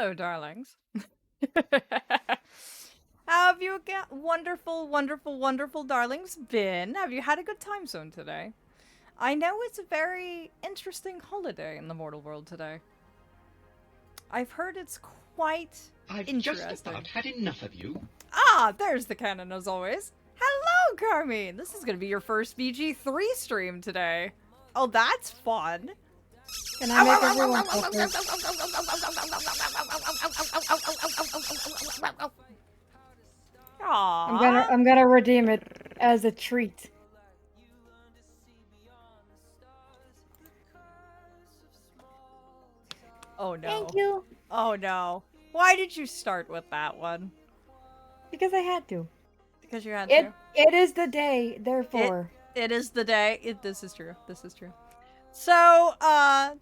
Hello, darlings. How have you wonderful, wonderful, wonderful darlings been? Have you had a good time zone today? I know it's a very interesting holiday in the mortal world today. I've heard it's quite I've interesting. just about had enough of you. Ah, there's the cannon as always. Hello, Carmine! This is gonna be your first BG3 stream today. Oh, that's fun. Can I make everyone focus? Aww. I'm gonna redeem it as a treat. Oh no. Thank you. Oh no. Why did you start with that one? Because I had to. Because you had to? It is the day, therefore. It is the day. This is true. This is true. So,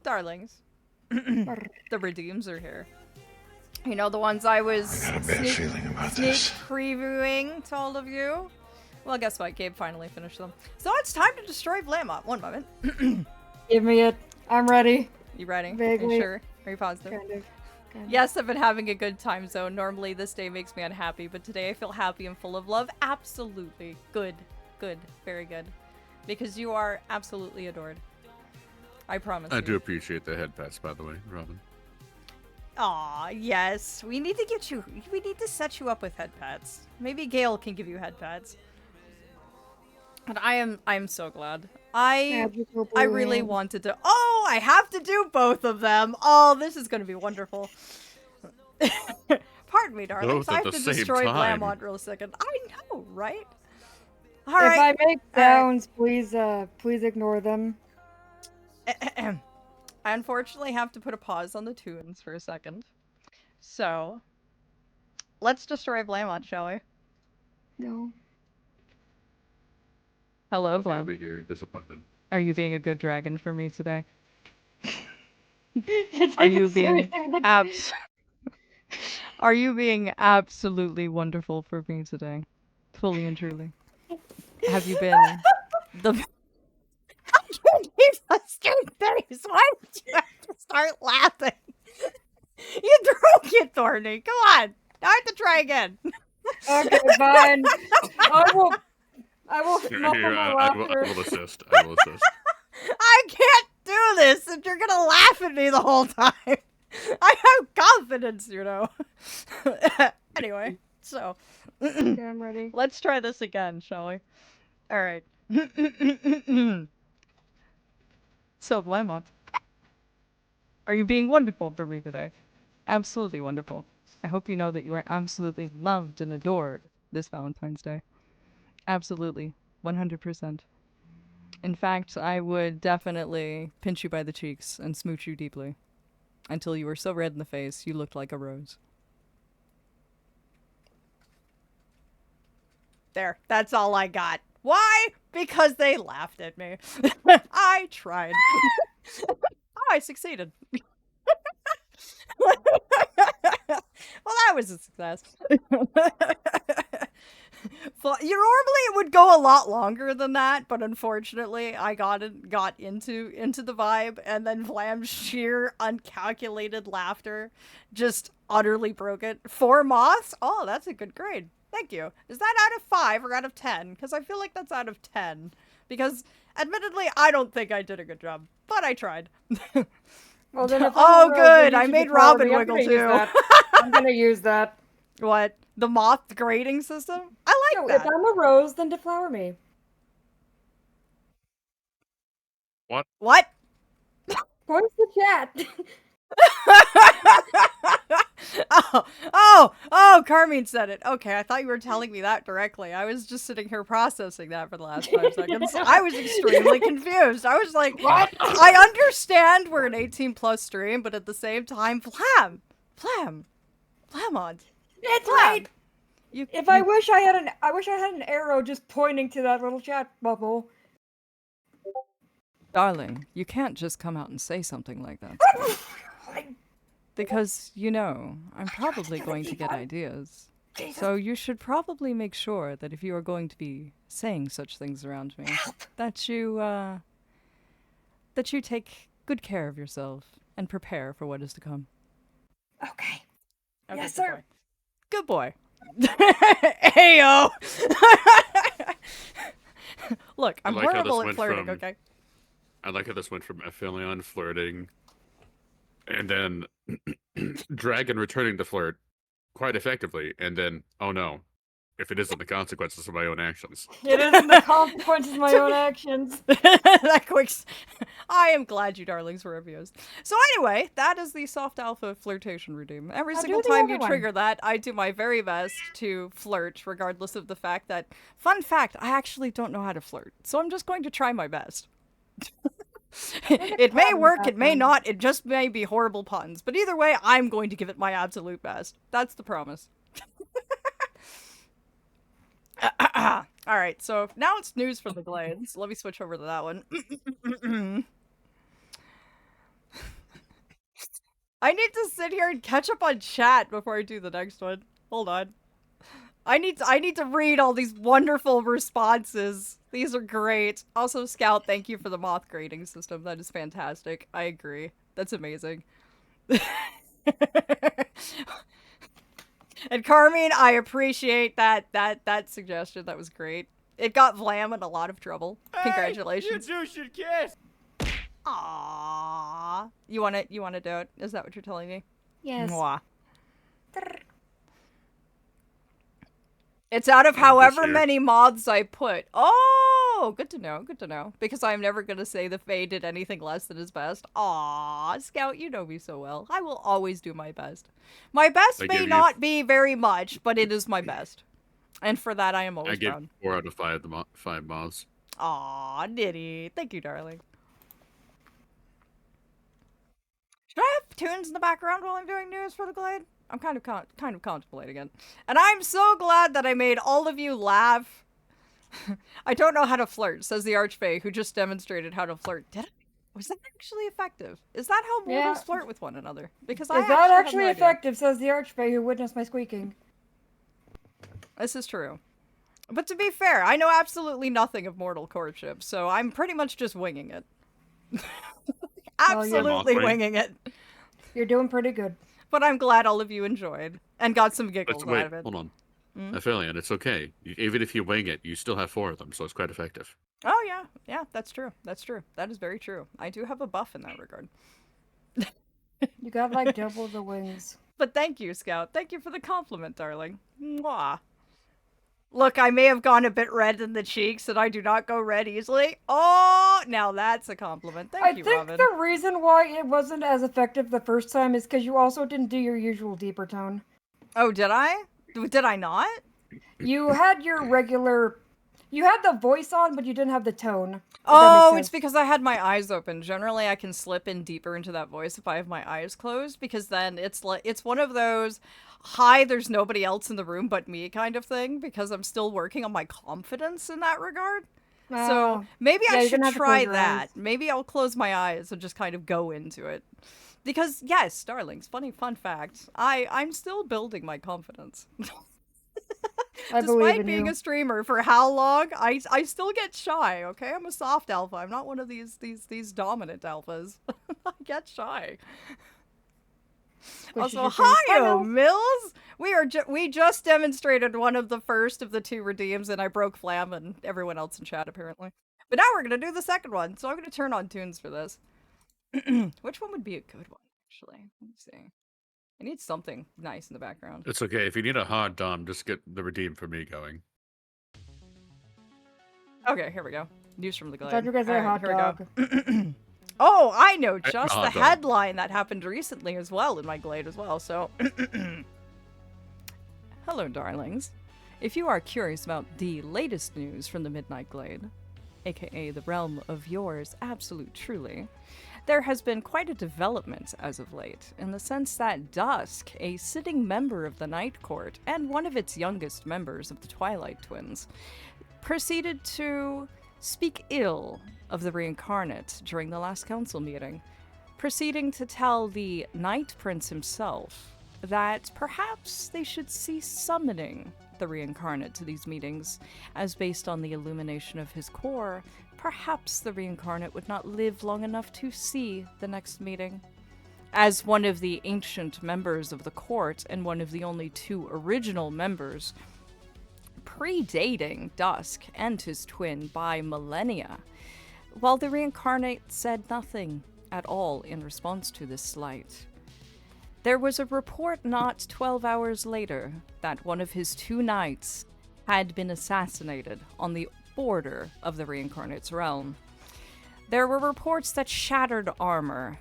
darlings. The redeems are here. You know, the ones I was I got a bad feeling about this. previewing to all of you? Well, guess what? Gabe finally finished them. So it's time to destroy Vlamont. One moment. Give me it. I'm ready. You ready? Vaguely. Are you sure? Are you positive? Kind of. Yes, I've been having a good time zone. Normally this day makes me unhappy, but today I feel happy and full of love. Absolutely. Good. Good. Very good. Because you are absolutely adored. I promise I you. do appreciate the head pats, by the way, Robin. Aw, yes. We need to get you. We need to set you up with head pads. Maybe Gale can give you head pads. And I'm so glad. I really wanted to. Oh, I have to do both of them. Oh, this is gonna be wonderful. Pardon me, darlings. Both I at have the to same destroy time. Blamont real second. I know, right? All If right. I make sounds, please ignore them. I unfortunately have to put a pause on the tunes for a second. So, let's destroy Blamont, shall we? No. Hello, I'll Blam. be here, disappointed. Are you being a good dragon for me today? It's Are like you a being serious- Are you being absolutely wonderful for me today? Fully and truly. Have you been the I can't keep a straight face. Why did you have to start laughing? You broke it, Thorny. Come on. Now I have to try again. Okay, fine. I will Here, muffle my I laughter. will assist. I will assist. I can't do this if you're gonna laugh at me the whole time. I have confidence, you know. Anyway, so Okay, I'm ready. let's try this again, shall we? All right. So, Blamont, are you being wonderful for me today? Absolutely wonderful. I hope you know that you are absolutely loved and adored this Valentine's Day. Absolutely. 100%. In fact, I would definitely pinch you by the cheeks and smooch you deeply. Until you were so red in the face, you looked like a rose. There. That's all I got. Why? Because they laughed at me. I tried. Oh, I succeeded. Well, that was a success. Normally it would go a lot longer than that, but unfortunately I got into the vibe, and then Vlam's sheer uncalculated laughter just utterly broke it. 4 moths? Oh, that's a good grade. Thank you. Is that out of 5 or out of 10? Because I feel like that's out of 10. Because, admittedly, I don't think I did a good job, but I tried. Well, then if Oh, I'm a rose, good. then you I should made deflower Robin me. I'm wiggle, gonna use too. that. I'm gonna use that. What? The moth grading system? I like No, that. if I'm a rose, then deflower me. What? What? Points the chat. Oh, Carmine said it. Okay, I thought you were telling me that directly. I was just sitting here processing that for the last 5 seconds. I was extremely confused. I was like, What? I understand we're an 18+ stream, but at the same time, Flamont. It's Flam. right. I wish I had an arrow just pointing to that little chat bubble. Darling, you can't just come out and say something like that. Because, you know, I'm probably going to get ideas. So you should probably make sure that if you are going to be saying such things around me, that you take good care of yourself and prepare for what is to come. Okay, Okay, Yes, good sir. boy. Good boy. Ayo. Look, I'm like how this horrible at went flirting. from- Okay. I like how this went from Aphelion flirting, and then Dragon returning to flirt quite effectively, and then, oh no, if it isn't the consequences of my own actions. It isn't the consequences of my own actions. That quick. I am glad you darlings were abused. So anyway, that is the soft alpha flirtation redeem. Every Now single do the time other you one. trigger that, I do my very best to flirt, regardless of the fact that, fun fact, I actually don't know how to flirt. So I'm just going to try my best. It may clap in the work, it may background. not, it just may be horrible puns. But either way, I'm going to give it my absolute best. That's the promise. Alright, so now it's news from the Glades. Let me switch over to that one. I need to sit here and catch up on chat before I do the next one. Hold on. I need to read all these wonderful responses. These are great. Also, Scout, thank you for the moth grading system. That is fantastic. I agree. That's amazing. And Carmine, I appreciate that suggestion. That was great. It got Vlam in a lot of trouble. Congratulations. You two should kiss. Aww. You wanna do it? Is that what you're telling me? Yes. Mwah. It's out of however here. many moths I put. Oh, good to know, good to know. Because I'm never gonna say the Fae did anything less than his best. Aw, Scout, you know me so well. I will always do my best. My best I may give you- not be very much, but it is my best. And for that, I am I always gave proud. 4 out of 5 5 moths. Aw, Nitty. Thank you, darling. Should I have tunes in the background while I'm doing news for the Glade? I'm kind of contemplating it. And I'm so glad that I made all of you laugh. I don't know how to flirt, says the Archfae, who just demonstrated how to flirt. Did I? Was that actually effective? Is that how mortals Yeah. flirt with one another? Because Is that actually effective, says the Archfae who witnessed my squeaking. This is true. But to be fair, I know absolutely nothing of mortal courtship, so I'm pretty much just winging it. Well, you're- Absolutely Mothwing. winging it. You're doing pretty good. But I'm glad all of you enjoyed and got some giggles Wait, out of it. hold on. Hmm? Aphelion, it's okay. Even if you wing it, you still have 4 of them, so it's quite effective. Oh yeah, yeah, that's true. That's true. That is very true. I do have a buff in that regard. You got like double the wings. But thank you, Scout. Thank you for the compliment, darling. Mwah. Look, I may have gone a bit red in the cheeks, and I do not go red easily. Oh, now that's a compliment. Thank I you, think Robin. the reason why it wasn't as effective the first time is because you also didn't do your usual deeper tone. Oh, did I? Did I not? You had your regular... You had the voice on, but you didn't have the tone. if that Oh, makes it's sense. because I had my eyes open. Generally, I can slip in deeper into that voice if I have my eyes closed, because then it's like it's one of those, hi, there's nobody else in the room but me kind of thing, because I'm still working on my confidence in that regard. So Oh. maybe Yeah, I you're should gonna have to try close your that. eyes. Maybe I'll close my eyes and just kind of go into it. Because yes, darlings, fun fact, I'm still building my confidence. I believe Despite in being you. a streamer for how long, I still get shy, okay? I'm a soft alpha. I'm not one of these dominant alphas. I get shy. Squishes Also, your face. I hi, know. Mills! We just demonstrated one of the first of the 2 redeems, and I broke Flam and everyone else in chat, apparently. But now we're gonna do the second one, so I'm gonna turn on tunes for this. Which one would be a good one, actually? Let me see. I need something nice in the background. It's okay. If you need a hard dom, just get the redeem for me going. Okay, here we go. News from the Glade. thought you were gonna say Alright, hot here we go. dog. Oh, I know I- just the hot dog. headline that happened recently as well in my Glade as well, so... Hello, darlings. If you are curious about the latest news from the Midnight Glade, aka the realm of yours absolute truly, there has been quite a development as of late, in the sense that Dusk, a sitting member of the Night Court, and one of its youngest members of the Twilight Twins, proceeded to speak ill of the reincarnate during the last council meeting, proceeding to tell the Night Prince himself that perhaps they should cease summoning the reincarnate to these meetings, as based on the illumination of his core, perhaps the reincarnate would not live long enough to see the next meeting. As one of the ancient members of the court and one of the only 2 original members, predating Dusk and his twin by millennia, while the reincarnate said nothing at all in response to this slight. There was a report not 12 hours later that one of his 2 knights had been assassinated on the border of the reincarnate's realm. There were reports that shattered armor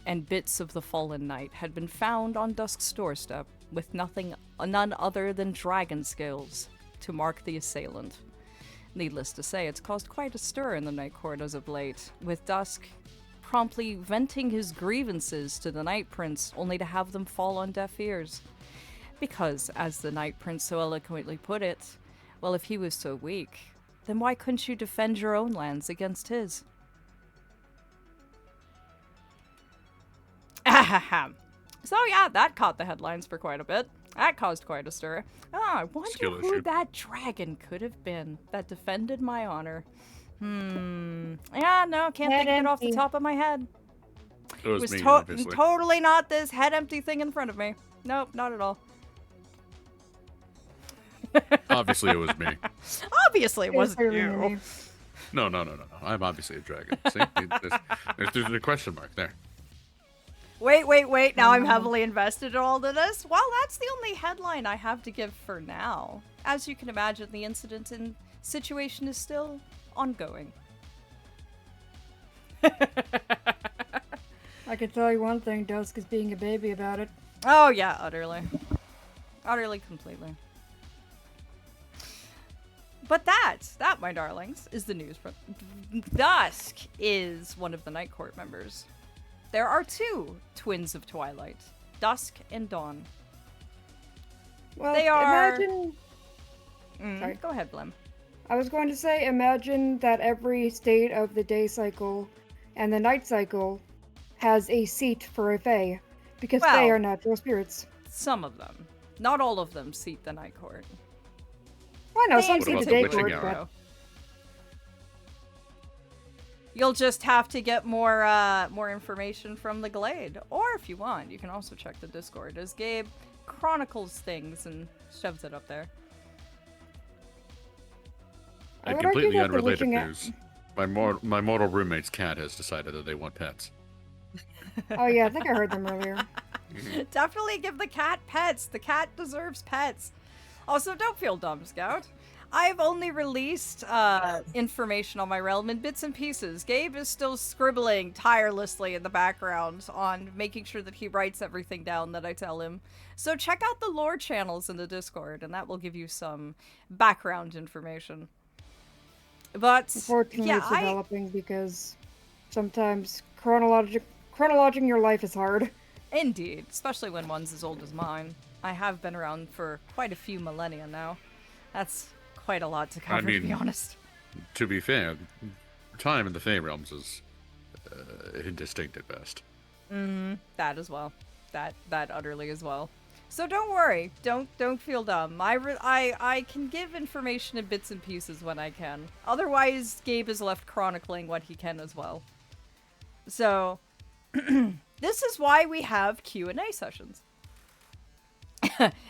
and bits of the fallen knight had been found on Dusk's doorstep with none other than dragon scales to mark the assailant. Needless to say, it's caused quite a stir in the Night Court as of late, with Dusk promptly venting his grievances to the Night Prince only to have them fall on deaf ears. Because, as the Night Prince so eloquently put it, well, if he was so weak, then why couldn't you defend your own lands against his? Ahem. So yeah, that caught the headlines for quite a bit. That caused quite a stir. I wonder Skill who issue. that dragon could have been that defended my honor. Yeah, no, can't Head think of it off the empty. top of my head. It was me, It was obviously. totally not this head empty thing in front of me. Nope, not at all. Obviously, it was me. Obviously, it wasn't clearly you. me. No. I'm obviously a dragon. See? There's a question mark there. Wait. Now I'm heavily invested in all of this. Well, that's the only headline I have to give for now. As you can imagine, the incident and situation is still ongoing. I can tell you one thing, Dusk is being a baby about it. Oh, yeah, utterly. Utterly, completely. But that, my darlings, is the news. Dusk is one of the Night Court members. There are 2 twins of Twilight, Dusk and Dawn. Well, They are- imagine... Sorry, go ahead, Blim. I was going to say, imagine that every state of the day cycle and the night cycle has a seat for a fae, because Well- fae are natural spirits. Some of them. Not all of them seat the Night Court. I know, They some What seat about the the day witching court, hour? but You'll just have to get more information from the Glade. Or if you want, you can also check the Discord, as Gabe chronicles things and shoves it up there. I And would argue completely that the unrelated witching news. My mortal roommate's cat has decided that they want pets. oh yeah, I think I heard them earlier. Definitely give the cat pets. The cat deserves pets. Also, don't feel dumb, Scout. I've only released information on my realm in bits and pieces. Gabe is still scribbling tirelessly in the background on making sure that he writes everything down that I tell him. So check out the lore channels in the Discord, and that will give you some background information. But Unfortunately, yeah, it's developing because sometimes chronologing your life is hard. Indeed, especially when one's as old as mine. I have been around for quite a few millennia now. That's quite a lot to cover, to be mean- honest. To be fair, time in the Fey realms is indistinct at best. That as well. That utterly as well. So don't worry. Don't feel dumb. I can give information in bits and pieces when I can. Otherwise, Gabe is left chronicling what he can as well. So this is why we have Q&A sessions.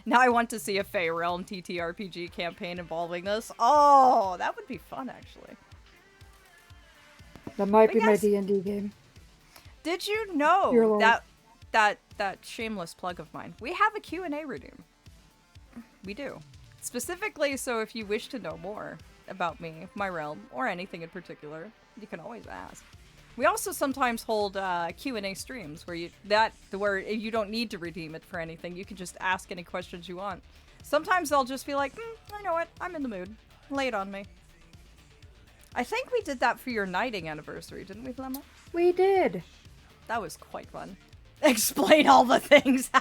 Now I want to see a Fey Realm TTRPG campaign involving this. Oh, that would be fun, actually. That might But be my yes. D&D game. Did you Dear know Lord. that shameless plug of mine? We have a Q&A redeem. We do. Specifically, so if you wish to know more about me, my realm, or anything in particular, you can always ask. We also sometimes hold Q&A streams where you don't need to redeem it for anything. You can just ask any questions you want. Sometimes I'll just be like, I know what, I'm in the mood. Lay it on me. I think we did that for your knighting anniversary, didn't we, Lemma? We did. That was quite fun. Explain all the things.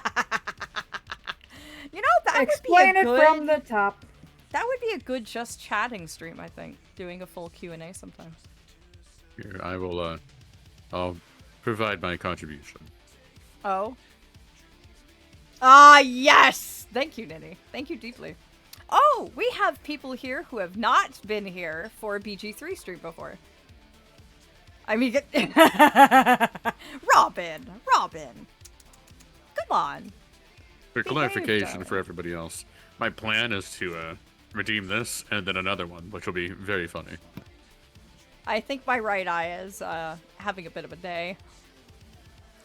You know, that Explain would be it a good, from the top. That would be a good just chatting stream, I think. Doing a full Q&A sometimes. Here, I will. I'll provide my contribution. Oh. Ah, yes! Thank you, Nini. Thank you deeply. Oh, we have people here who have not been here for a BG3 stream before. I mean, Robin. Come on. For Behave, clarification darling. for everybody else, my plan is to redeem this and then another one, which will be very funny. I think my right eye is having a bit of a day.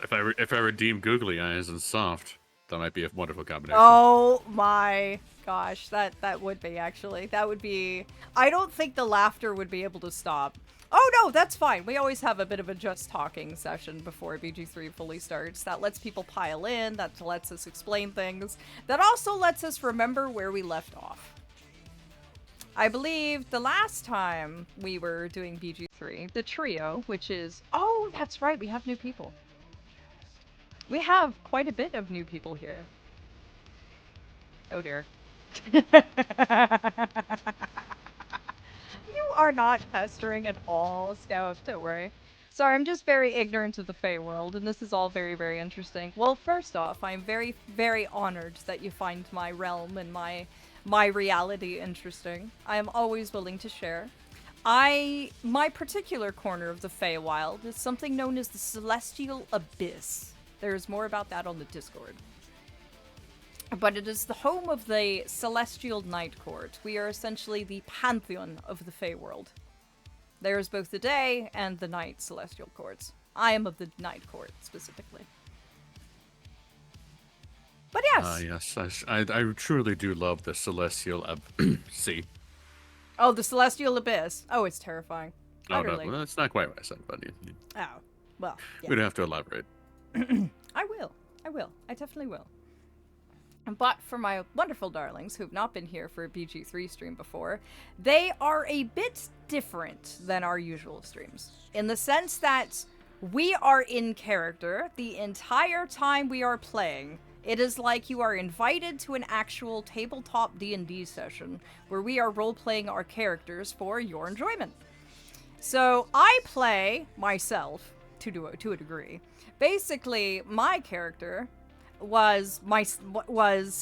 If I redeem googly eyes and soft, that might be a wonderful combination. Oh my gosh, that would be actually. That would be. I don't think the laughter would be able to stop. Oh no, that's fine. We always have a bit of a just talking session before BG3 fully starts. That lets people pile in, that lets us explain things. That also lets us remember where we left off. I believe the last time we were doing BG3, the trio, which is... Oh, that's right, we have new people. We have quite a bit of new people here. Oh dear. You are not pestering at all, Scout, don't worry. Sorry, I'm just very ignorant of the Fae world, and this is all very, very interesting. Well, first off, I'm very, very honored that you find my realm and my reality interesting. I am always willing to share. My particular corner of the Feywild is something known as the Celestial Abyss. There's more about that on the Discord. But it is the home of the Celestial Night Court. We are essentially the pantheon of the Feyworld. There is both the day and the night Celestial Courts. I am of the Night Court, specifically. But yes. Yes, I truly do love the Celestial See. Oh, the Celestial Abyss. Oh, it's terrifying. Oh, Utterly. no, well, that's not quite what I said, but Oh, well, yeah. we'd have to elaborate. I will. I definitely will. But for my wonderful darlings who've not been here for a BG3 stream before, they are a bit different than our usual streams. In the sense that we are in character the entire time we are playing. It is like you are invited to an actual tabletop D&D session where we are role-playing our characters for your enjoyment. So I play myself to a degree. Basically, my character was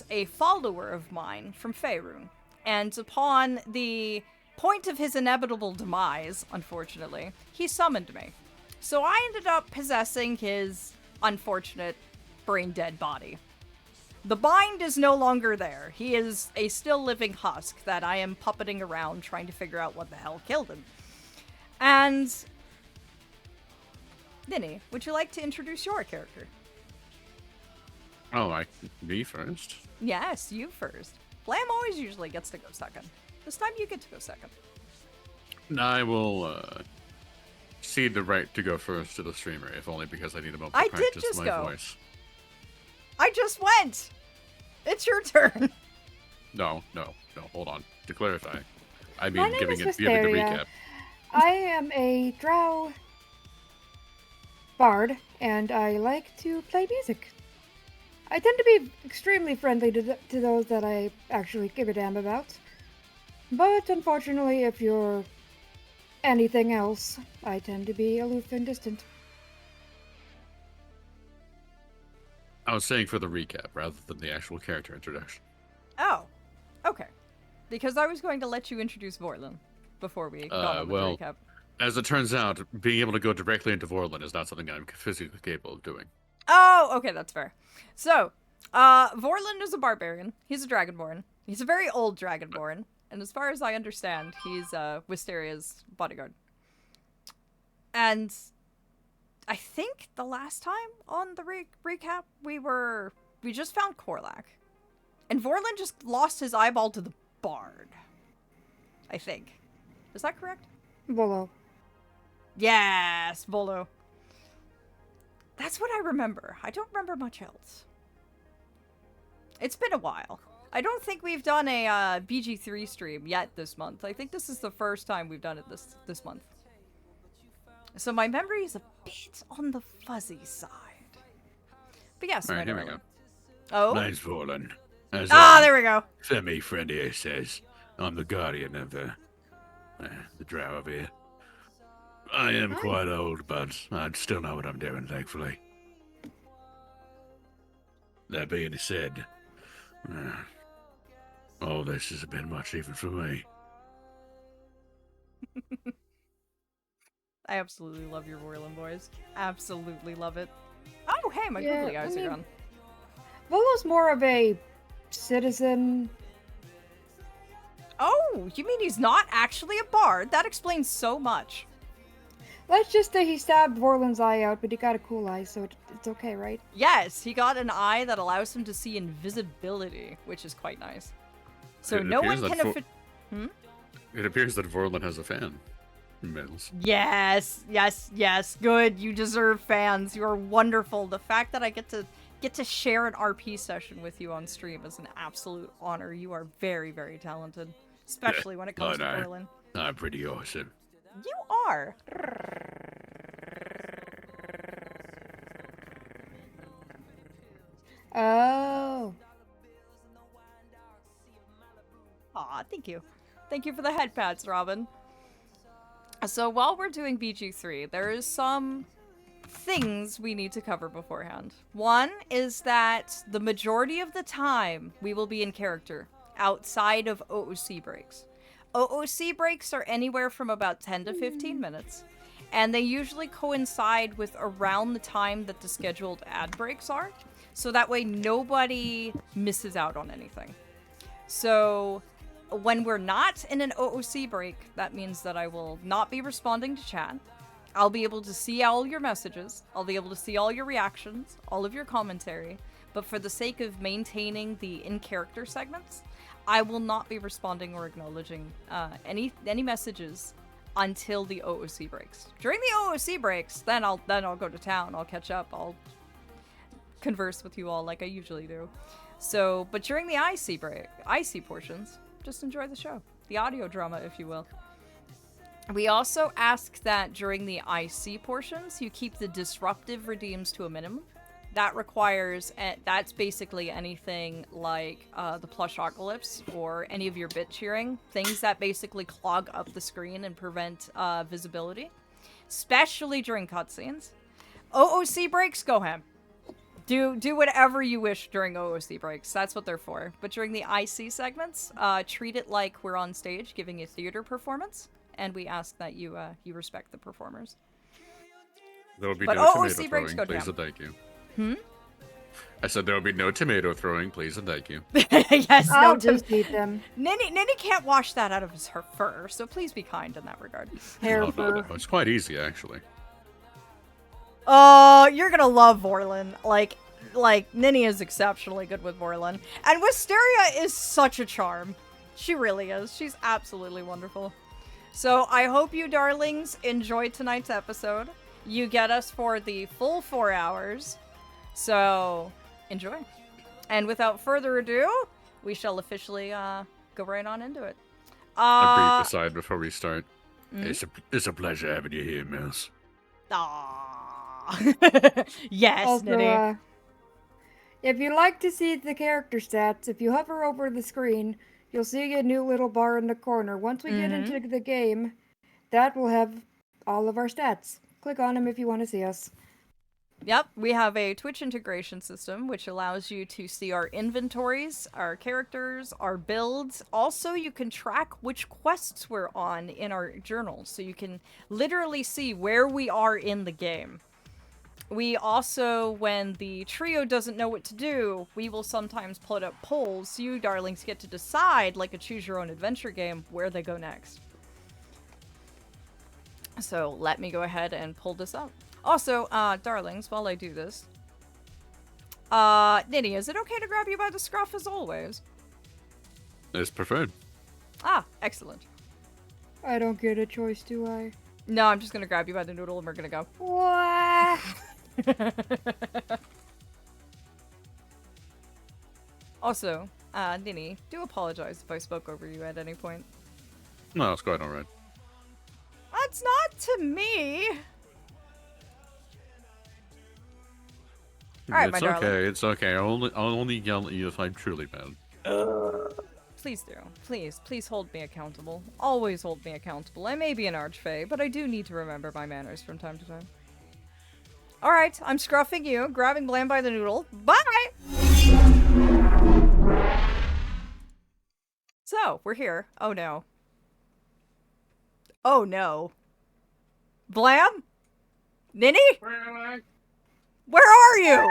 a follower of mine from Faerun, and upon the point of his inevitable demise, unfortunately, he summoned me. So I ended up possessing his unfortunate brain-dead body. The bind is no longer there. He is a still living husk that I am puppeting around trying to figure out what the hell killed him. And Ninny, would you like to introduce your character? Oh, me first? Yes, you first. Flam always usually gets to go second. This time you get to go second. I will cede the right to go first to the streamer, if only because I need a moment to I did practice just my go. voice. I just went! It's your turn. No, hold on. To clarify, I My mean name giving is the Wysteria. recap. I am a drow bard, and I like to play music. I tend to be extremely friendly to those that I actually give a damn about. But unfortunately, if you're anything else, I tend to be aloof and distant. I was saying for the recap rather than the actual character introduction. Oh, okay. Because I was going to let you introduce Vorlin before we got on with well, the recap. As it turns out, being able to go directly into Vorlin is not something I'm physically capable of doing. Oh, okay, that's fair. So, Vorlin is a barbarian. He's a dragonborn. He's a very old dragonborn. And as far as I understand, he's Wisteria's bodyguard. And I think the last time on the recap, we just found Korlak. And Vorlin just lost his eyeball to the bard. I think. Is that correct? Volo. Yes, Volo. That's what I remember. I don't remember much else. It's been a while. I don't think we've done a BG3 stream yet this month. I think this is the first time we've done it this month. So my memory is a bit on the fuzzy side. But yes, All right, here we go. Oh? Mine's Vorlin. As There we go. Femi friend here says, I'm the guardian of the drow of here. I am quite old, but I still know what I'm doing, thankfully. That being said, all this is a bit much even for me. I absolutely love your Vorlin voice. Absolutely love it. Oh, hey, my Yeah, googly eyes I are mean- gone. Volo's more of a citizen. Oh, you mean he's not actually a bard? That explains so much. Let's just say he stabbed Vorlin's eye out, but he got a cool eye, so it's okay, right? Yes, he got an eye that allows him to see invisibility, which is quite nice. So It no one appears can... that It appears that Vorlin has a fan. Mills. Yes, yes, yes. Good. You deserve fans. You are wonderful. The fact that I get to share an RP session with you on stream is an absolute honor. You are very, very talented, especially when it comes to Berlin. I'm pretty awesome. You are. Oh. Aw, thank you. Thank you for the head pats, Robin. So while we're doing BG3, there is some things we need to cover beforehand. One is that the majority of the time we will be in character outside of OOC breaks. OOC breaks are anywhere from about 10 to 15 minutes, and they usually coincide with around the time that the scheduled ad breaks are, so that way nobody misses out on anything. So when we're not in an OOC break, that means that I will not be responding to chat. I'll be able to see all your messages. I'll be able to see all your reactions, all of your commentary. But for the sake of maintaining the in-character segments, I will not be responding or acknowledging any messages until the OOC breaks. During the OOC breaks, then I'll go to town. I'll catch up. I'll converse with you all like I usually do. So, but during the IC portions, just enjoy the show. The audio drama, if you will. We also ask that during the IC portions, you keep the disruptive redeems to a minimum. That requires, that's basically anything like the plush occalypse or any of your bit cheering, things that basically clog up the screen and prevent visibility, especially during cutscenes. OOC breaks, go ham. Do whatever you wish during OOC breaks. That's what they're for. But during the IC segments, treat it like we're on stage giving a theater performance, and we ask that you respect the performers. There will be But no OOC tomato breaks throwing, go please down. and thank you. I said there will be no tomato throwing, please and thank you. Yes, I'll no, just eat them. Ninny can't wash that out of her fur, so please be kind in that regard. Hair No, fur. no, it's quite easy, actually. Oh, you're gonna love Vorlin. Like Ninny is exceptionally good with Vorlin. And Wysteria is such a charm. She really is. She's absolutely wonderful. So I hope you darlings enjoyed tonight's episode. You get us for the full 4 hours. So enjoy. And without further ado, we shall officially go right on into it. I breathe aside before we start. It's a pleasure having you here, Mills. Yes, Also, Ninny. if you like to see the character stats, if you hover over the screen, you'll see a new little bar in the corner. Once we get into the game, that will have all of our stats. Click on them if you want to see us. Yep, we have a Twitch integration system, which allows you to see our inventories, our characters, our builds. Also, you can track which quests we're on in our journals, so you can literally see where we are in the game. We also, when the trio doesn't know what to do, we will sometimes put up polls, so you darlings get to decide, like a choose-your-own-adventure game, where they go next. So, let me go ahead and pull this up. Also, darlings, while I do this, Ninny, is it okay to grab you by the scruff as always? It's preferred. Ah, excellent. I don't get a choice, do I? No, I'm just gonna grab you by the noodle and we're gonna go. What? Also, Ninny, do apologize if I spoke over you at any point. No, it's quite alright. That's not to me! Alright, my It's darling. okay, it's okay. I'll only yell at you if I'm truly mad. Please do. Please hold me accountable. Always hold me accountable. I may be an archfey, but I do need to remember my manners from time to time. Alright, I'm scruffing you, grabbing Blam by the noodle. Bye! So, we're here. Oh no. Oh no. Blam? Ninny? Where are you?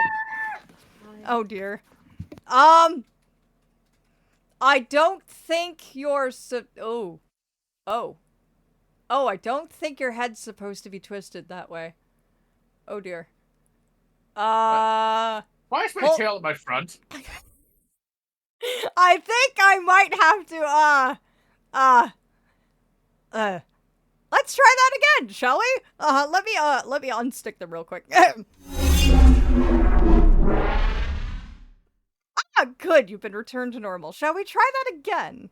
Oh dear. I don't think you're oh. Oh. Oh, I don't think your head's supposed to be twisted that way. Oh dear. Why is my Well- tail at my front? I think I might have to, let's try that again, shall we? Let me unstick them real quick. Good, you've been returned to normal. Shall we try that again?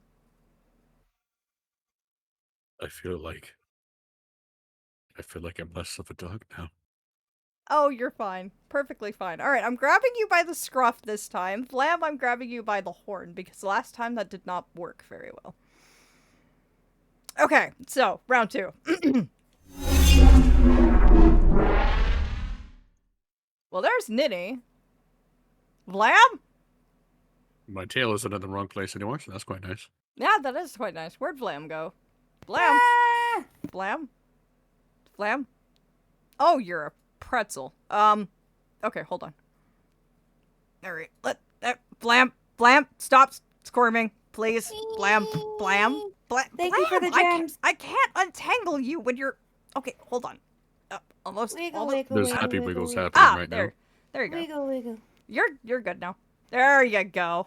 I feel like I'm less of a dog now. Oh, you're fine. Perfectly fine. Alright, I'm grabbing you by the scruff this time. Vlam, I'm grabbing you by the horn, because last time that did not work very well. Okay, so, round 2. Well, there's Nitty. Vlam? My tail isn't in the wrong place anymore, so that's quite nice. Yeah, that is quite nice. Where'd Vlam go? Vlam? Ah! Vlam? Vlam? Oh, you're a pretzel. Okay, hold on. Alright, Vlam, stop squirming, please. Vlam. Thank you for the gems. I can't untangle you when you're... Okay, hold on. Almost. Wiggle, wiggle, There's wiggle, happy wiggle, wiggles wiggle. happening right there. now. There you go. Wiggle, wiggle. You're good now. There you go.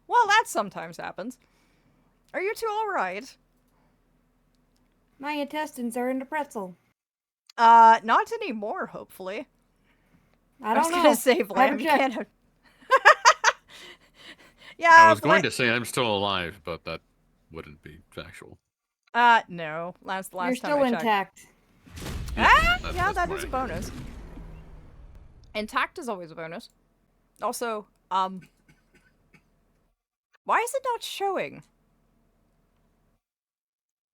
Well, that sometimes happens. Are you two alright? My intestines are in the pretzel. Not anymore, hopefully. I was don't know. gonna say, I haven't Vlam, you checked. can't have... Yeah, I was going Vlam- to say I'm still alive, but that wouldn't be factual. No. Last You're time still I checked. intact. Yeah, that that's is a fine. bonus. Intact is always a bonus. Also, why is it not showing?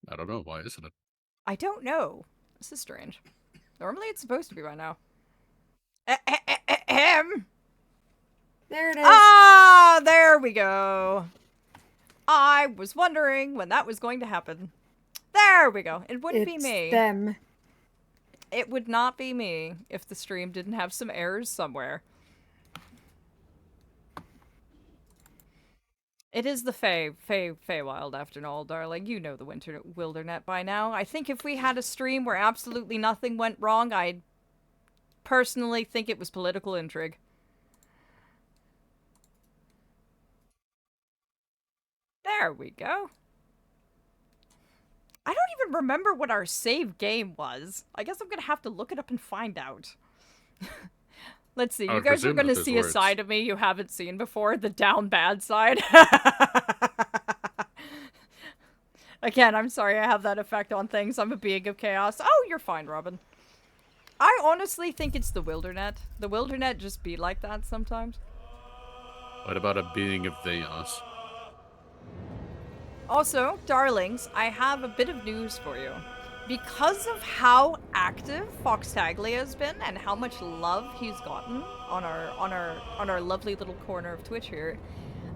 I don't know. Why isn't it? I don't know. This is strange. Normally it's supposed to be by now. There it is. Ah, there we go. I was wondering when that was going to happen. There we go. It wouldn't be It's me. them. It would not be me if the stream didn't have some errors somewhere. It is the Feywild after all, darling. You know the Wildernet by now. I think if we had a stream where absolutely nothing went wrong, I'd personally think it was political intrigue. There we go. I don't even remember what our save game was. I guess I'm gonna have to look it up and find out. Let's see. I You would guys are presume that gonna there's see a words. side of me you haven't seen before. The down bad side. Again, I'm sorry I have that effect on things. I'm a being of chaos. Oh, you're fine, Robin. I honestly think it's the Wildernet. The Wildernet just be like that sometimes. What about a being of chaos? Also, darlings, I have a bit of news for you. Because of how active Foxtaglia has been and how much love he's gotten on our lovely little corner of Twitch here,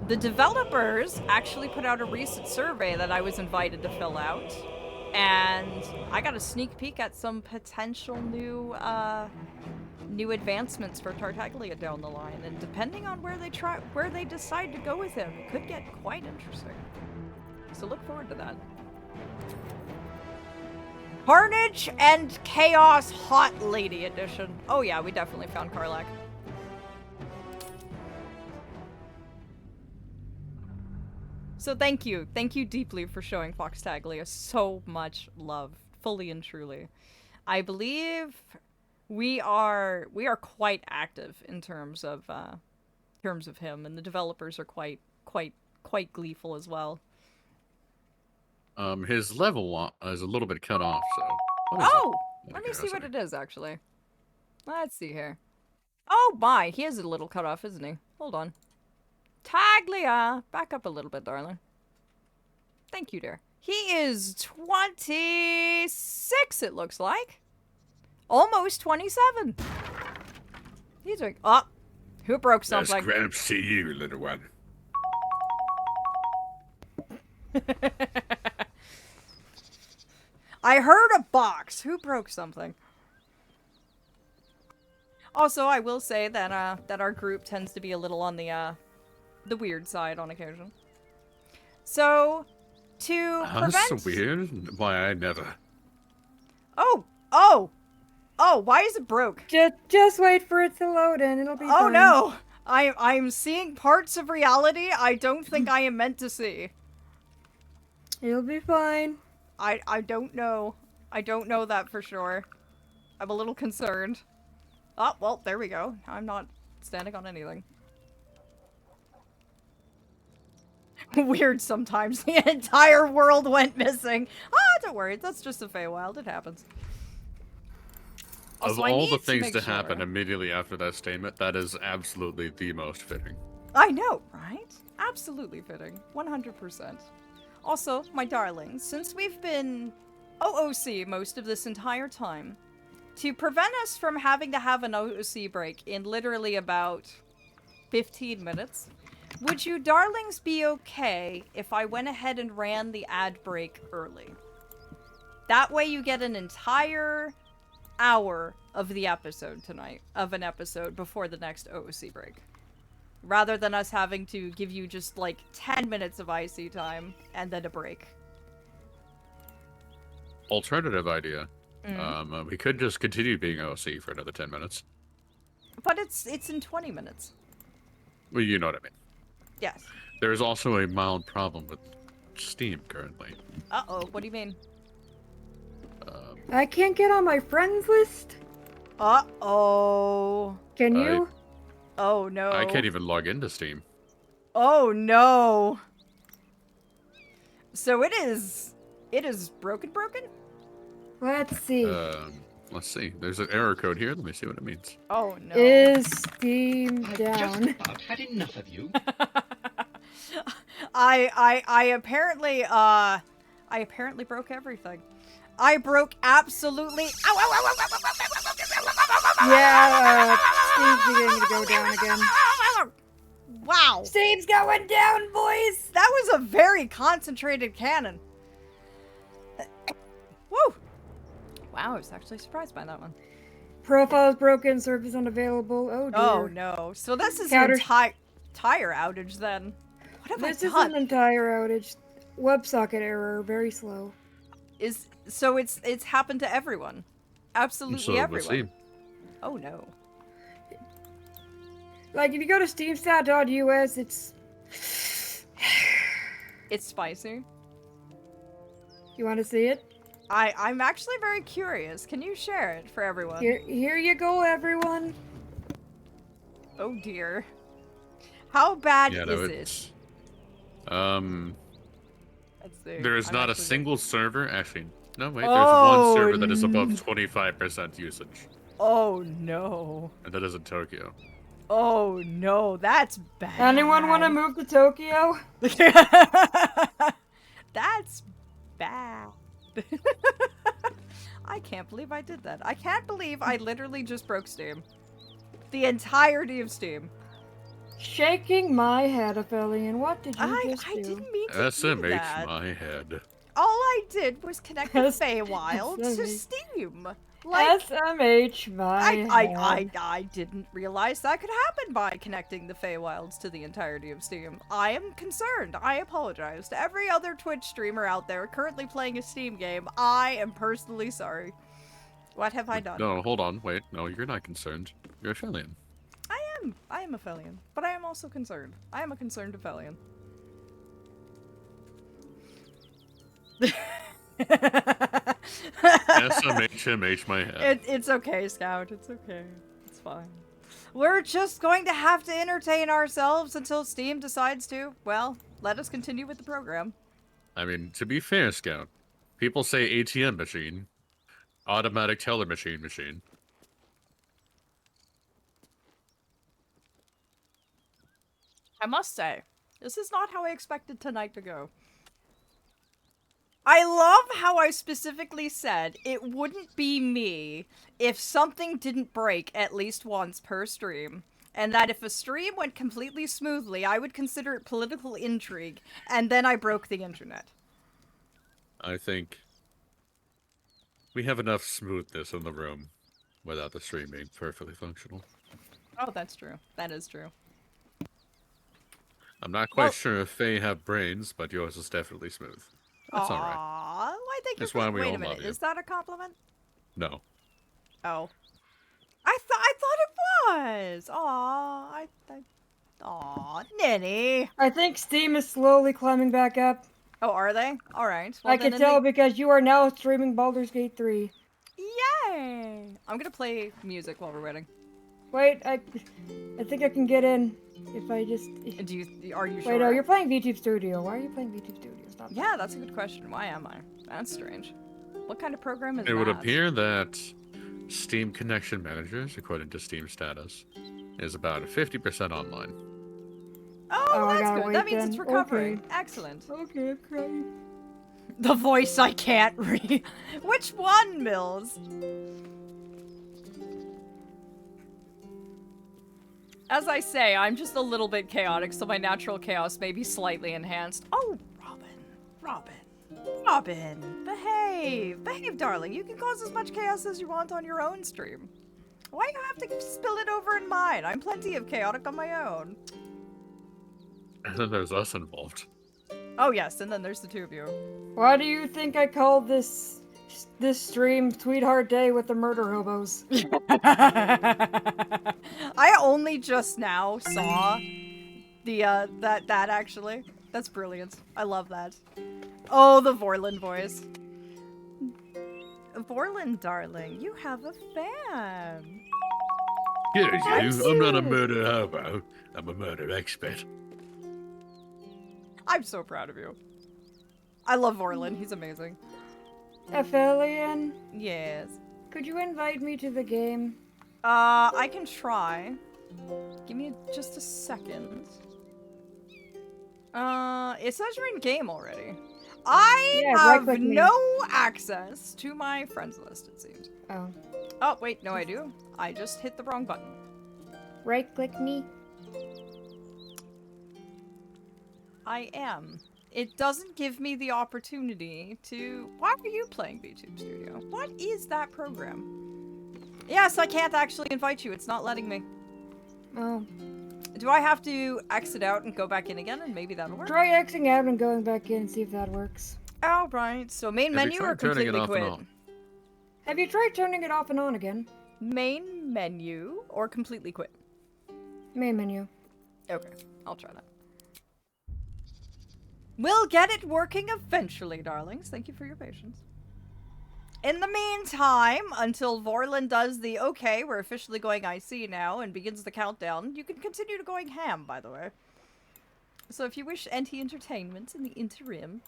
the developers actually put out a recent survey that I was invited to fill out, and I got a sneak peek at some potential new advancements for Tartaglia down the line, and depending on where they decide to go with him, it could get quite interesting. So look forward to that. Carnage and Chaos Hot Lady Edition. Oh yeah, we definitely found Karlak. So thank you deeply for showing Foxtaglia so much love, fully and truly. I believe we are quite active in terms of him, and the developers are quite gleeful as well. His level is a little bit cut off, so. Oh, let me see what it is actually. Let's see here. Oh my, he is a little cut off, isn't he? Hold on. Taglia! Back up a little bit, darling. Thank you, dear. He is 26, it looks like. Almost 27. He's like, oh, who broke something? That's Gramps to you, little one. I heard a box. Who broke something? Also, I will say that that our group tends to be a little on the weird side on occasion. So, to That's prevent... weird. Why, I never. Oh! Oh! Oh, why is it broke? Just wait for it to load and it'll be Oh fine. no! I'm seeing parts of reality I don't think I am meant to see. It'll be fine. I don't know. I don't know that for sure. I'm a little concerned. Oh, well, there we go. I'm not standing on anything. Weird sometimes. The entire world went missing. Ah, don't worry. That's just a Feywild. It happens. Of Also, I all the need things make to happen sure- immediately after that statement, that is absolutely the most fitting. I know, right? Absolutely fitting. 100%. Also, my darlings, since we've been OOC most of this entire time, to prevent us from having to have an OOC break in literally about 15 minutes, would you darlings be okay if I went ahead and ran the ad break early? That way you get an entire hour of the episode tonight, of an episode before the next OOC break. Rather than us having to give you just like 10 minutes of IC time and then a break. Alternative idea. We could just continue being OC for another 10 minutes. But it's in 20 minutes. Well, you know what I mean. Yes. There is also a mild problem with Steam currently. Uh-oh, what do you mean? I can't get on my friends list. Uh-oh. Can you? Oh no. I can't even log into Steam. Oh no. So it is broken? Let's see. Let's see. There's an error code here. Let me see what it means. Oh no. Is Steam I've down? just about had enough of you. I apparently broke everything. I broke absolutely. Ow, ow, ow, ow, ow, ow, ow, ow, Yeah, Steve's beginning to go down again. Wow. Steve's going down, boys! That was a very concentrated cannon. Woo! Wow, I was actually surprised by that one. Profile's broken, service unavailable. Oh dear. Oh no. So this is Counter- an entire outage then. What have This I is done? an entire outage. WebSocket error, very slow. So it's happened to everyone. Absolutely So we'll everyone. see. Oh no. Like, if you go to steamstat.us, it's... It's spicy. You want to see it? I'm actually very curious. Can you share it for everyone? Here you go, everyone. Oh dear. How bad Yeah, no, is it's... it? Let's see. There is I'm not a actually- single server. Actually, no, wait. There's Oh, one server that is above 25% usage, Oh no. and that is in Tokyo. Oh no, that's bad. Anyone want to move to Tokyo? That's bad. I can't believe I did that. I can't believe I literally just broke Steam. The entirety of Steam. Shaking my head, Aphelion. What did you I just do? didn't mean to do SMH that. my head. All I did was connect the S- Feywild to SMH. Steam. Like, SMH my head. I didn't realize that could happen by connecting the Feywilds to the entirety of Steam. I am concerned. I apologize. To every other Twitch streamer out there currently playing a Steam game, I am personally sorry. What have I done? No, hold on. Wait. No, you're not concerned. You're Aphelion. I am Aphelion, but I am also concerned. I am a concerned Aphelion. SMHMH my head. It's okay, Scout. It's okay. It's fine. We're just going to have to entertain ourselves until Steam decides to, well, let us continue with the program. I mean, to be fair, Scout, people say ATM machine, automatic teller machine. I must say, this is not how I expected tonight to go. I love how I specifically said it wouldn't be me if something didn't break at least once per stream. And that if a stream went completely smoothly, I would consider it political intrigue, and then I broke the internet. I think we have enough smoothness in the room without the stream being perfectly functional. Oh, that's true. That is true. I'm not quite sure if Fae have brains, but yours is definitely smooth. That's all right. I think That's you're. why we Wait all a minute. love you. Is that a compliment? No. Oh. I thought it was. Aw, Ninny. I think Steam is slowly climbing back up. Oh, are they? All right. Well, I can tell because you are now streaming Baldur's Gate 3. Yay! I'm gonna play music while we're waiting. Wait, I think I can get in if I just. Are you sure? Wait, no, you're playing VTube Studio. Why are you playing VTube Studio? Stop. Yeah, that's a good question. Why am I? That's strange. What kind of program is that? It would appear that Steam Connection Managers, according to Steam status, is about 50% online. Oh, I that's gotta good. wait That means then. it's recovering. Okay. Excellent. Okay, I'm crying. The voice I can't read. Which one, Mills? As I say, I'm just a little bit chaotic, so my natural chaos may be slightly enhanced. Oh, Robin, behave. Behave, darling. You can cause as much chaos as you want on your own stream. Why you have to spill it over in mine? I'm plenty of chaotic on my own. And then there's us involved. Oh, yes, and then there's the two of you. Why do you think I called this stream Sweetheart Day with the murder hobos? I only just now saw the that actually. That's brilliant. I love that. Oh, the Vorlin voice. Vorlin, darling, you have a fan. Yeah, you. I'm not a murder hobo. I'm a murder expert. I'm so proud of you. I love Vorlin. He's amazing. Aphelion, Yes. could you invite me to the game? I can try. Give me just a second. It says you're in game already. I have right-click me. no access to my friends list, it seems. Oh. Oh, wait, no I do. I just hit the wrong button. Right-click me? I am. It doesn't give me the opportunity to... Why are you playing VTube Studio? What is that program? Yes, I can't actually invite you. It's not letting me. Oh. Do I have to exit out and go back in again, and maybe that'll work? Try Xing out and going back in and see if that works. Oh, right. So main Have you menu tried or turning it completely off and quit? on? Have you tried turning it off and on again? Main menu or completely quit? Main menu. Okay, I'll try that. We'll get it working eventually, darlings. Thank you for your patience. In the meantime, until Vorlin does the okay, we're officially going IC now, and begins the countdown, you can continue to going ham, by the way. So if you wish anti-entertainment in the interim...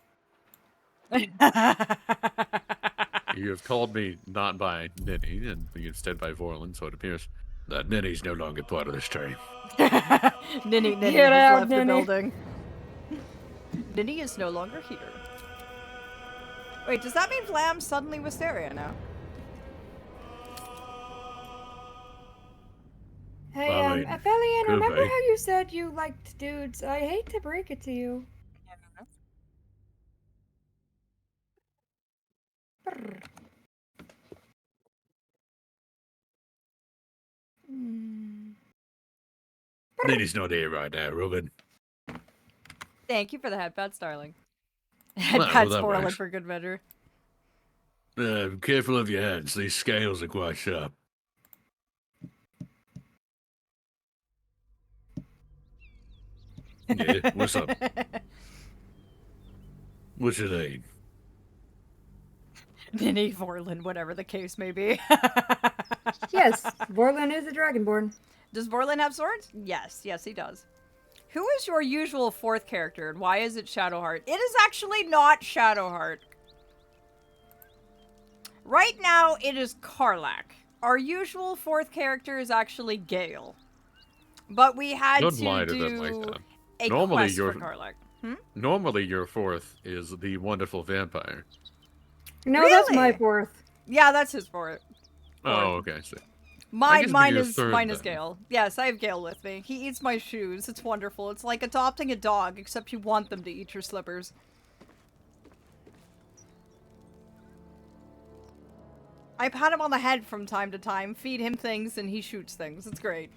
You have called me not by Ninny, and instead by Vorlin, so it appears that Ninny's no longer part of this stream. Ninny Get has out, left the Ninny. building. Ninny is no longer here. Wait, does that mean Vlam's suddenly Wysteria now? Hey, Well, I mean, Aphelion, could remember be. how you said you liked dudes? I hate to break it to you. Brr. Mm. Ninny's not here right now, Robin. Thank you for the headpats, darling. Well, Headpats that Vorlin works. for good measure. Be careful of your hands. These scales are quite sharp. Yeah, what's up? What's your name? Ninny, Vorlin, whatever the case may be. Yes, Vorlin is a dragonborn. Does Vorlin have swords? Yes, yes he does. Who is your usual fourth character, and why is it Shadowheart? It is actually not Shadowheart. Right now, it is Karlach. Our usual fourth character is actually Gale. But we had Don't to lie to do them like that. a Normally quest you're- for Karlach. Hmm? Normally, your fourth is the wonderful vampire. No, that's my Really? fourth. Yeah, that's his fourth. Oh, okay, I see. Mine guess mine be your is third, mine is then. Gale. Yes, I have Gale with me. He eats my shoes. It's wonderful. It's like adopting a dog, except you want them to eat your slippers. I pat him on the head from time to time, feed him things, and he shoots things. It's great.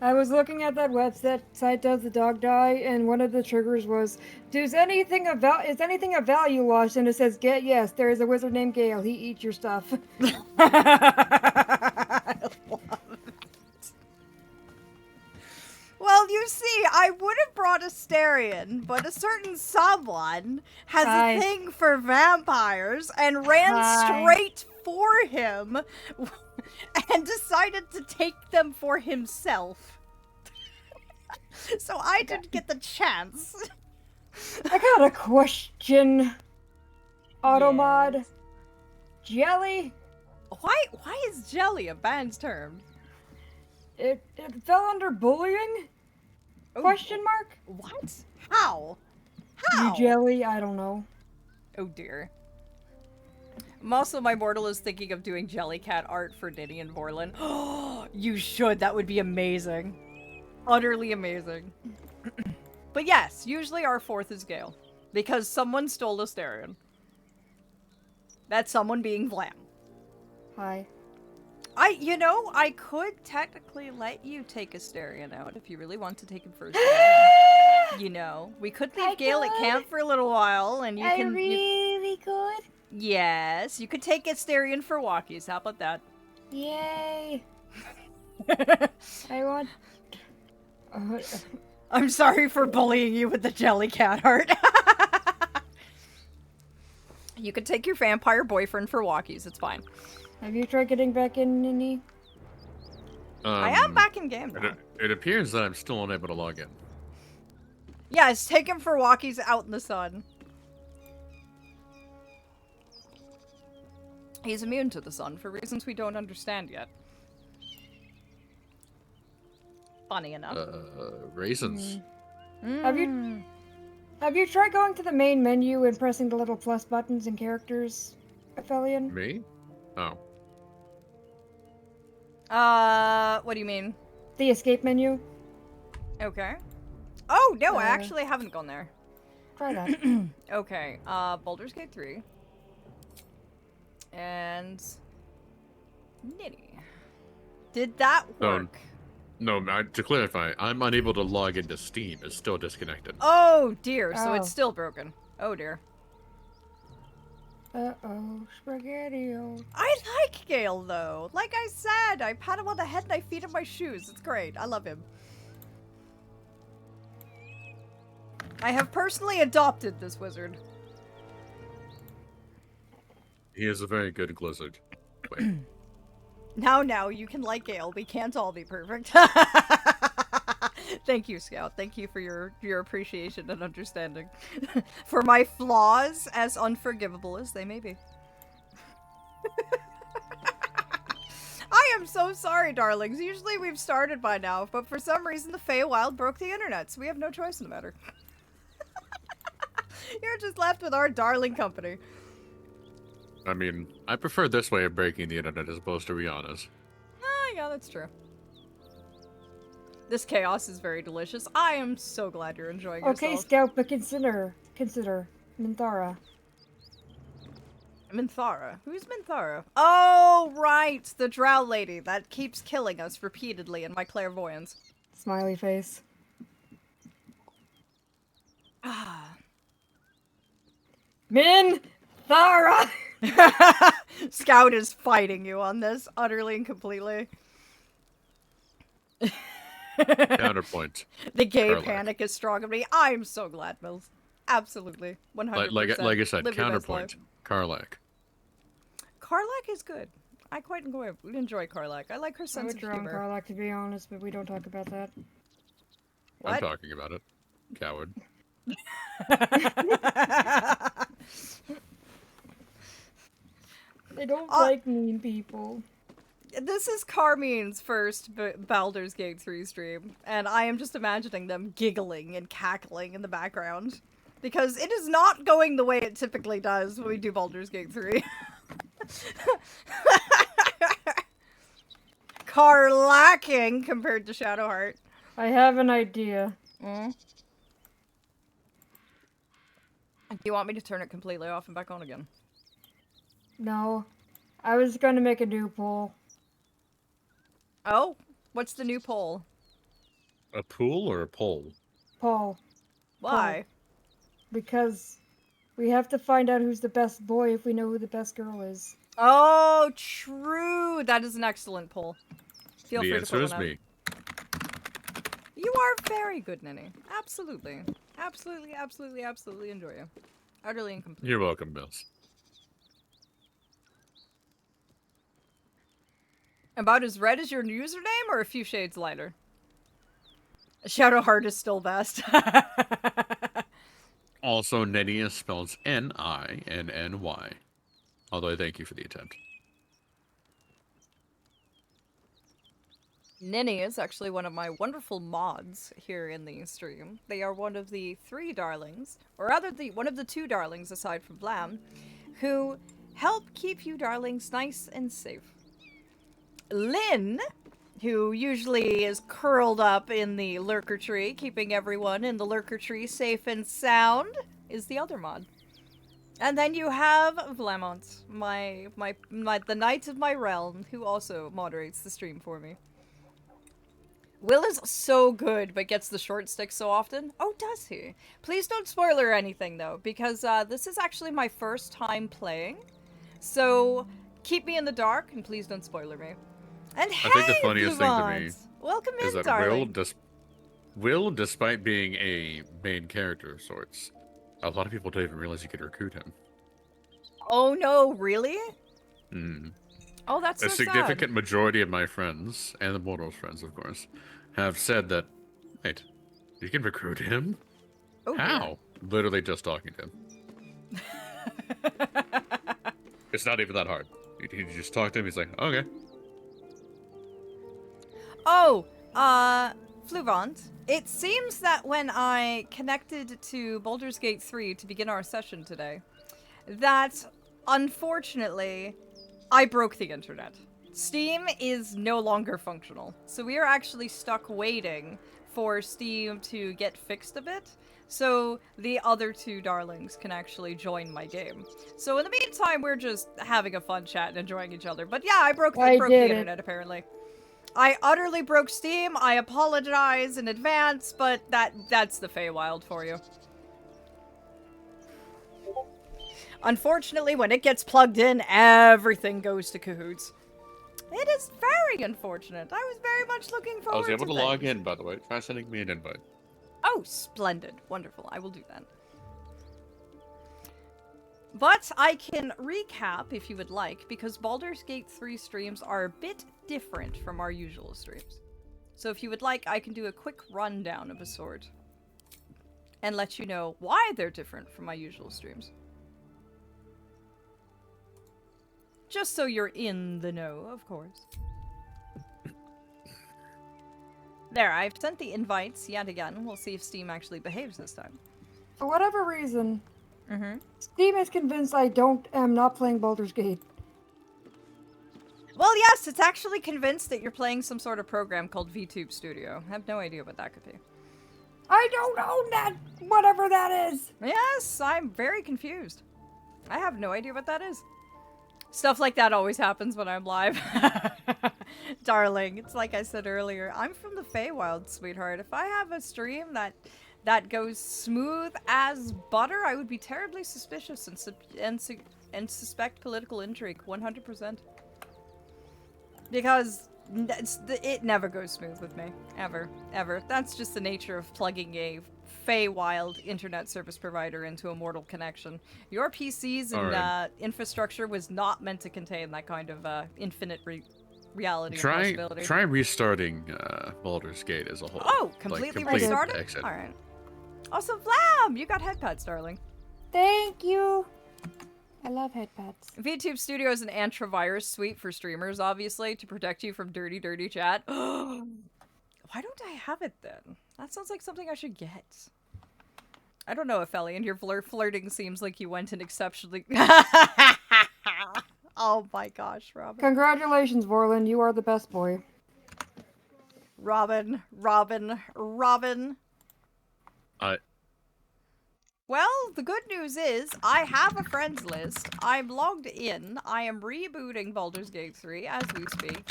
I was looking at that website, Does the Dog Die? And one of the triggers was, is anything of value lost? And it says, yes, there is a wizard named Gale. He eats your stuff. I love it. Well, you see, I would have brought Asterion, but a certain someone has a thing for vampires and ran straight for him and decided to take them for himself. So I didn't get the chance. I got a question. Automod. Yes. Jelly? Why is jelly a banned term? It fell under bullying? Oh, Question mark? What? How? You jelly? I don't know. Oh dear. Also, my mortal is thinking of doing Jellycat art for Diddy and Vorlin. Oh, you should. That would be amazing. Utterly amazing. But yes, usually our fourth is Gale. Because someone stole Asterion. That's someone being Vlam. Hi. I could technically let you take Asterion out if you really want to take him first. We could leave Gale at camp for a little while, and you can... really could? Yes, you could take Asterion for walkies. How about that? Yay! I want... I'm sorry for bullying you with the Jellycat art. You could take your vampire boyfriend for walkies. It's fine. Have you tried getting back in, Nini? I am back in game now. It appears that I'm still unable to log in. Yes, take him for walkies out in the sun. He's immune to the sun for reasons we don't understand yet. Funny enough. Raisins. Have you tried going to the main menu and pressing the little plus buttons and characters, Aphelion? Me? Oh. What do you mean? The escape menu? Okay. Oh, no, I actually haven't gone there. Try that. Okay, Baldur's Gate 3. And... Nitty. Did that work? No, to clarify, I'm unable to log into Steam. It's still disconnected. Oh, dear, so it's still broken. Oh, dear. Uh-oh, spaghetti-o. I like Gale, though. Like I said, I pat him on the head and I feed him my shoes. It's great. I love him. I have personally adopted this wizard. He is a very good glizzard. Wait. Now, you can like Gale. We can't all be perfect. Thank you, Scout. Thank you for your appreciation and understanding. For my flaws, as unforgivable as they may be. I am so sorry, darlings. Usually we've started by now, but for some reason the Feywild broke the internet, so we have no choice in the matter. You're just left with our darling company. I mean, I prefer this way of breaking the internet as opposed to Rihanna's. Ah, yeah, that's true. This chaos is very delicious. I am so glad you're enjoying yourself. Okay, Scout, but consider Minthara. Minthara? Who's Minthara? Oh, right! The drow lady that keeps killing us repeatedly in my clairvoyance. Smiley face. Ah. Minthara! Scout is fighting you on this, utterly and completely. Counterpoint. The gay Karlach. panic is strong in me. I'm so glad, Mills. Absolutely. 100%. Like I said, Live your best counterpoint. life. Karlach. Karlach is good. I quite enjoy Karlach. I like her I sense would of draw on humor. Karlach, to be honest, but we don't talk about that. What? I'm talking about it. Coward. They don't like mean people. This is Carmine's first Baldur's Gate 3 stream, and I am just imagining them giggling and cackling in the background. Because it is not going the way it typically does when we do Baldur's Gate 3. Karlaching compared to Shadowheart. I have an idea. Do you want me to turn it completely off and back on again? No. I was gonna make a new poll. Oh, what's the new poll? A pool or a pole? Poll. Why? Because we have to find out who's the best boy if we know who the best girl is. Oh, true. That is an excellent poll. Feel The free to answer put is one up. me. You are very good, Ninny. Absolutely. Absolutely, absolutely, absolutely enjoy you. Utterly incomplete. You're welcome, Mills. About as red as your username or a few shades lighter? Shadow Heart is still best. Also, Nenia spells Ninny. Although I thank you for the attempt. Ninny is actually one of my wonderful mods here in the stream. They are one of the 3 darlings, or rather one of the 2 darlings aside from Blam, who help keep you darlings nice and safe. Lynn, who usually is curled up in the lurker tree, keeping everyone in the lurker tree safe and sound, is the other mod. And then you have Vlamont, the knight of my realm, who also moderates the stream for me. Will is so good, but gets the short stick so often. Oh, does he? Please don't spoiler anything, though, because this is actually my first time playing. So keep me in the dark, and please don't spoiler me. And hey, I think the funniest thing to me welcome is in, that darling. Will, despite being a main character of sorts, a lot of people don't even realize you could recruit him. Oh no, really? Mm. Oh, that's so A significant sad. majority of my friends, and the Mortals friends, of course, have said that, wait, you can recruit him? Oh, How? Literally just talking to him. It's not even that hard. You just talk to him, he's like, okay. Oh, Fluvant, it seems that when I connected to Baldur's Gate 3 to begin our session today, that, unfortunately, I broke the internet. Steam is no longer functional, so we are actually stuck waiting for Steam to get fixed a bit, so the other 2 darlings can actually join my game. So in the meantime, we're just having a fun chat and enjoying each other. But yeah, I broke the internet, apparently. I utterly broke Steam. I apologize in advance, but that's the Feywild for you. Unfortunately, when it gets plugged in, everything goes to cahoots. It is very unfortunate. I was very much looking forward to I was able to log things. in, by the way. Try sending me an invite. Oh, splendid. Wonderful. I will do that. But I can recap if you would like, because Baldur's Gate 3 streams are a bit different from our usual streams. So if you would like, I can do a quick rundown of a sort. And let you know why they're different from my usual streams. Just so you're in the know, of course. There, I've sent the invites yet again. We'll see if Steam actually behaves this time. For whatever reason, Steam is convinced I am not playing Baldur's Gate. Well, yes, it's actually convinced that you're playing some sort of program called Vtuber Studio. I have no idea what that could be. I don't own that, whatever that is. Yes, I'm very confused. I have no idea what that is. Stuff like that always happens when I'm live. Darling, it's like I said earlier, I'm from the Feywild, sweetheart. If I have a stream that goes smooth as butter, I would be terribly suspicious and suspect political intrigue 100%. Because it never goes smooth with me. Ever. Ever. That's just the nature of plugging a Feywild internet service provider into a mortal connection. Your PCs and infrastructure was not meant to contain that kind of infinite reality and possibility. Try restarting Baldur's Gate as a whole. Oh, completely restarted? Exit. Alright. Also, Vlam! You got headpads, darling. Thank you. I love headpads. Vtuber Studio is an antivirus suite for streamers, obviously, to protect you from dirty, dirty chat. Why don't I have it then? That sounds like something I should get. I don't know, Aphelion. Your flirting seems like you went an exceptionally... Oh my gosh, Robin. Congratulations, Vorlin. You are the best boy. Robin. Well, the good news is I have a friends list. I'm logged in. I am rebooting Baldur's Gate 3 as we speak.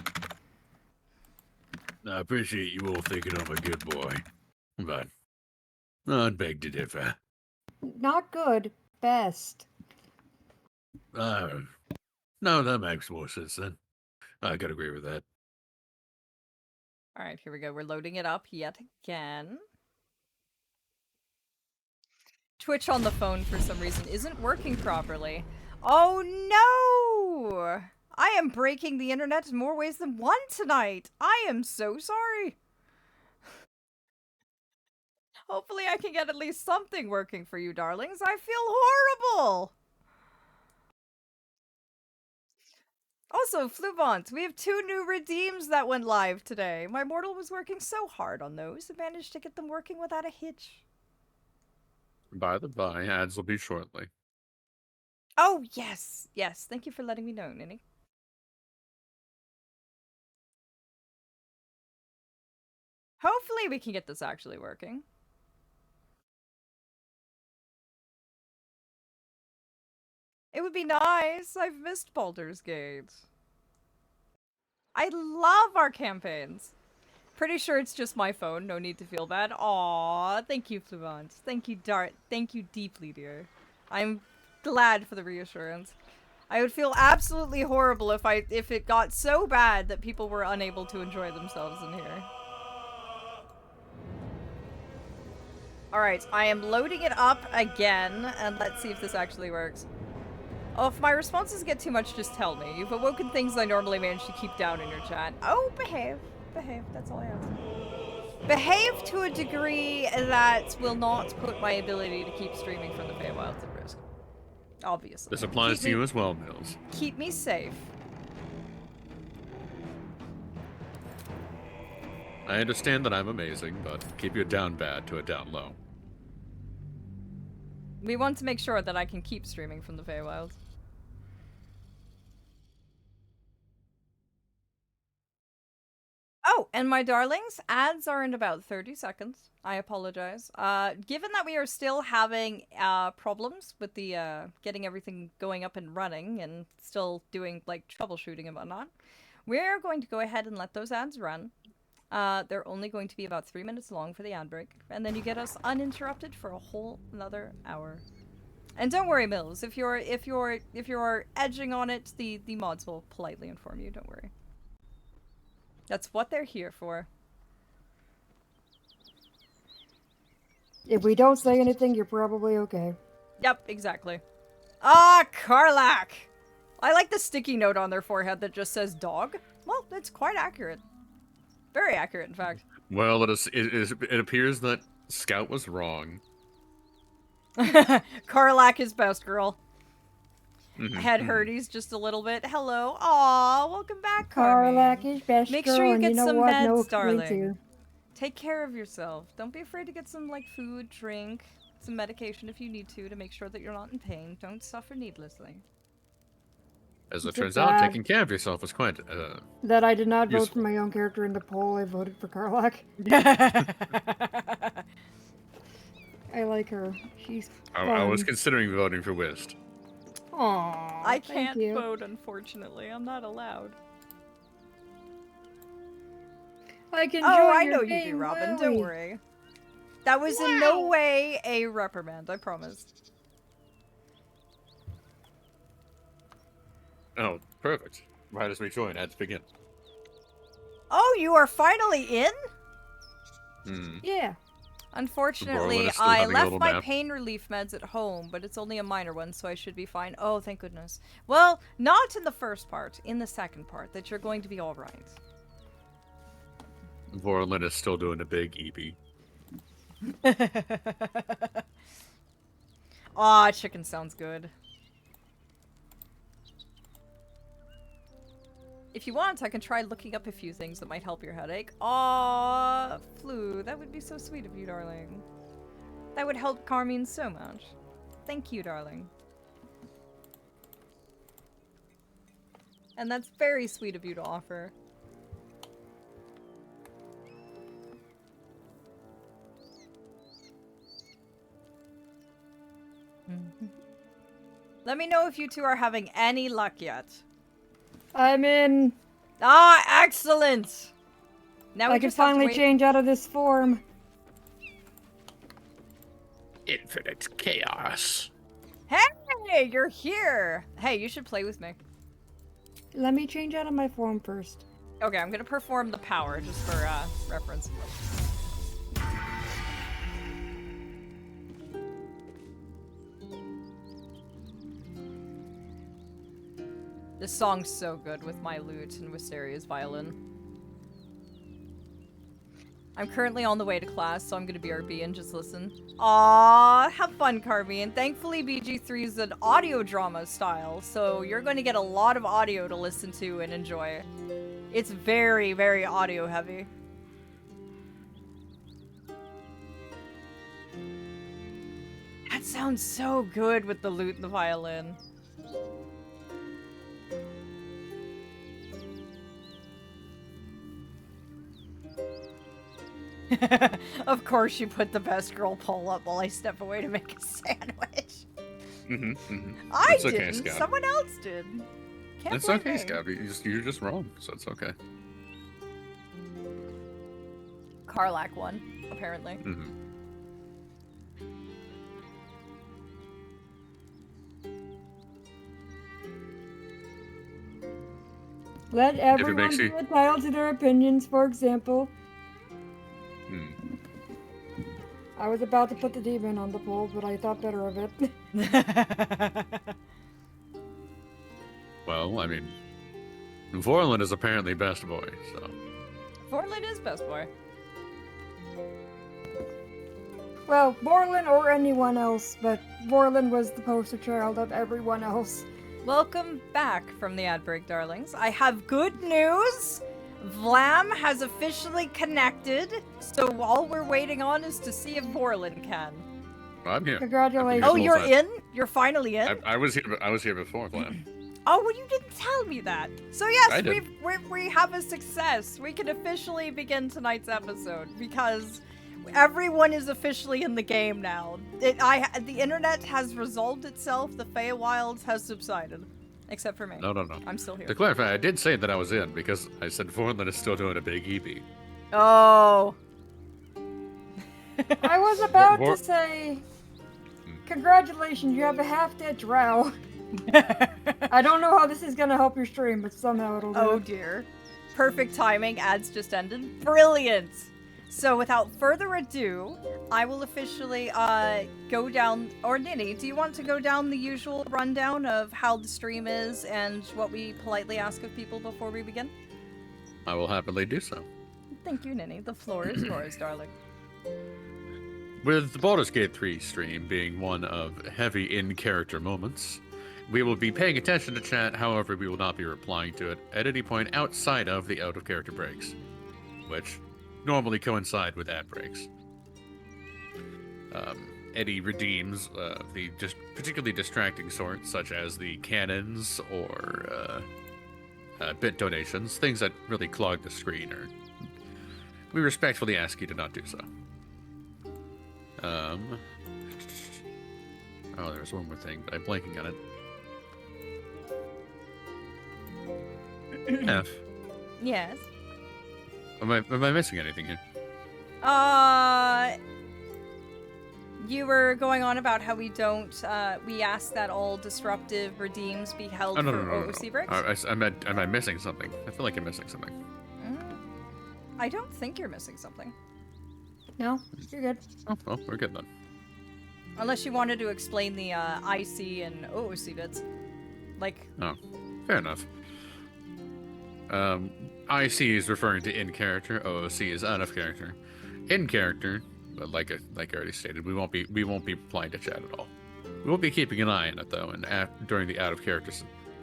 I appreciate you all thinking I'm a good boy, but I'd beg to differ. Not good. Best. No, that makes more sense then. I could agree with that. Alright, here we go. We're loading it up yet again. Twitch on the phone for some reason isn't working properly. Oh no! I am breaking the internet in more ways than one tonight. I am so sorry. Hopefully I can get at least something working for you, darlings. I feel horrible. Also, Flubont, we have 2 new redeems that went live today. My mortal was working so hard on those and managed to get them working without a hitch. By the by, ads will be shortly. Oh, yes. Yes, thank you for letting me know, Ninny. Hopefully we can get this actually working. It would be nice. I've missed Baldur's Gate. I love our campaigns. Pretty sure it's just my phone. No need to feel bad. Aw, thank you, Fluvant. Thank you, Dart. Thank you deeply, dear. I'm glad for the reassurance. I would feel absolutely horrible if it got so bad that people were unable to enjoy themselves in here. Alright, I am loading it up again, and let's see if this actually works. Oh, if my responses get too much, just tell me. You've awoken things I normally manage to keep down in your chat. Oh, behave. Behave, that's all I ask. Behave to a degree that will not put my ability to keep streaming from the Feywilds at risk. Obviously. This applies to you as well, Mills. Keep me safe. I understand that I'm amazing, but keep your down bad to a down low. We want to make sure that I can keep streaming from the Feywilds. Oh, and my darlings, ads are in about 30 seconds. I apologize. Given that we are still having problems with the getting everything going up and running and still doing like troubleshooting and whatnot, we're going to go ahead and let those ads run. They're only going to be about 3 minutes long for the ad break, and then you get us uninterrupted for a whole another hour. And don't worry, Mills, if you're edging on it, the mods will politely inform you, don't worry. That's what they're here for. If we don't say anything, you're probably okay. Yep, exactly. Ah, Karlak! I like the sticky note on their forehead that just says dog. Well, that's quite accurate. Very accurate, in fact. Well, it appears that Scout was wrong. Karlak is best, girl. Mhm, Head mhm. hurties just a little bit. Hello. Aw, welcome back, Karlak Carmi. is best Make girl, sure you and get you know some what? meds, No darling. complaints here. Take care of yourself. Don't be afraid to get some, like, food, drink, some medication if you need to make sure that you're not in pain. Don't suffer needlessly. As it Is it turns out, bad taking care of yourself was quite that I did not vote for useful. my own character in the poll? I voted for Karlak. I like her. She's fun. I was considering voting for Wist. Aww, I thank can't you. vote, unfortunately. I'm not allowed. Like, enjoy Oh, I your know you game, do, Robin. will Don't we? worry. That was in no way a reprimand, I promise. Oh, perfect. Right as we join, ads begin. Oh, you are finally in? Hmm. Yeah. Unfortunately, Borland is still I having a left little my nap. pain relief meds at home, but it's only a minor one, so I should be fine. Oh, thank goodness. Well, not in the first part, in the second part, that you're going to be alright. Borland is still doing a big EP. Aw, chicken sounds good. If you want, I can try looking up a few things that might help your headache. Aw, Flu, that would be so sweet of you, darling. That would help Carmine so much. Thank you, darling. And that's very sweet of you to offer. Let me know if you two are having any luck yet. I'm in. Ah, excellent! Now we I can just have to finally wait. change out of this form. Infinite chaos. Hey, you're here! Hey, you should play with me. Let me change out of my form first. Okay, I'm gonna perform the power just for reference. This song's so good with my lute and Wysteria's violin. I'm currently on the way to class, so I'm gonna BRB and just listen. Aww, have fun, Carvine. Thankfully, BG3 is an audio drama style, so you're going to get a lot of audio to listen to and enjoy. It's very, very audio heavy. That sounds so good with the lute and the violin. Of course you put the best girl pole up while I step away to make a sandwich. I It's okay, didn't. Scout. Someone else did. Can't It's blame okay, me. Scout. You're just wrong, so it's okay. Karlak won, apparently. Let everyone makes be you- entitled to their opinions, for example. I was about to put the demon on the pole, but I thought better of it. Well, I mean, Vorlin is apparently best boy, so. Fortland is best boy. Well, Borland or anyone else, but Borland was the poster child of everyone else. Welcome back from the ad break, darlings. I have good news. Vlam has officially connected, so all we're waiting on is to see if Vorlin can. I'm here. Congratulations. Oh, Yes, you're well in? You're finally in? I was here. I was here before, Glenn. Oh, well, you didn't tell me that. So yes, I did. we have a success. We can officially begin tonight's episode because everyone is officially in the game now. The internet has resolved itself. The Feywilds has subsided, except for me. No. I'm still here. To clarify, I did say that I was in because I said Vorlin is still doing a big EP. Oh. I was about Vor- to say, congratulations, you have a half-dead drow. I don't know how this is gonna help your stream, but somehow it'll do. Oh dear. Perfect timing. Ads just ended. Brilliant. So without further ado, I will officially go down, or Nini, do you want to go down the usual rundown of how the stream is and what we politely ask of people before we begin? I will happily do so. Thank you, Nini. The floor is yours, darling. With the Baldur's Gate 3 stream being one of heavy in-character moments, we will be paying attention to chat, however we will not be replying to it at any point outside of the out-of-character breaks, which normally coincide with ad breaks. Any redeems of the just particularly distracting sort, such as the cannons or bit donations, things that really clog the screen, or we respectfully ask you to not do so. Oh, there's one more thing, but I'm blanking on it. F. Yes. Am I missing anything here? You were going on about how we don't, we ask that all disruptive redeems be held Oh, no, for no, no, no, OOC no. breaks? Am I missing something? I feel like I'm missing something. I don't think you're missing something. No, you're good. Oh, well, we're good then. Unless you wanted to explain the IC and OOC bits. Like, Oh, fair enough. IC is referring to in character. OOC is out of character. In character, but like I already stated, we won't be replying to chat at all. We will be keeping an eye on it though, and during the out of character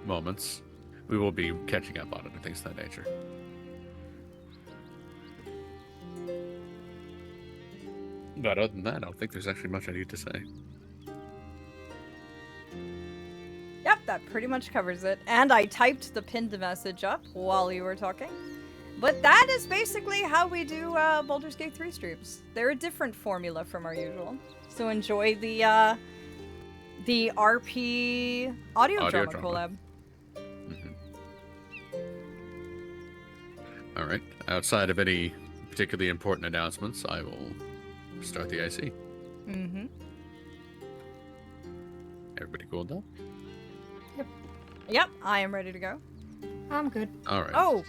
moments, we will be catching up on it and things of that nature. But other than that, I don't think there's actually much I need to say. yep, that pretty much covers it. And I typed the pinned message up while you were talking. But that is basically how we do Baldur's Gate 3 streams. They're a different formula from our usual. So enjoy the The RP audio drama collab. All right. Outside of any particularly important announcements, I will start the IC. Mm-hmm. Everybody cool with that? Yep, I am ready to go. I'm good. All right. Oh,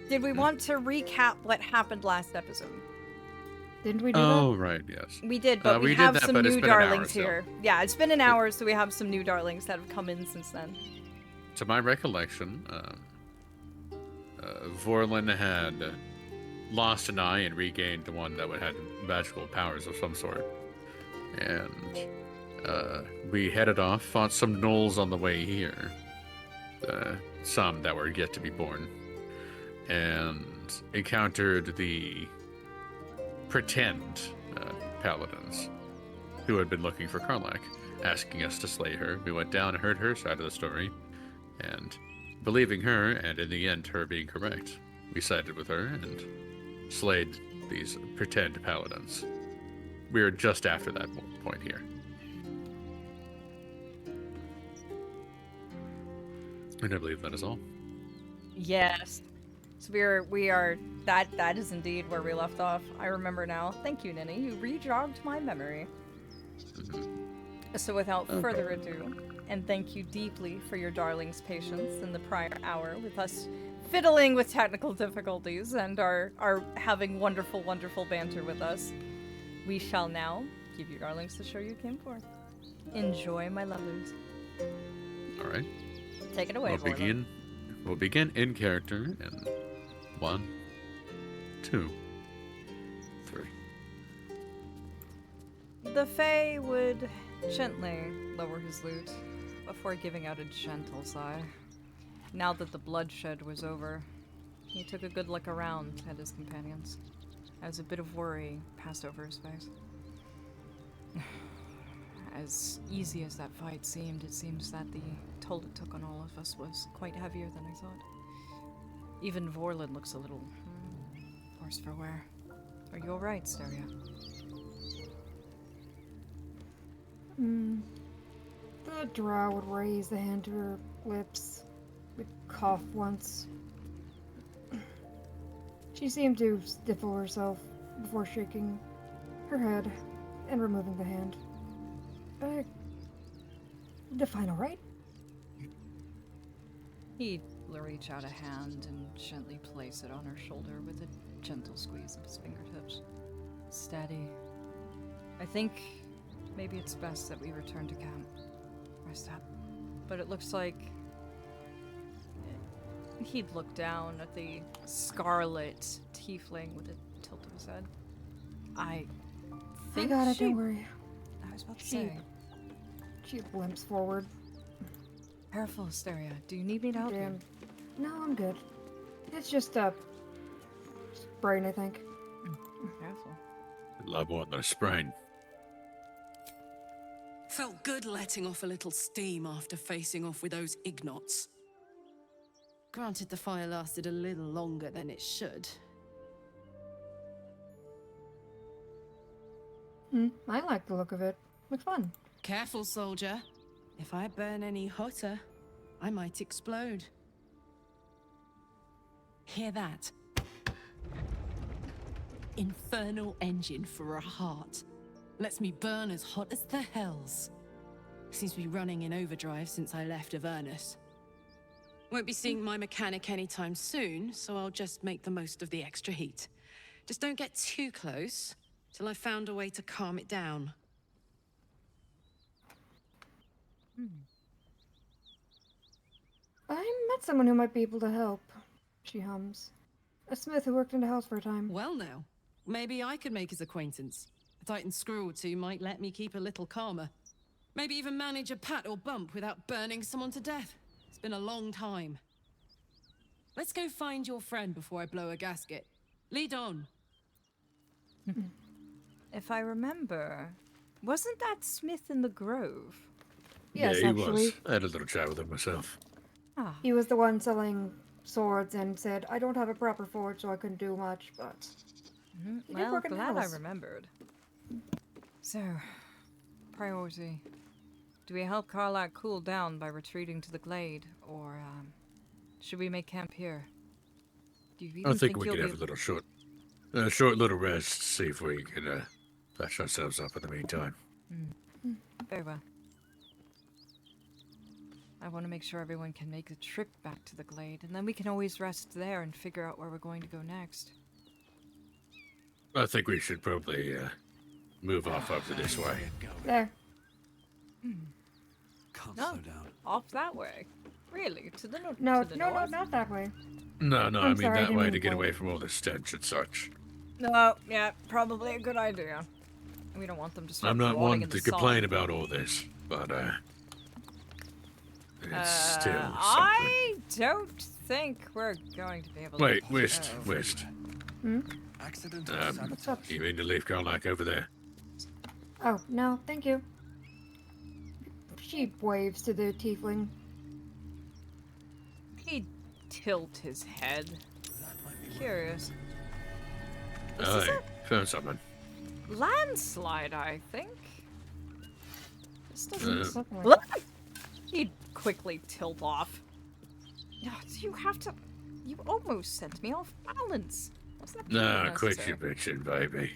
did we want to recap what happened last episode? Didn't we do Oh, right, yes. We did, but we we did have that, some but it's new been an hour, darlings so- here. Yeah, it's been an hour, so we have some new darlings that have come in since then. To my recollection, Vorlin had lost an eye and regained one that had magical powers of some sort. And we headed off, fought some gnolls on the way here. Some that were yet to be born. And encountered the pretend paladins who had been looking for Karlach, asking us to slay her. We went down and heard her side of the story, and believing her, and in the end her being correct, we sided with her and slayed these pretend paladins. We are just after that point here. And I believe that is all. Yes. So we are that is indeed where we left off. I remember now. Thank you, Ninny. You re-jogged my memory. So without further ado, and thank you deeply for your darling's patience in the prior hour with us fiddling with technical difficulties and are having wonderful, wonderful banter with us. We shall now give you darlings the show you came for. Enjoy, my lovers. All right. Take it away, Vorlin. We'll begin in character in 1, 2, 3. The Fae would gently lower his lute before giving out a gentle sigh. Now that the bloodshed was over, he took a good look around at his companions, as a bit of worry passed over his face. As easy as that fight seemed, it seems that the toll it took on all of us was quite heavier than I thought. Even Vorlin looks a little worse for wear. Are you alright, Steria? The drow would raise the hand to her lips, would cough once. She seemed to stifle herself before shaking her head and removing the hand. Define alright? He'd reach out a hand and gently place it on her shoulder with a gentle squeeze of his fingertips. Steady. I think maybe it's best that we return to camp. Rest up. But it looks like he'd look down at the scarlet tiefling with a tilt of his head. I think I got it, she... don't worry. I was about to say. She limps forward. Careful, Hysteria. Do you need me to help you? No, I'm good. It's just a sprain, I think. Careful. A lot more than a sprain. Felt good letting off a little steam after facing off with those ignots. Granted, the fire lasted a little longer than it should. I like the look of it. Looks fun. Careful, soldier. If I burn any hotter, I might explode. Hear that? Infernal engine for a heart. Lets me burn as hot as the hells. Seems to be running in overdrive since I left Avernus. Won't be seeing my mechanic anytime soon, so I'll just make the most of the extra heat. Just don't get too close, till I've found a way to calm it down. I met someone who might be able to help. She hums. A smith who worked in the house for a time. Well now, maybe I could make his acquaintance. A tightened screw or two might let me keep a little calmer. Maybe even manage a pat or bump without burning someone to death. It's been a long time. Let's go find your friend before I blow a gasket. Lead on. If I remember, wasn't that Smith in the Grove? Yes, yeah, he actually. was. I had a little chat with him myself. Ah, He was the one selling swords and said, I don't have a proper forge, so I couldn't do much, but... He did well, work in the glad I house. remembered. So, priority. Do we help Karlak cool down by retreating to the glade, or should we make camp here? Do you even I think we you'll could be have a little short little rest. See if we can patch ourselves up in the meantime. Very well. I want to make sure everyone can make the trip back to the glade, and then we can always rest there and figure out where we're going to go next. I think we should probably move off over this way. There. Can't No. slow down. Off that way? Really? To the No, to the no, north? not that way. No, I I'm mean sorry, I that didn't way mean to to get point. away from all the stench and such. No, yeah, probably a good idea. We don't want them to start I'm not rotting one in to the sun. complain about all this, but it's still something. I don't think we're going to be able to... Wait, Whist. Accidental Um, sabotage. What's up? You mean to leave Karlak over there? Oh, no, thank you. She waves to the tiefling. He'd tilt his head. Curious. This is I found something. a landslide, I think. This doesn't... Something like Look! He'd quickly tilt off. No, you have to... You almost sent me off balance. Was that Nah, really quit necessary? your bitching, baby.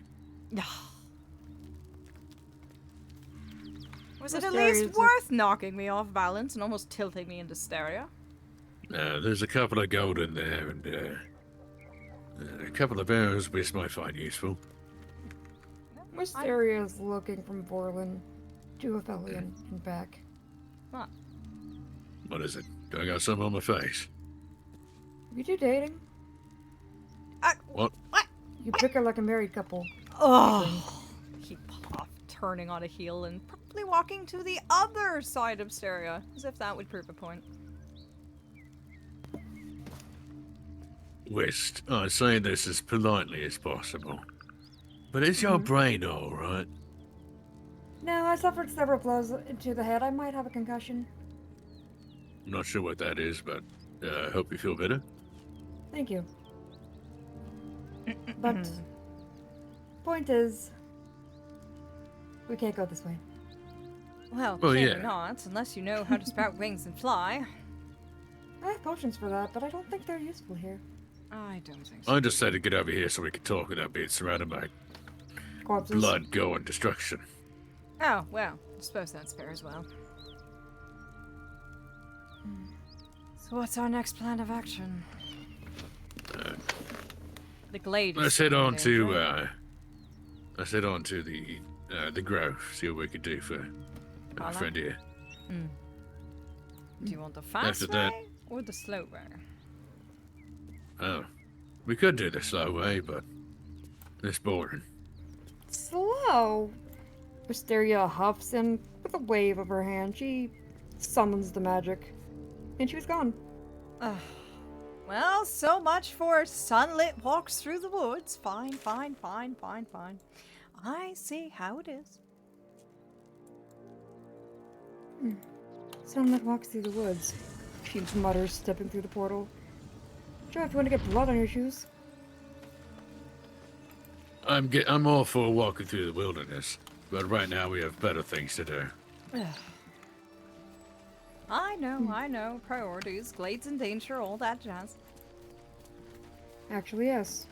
Was it at Wysteria's least a- worth knocking me off balance and almost tilting me into stereo? There's a couple of gold in there, and a couple of arrows which might find useful. Wysteria is looking from Vorlin to Aphelion and back. What? What is it? Do I got something on my face? You two dating? What? You pick her like a married couple. Oh! He popped, turning on a heel and probably walking to the other side of stereo, as if that would prove a point. Whist, I say this as politely as possible. But is your brain alright? No, I suffered several blows to the head. I might have a concussion. I'm not sure what that is, but I hope you feel better. Thank you. But point is, we can't go this way. Well, Well, clearly yeah. not, unless you know how to sprout wings and fly. I have potions for that, but I don't think they're useful here. I don't think so. I just said to get over here so we could talk without being surrounded by Corpses. blood, gore, and destruction. Oh, well, I suppose that's fair as well. So what's our next plan of action? The glade. Let's is head still in on to danger. let's head on to the grove. See what we can do for our Karlak? friend here. Do you want the fast After that- way or the slow way? Oh, we could do the slow way, but it's boring. Slow. Wysteria huffs and, with a wave of her hand, she summons the magic. And she was gone. Well, so much for sunlit walks through the woods. Fine. I see how it is. Sunlit walks through the woods. She mutters, stepping through the portal. Sure, if you want to get blood on your shoes. I'm all for walking through the wilderness, but right now we have better things to do. I know. Priorities, glades in danger, all that jazz. Actually, yes.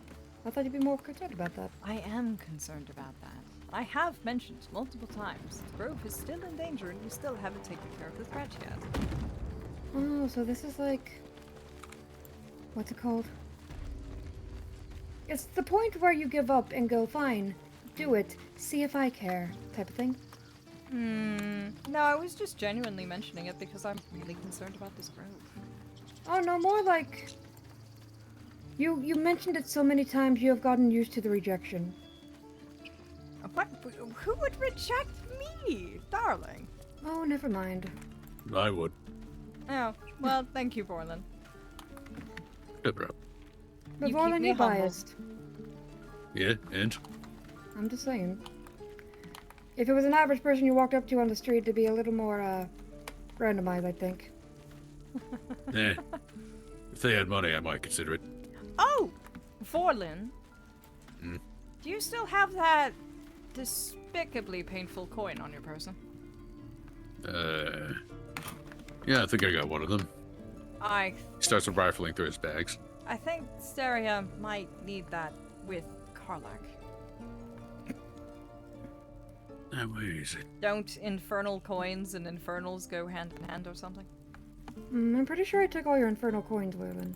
I thought you'd be more concerned about that. I am concerned about that. I have mentioned multiple times the grove is still in danger and we still haven't taken care of the threat yet. Oh, so this is like... What's it called? It's the point where you give up and go, fine, do it, see if I care, type of thing. No, I was just genuinely mentioning it because I'm really concerned about this grove. Oh no, more like... You mentioned it so many times you have gotten used to the rejection. What? Who would reject me, darling? Oh, never mind. I would. Oh, well, thank you, Borland. No problem. But You more keep than me you're humble. biased. Yeah, and? I'm just saying. If it was an average person you walked up to on the street, it'd be a little more, randomized, I think. Yeah. If they had money, I might consider it. Oh, Vorlin. Hmm? Do you still have that despicably painful coin on your person? Yeah, I think I got one of them. I Starts rifling through his bags. think Steria might need that with Karlak. Now, where is it? Don't infernal coins and infernals go hand in hand or something? I'm pretty sure I took all your infernal coins, Waylon.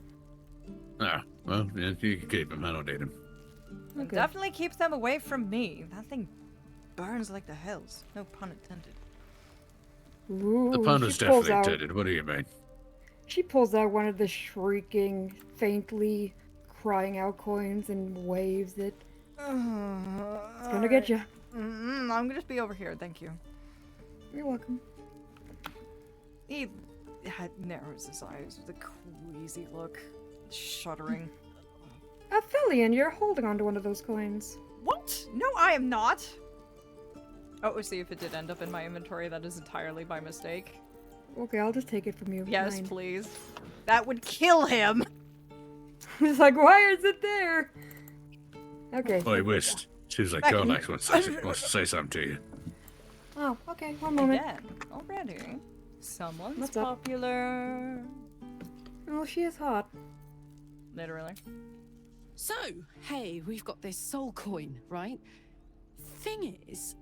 Ah, well, yeah, you can keep them. I don't need them. And Okay. definitely keep them away from me. That thing burns like the hells. No pun intended. Ooh, The pun was she pulls definitely out. intended. What do you mean? She pulls out one of the shrieking, faintly crying out coins and waves it. It's gonna get you. I'm gonna just be over here, thank you. You're welcome. He narrows his eyes with a queasy look, shuddering. Aphelion, you're holding onto one of those coins. What? No, I am not! Oh, we'll see if it did end up in my inventory. That is entirely by mistake. Okay, I'll just take it from you. Yes, Mine. please. That would kill him! It's like, why is it there? Okay. Oi, Whist. Seems like Back- Carlax wants to say something to you. Oh, okay. One moment. Again, already. Someone's What's up? popular. Oh, she is hot. Literally. So, hey, we've got this soul coin, right? Thing is,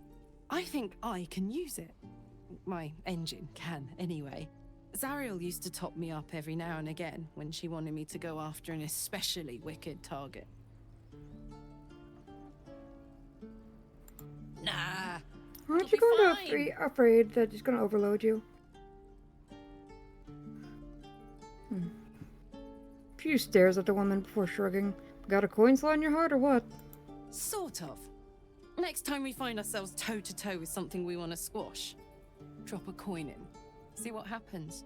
I think I can use it. My engine can, anyway. Zariel used to top me up every now and again when she wanted me to go after an especially wicked target. Nah. Aren't It'll you be going fine. to afraid that it's going to overload you? She stares at the woman before shrugging. Got a coin slot in your heart or what? Sort of. Next time we find ourselves toe to toe with something we want to squash, drop a coin in. See what happens.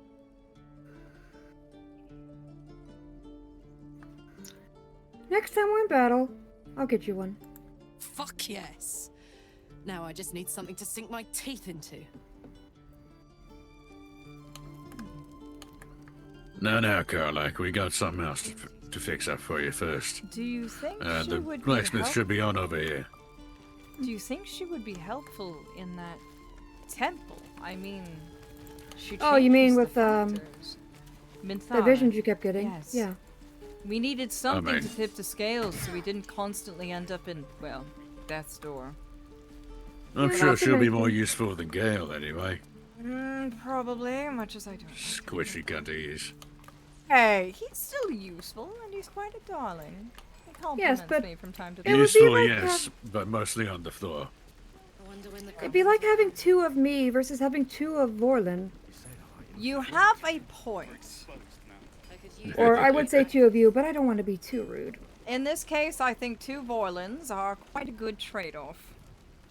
Next time we're in battle, I'll get you one. Fuck yes. Now I just need something to sink my teeth into. Now, Carlac, we got something else to fix up for you first. Do you think she The would blacksmith be should be on over here. Do you think she would be helpful in that temple? I mean, she Oh, you mean changes the with, factors. The Minthara. visions you kept getting? Yes. Yeah. We needed something mean- to tip the scales so we didn't constantly end up in, well, death's door. I'm Yeah, sure that's she'll be amazing. more useful than Gale, anyway. Probably, much as I don't. Squishy cunties. Hey, he's still useful and he's quite a darling. He compliments but me from time to it time. would be Useful, like yes, but mostly on the floor. I wonder when the It'd be like having two of me versus having two of Vorlin. You have a point. Or I would say two of you, but I don't want to be too rude. In this case, I think 2 Vorlins are quite a good trade-off.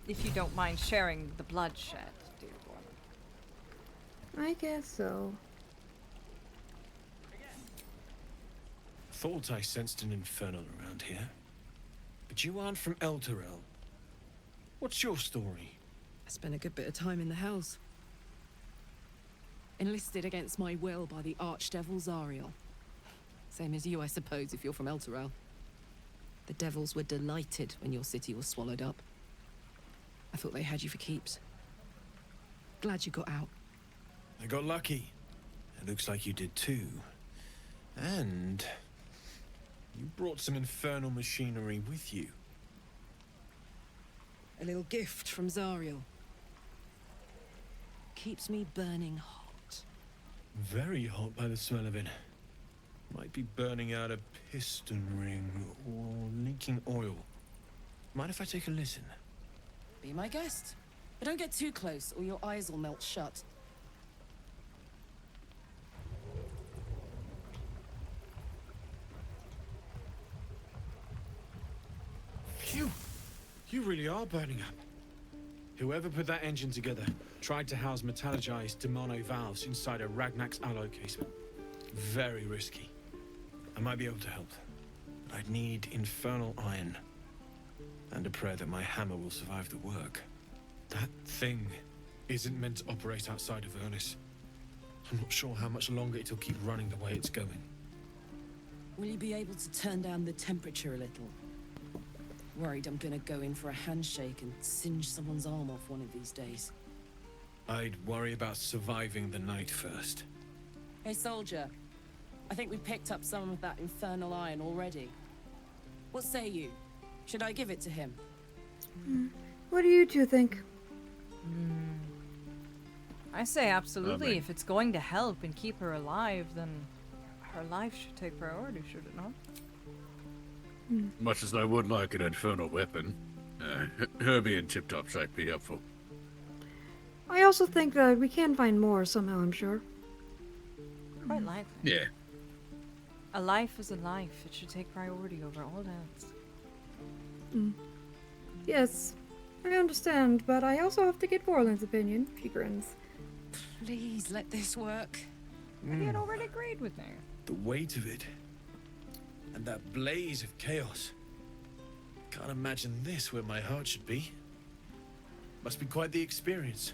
If you don't mind sharing the bloodshed, dear Vorlin. I guess so. Thought I sensed an infernal around here. But you aren't from Elturel. What's your story? I spent a good bit of time in the Hells. Enlisted against my will by the Archdevil Zariel. Same as you, I suppose, if you're from Elturel. The devils were delighted when your city was swallowed up. I thought they had you for keeps. Glad you got out. I got lucky. It looks like you did too. And you brought some infernal machinery with you. A little gift from Zariel. Keeps me burning hot. Very hot by the smell of it. Might be burning out a piston ring or leaking oil. Mind if I take a listen? Be my guest. But don't get too close or your eyes will melt shut. Phew! You really are burning up. Whoever put that engine together tried to house metallogized Demano valves inside a Ragnak's alloy casement. Very risky. I might be able to help. But I'd need infernal iron. And a prayer that my hammer will survive the work. That thing isn't meant to operate outside of Ernest. I'm not sure how much longer it'll keep running the way it's going. Will you be able to turn down the temperature a little? Worried I'm gonna go in for a handshake and singe someone's arm off one of these days. I'd worry about surviving the night first. Hey, soldier. I think we picked up some of that infernal iron already. What say you? Should I give it to him? What do you two think? I say absolutely. Amen. If it's going to help and keep her alive, then her life should take priority, should it not? Much as I would like an infernal weapon, her being tip-top shape be helpful. I also think that we can find more somehow, I'm sure. Quite likely. Yeah. A life is a life. It should take priority over all else. Yes, I understand, but I also have to get Vorlin's opinion. She grins. Please let this work. He had already agreed with me. The weight of it. And that blaze of chaos. Can't imagine this where my heart should be. Must be quite the experience.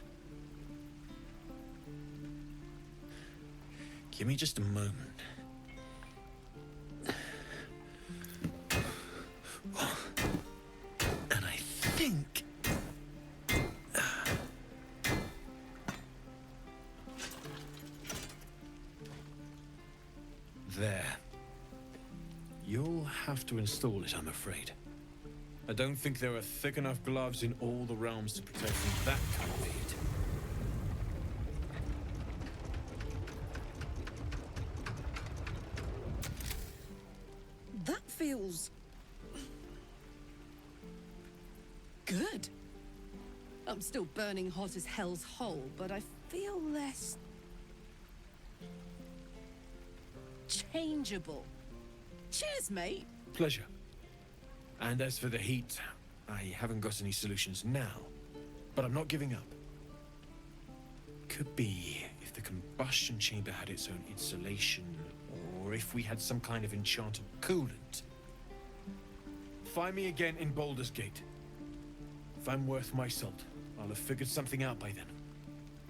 Give me just a moment. And I think... There. You'll have to install it, I'm afraid. I don't think there are thick enough gloves in all the realms to protect from that kind of heat. That feels... good. I'm still burning hot as hell's hole, but I feel less... changeable. Cheers, mate. Pleasure. And as for the heat, I haven't got any solutions now, but I'm not giving up. Could be if the combustion chamber had its own insulation, or if we had some kind of enchanted coolant. Find me again in Baldur's Gate. If I'm worth my salt, I'll have figured something out by then.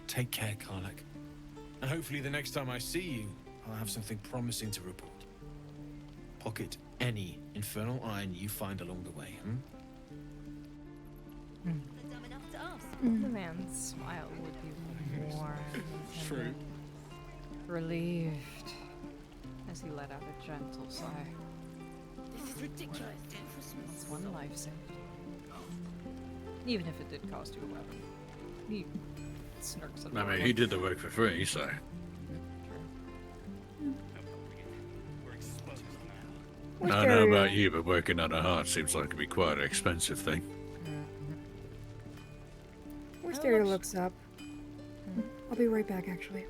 Take care, Karlak. And hopefully the next time I see you, I'll have something promising to report. Pocket any infernal iron you find along the way, The man's smile would be warm and relieved as he let out a gentle sigh. This is ridiculous. That's one life saved. Even if it did cost you a weapon. He smirks at I mean, he did the work for free, so... I don't know about you, but working on a heart seems like it'd be quite an expensive thing. Wysteria looks up. I'll be right back, actually.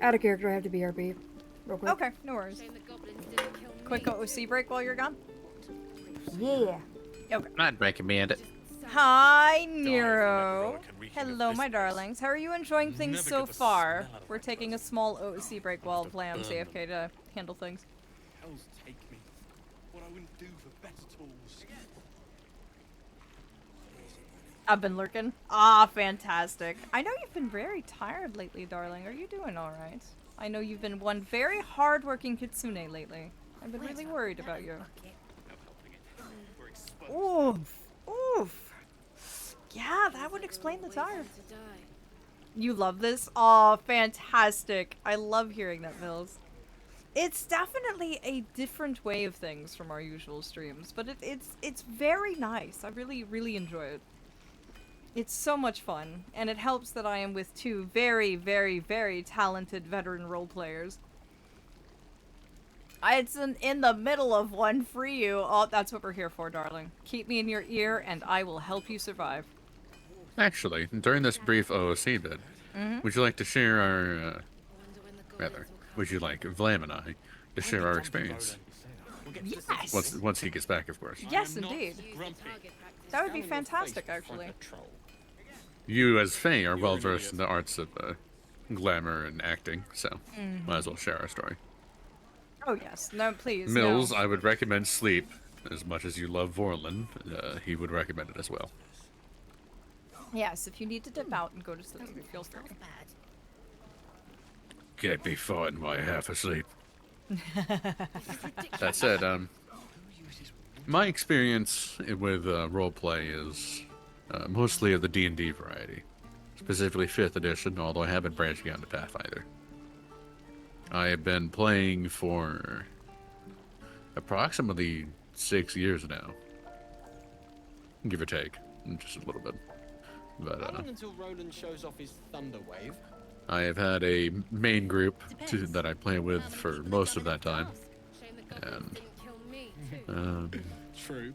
Out of character, I have to BRB. Real quick. Okay, no worries. Shame the goblins didn't kill me. Quick OC break while you're gone. Yeah. I'd recommend it. Hi, Nero. Hello, my darlings. How are you enjoying things so far? We're taking a small OC break while Vlam's AFK to handle things. Hells take me. What I wouldn't do for better tools. I've been lurking. Ah, fantastic. I know you've been very tired lately, darling. Are you doing alright? I know you've been one very hard-working kitsune lately. I've been really worried about you. Oof. Oof. Yeah, that would explain the tire. To die. You love this? Aw, fantastic. I love hearing that, Vils. It's definitely a different way of things from our usual streams, but it's very nice. I really, really enjoy it. It's so much fun, and it helps that I am with two very, very, very talented veteran role players. It's in the middle of one for you. Oh, that's what we're here for, darling. Keep me in your ear, and I will help you survive. Actually, during this brief OOC bit, would you like to share our, rather, would you like Vlam and I to share our experience? Yes! Once he gets back, of course. Yes, indeed. That would be fantastic, actually. You, as Faye, are well versed in the arts of glamour and acting, so might as well share our story. Oh, yes. No, please. Mills, no. I would recommend sleep. As much as you love Vorlin, he would recommend it as well. Yes, if you need to dip out and go to sleep, feel free. Can't be fighting while you're half asleep. That said, my experience with roleplay is mostly of the D&D variety, specifically 5th edition, although I have been branching out to Pathfinder. I have been playing for approximately 6 years now, give or take, just a little bit. But How long until Roland shows off his thunder wave? I have had a main group that I play with for most of that time, and True.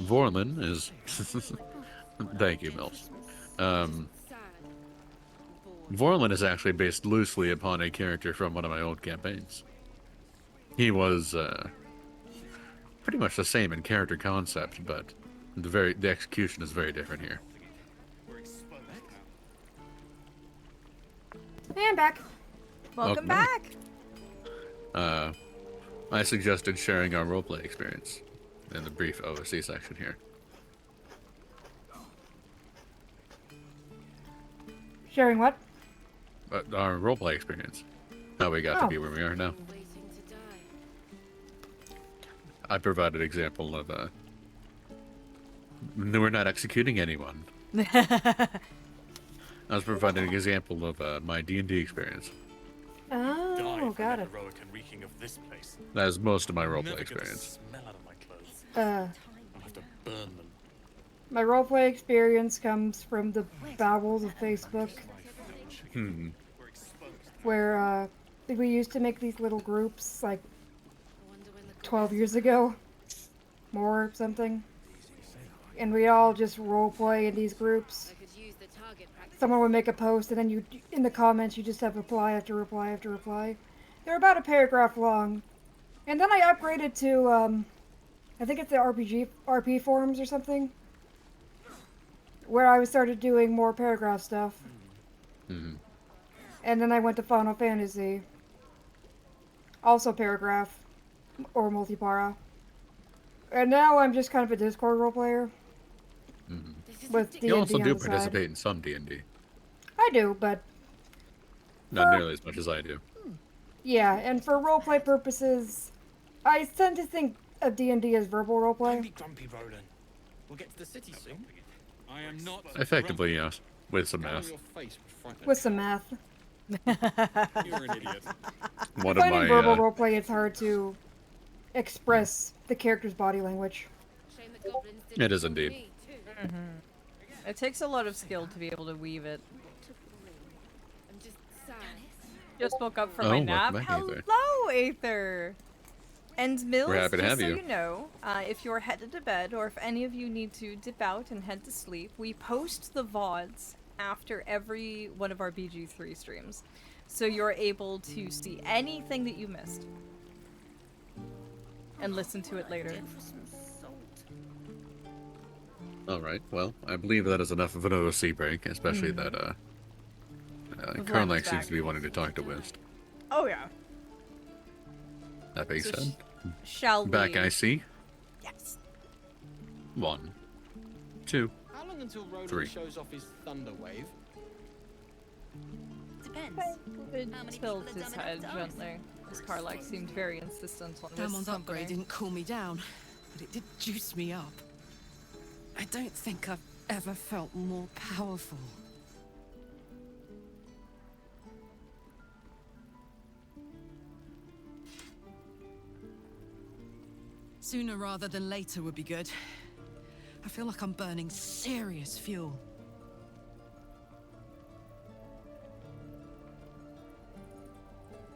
Vorlin is. Thank you, Mills. Vorlin is actually based loosely upon a character from one of my old campaigns. He was pretty much the same in character concept, but the execution is very different here. Hey, I'm back. Welcome back. back. I suggested sharing our roleplay experience in the brief OSC section here. Sharing what? Our roleplay experience. How we got to be where we are now. I provided an example of we're not executing anyone. I was providing an example of my D&D experience. Oh, got it. Heroic and reeking of this place. That is most of my Never roleplay get a experience. smell out of my clothes. Uh, I'll have to burn them. my roleplay experience comes from the bowels of Facebook, where we used to make these little groups like 12 years ago, more or something, and we all just roleplay in these groups. Someone would make a post, and then you, in the comments, you just have reply after reply after reply. They're about a paragraph long, and then I upgraded to I think it's the RP forums or something, where I started doing more paragraph stuff. And then I went to Final Fantasy, also paragraph or multipara, and now I'm just kind of a Discord role player. With D&D You also on do the side. participate in some D&D. I do, but Not nearly as much as I do. yeah, and for roleplay purposes, I tend to think of D&D as verbal Don't roleplay. be grumpy, Roland. We'll get to the city soon. I am not. Effectively, yes. With some Scowl on math. your face would frighten With some math. You're an idiot. One of Finding my verbal roleplay, it's hard to express the character's body language. It is indeed. It takes a lot of skill to be able to weave it. Just woke up from my Oh, nap. welcome back, Aether. Hello, Aether! And Mills, We're happy to just have so you. you know, if you're headed to bed or if any of you need to dip out and head to sleep, we post the VODs after every one of our BG3 streams. So you're able to see anything that you missed. And listen to it later. Alright, well, I believe that is enough of an OC break, especially that, Carlac seems to be wanting to talk to Wist. Oh yeah. That being So said, Shall we? back I see. Yes. 1, 2. How long until Roland 3. shows off his thunder wave? Depends. David How many tilted people have his done head enough gently, as Carlac seemed very insistent on Damon's Wist's upgrade company. didn't cool me down, but it did juice me up. I don't think I've ever felt more powerful. Sooner rather than later would be good. I feel like I'm burning serious fuel.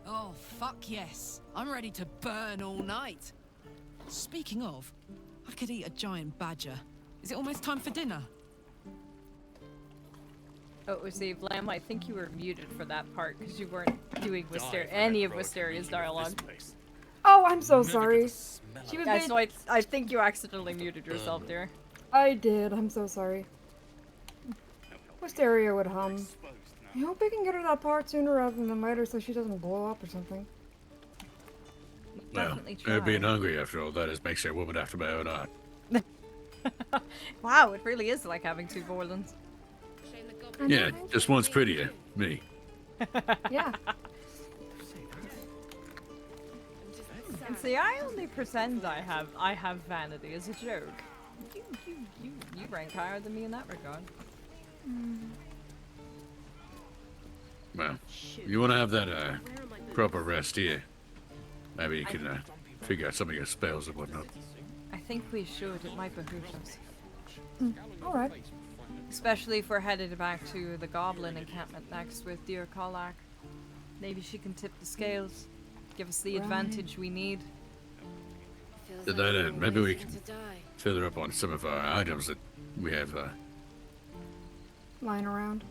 Oh, fuck yes. I'm ready to burn all night. Speaking of, I could eat a giant badger. Is it almost time for dinner? Oh, see, Lamb, I think you were muted for that part because you weren't doing Die for any of heroic and Wisteria's reeking of this dialogue. place. Oh, I'm so Never get sorry. the smell She out was Yeah, made- so I think you accidentally muted yourself there. I did. I'm so sorry. Wysteria would hum. exposed I now. hope we can get her that part sooner rather than later so she doesn't blow up or something. Well, Definitely try. being hungry after all that is makes a woman after my own heart. Wow, it really is like having two Vorlins. Yeah, just one's prettier. Me. Yeah. And see, I only pretend I have vanity as a joke. You rank higher than me in that regard. Well, you want to have that proper rest here. Maybe you can figure out some of your spells and whatnot. I think we should. It might behoove us. Alright. Especially if we're headed back to the Goblin encampment next with dear Kolak. Maybe she can tip the scales. Give us the advantage we need. To that end, maybe we can fill her up on some of our items that we have. Lying around.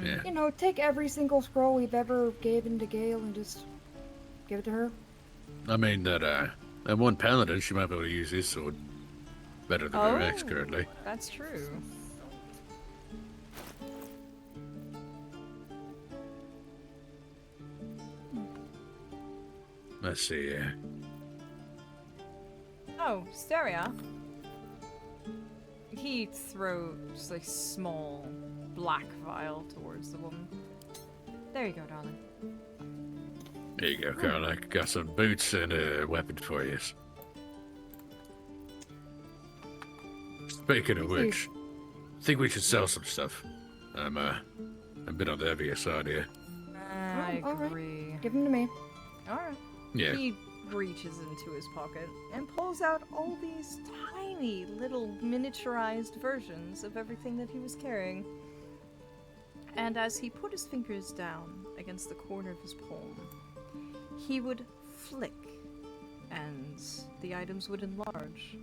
Yeah. You know, take every single scroll we've ever given to Gale and just give it to her. I mean, that one paladin, she might be able to use his sword better than her ex currently. That's true. Let's see. Oh, Wysteria. He throws a small black vial towards the woman. There you go, darling. There you go, Carl. I got some boots and a weapon for you. Speaking of which, I think we should sell some stuff. I'm a bit on the heavier side here. I all right. agree. Give them to me. Alright. Yeah. He reaches into his pocket and pulls out all these tiny little miniaturized versions of everything that he was carrying. And as he put his fingers down against the corner of his palm, he would flick, and the items would enlarge.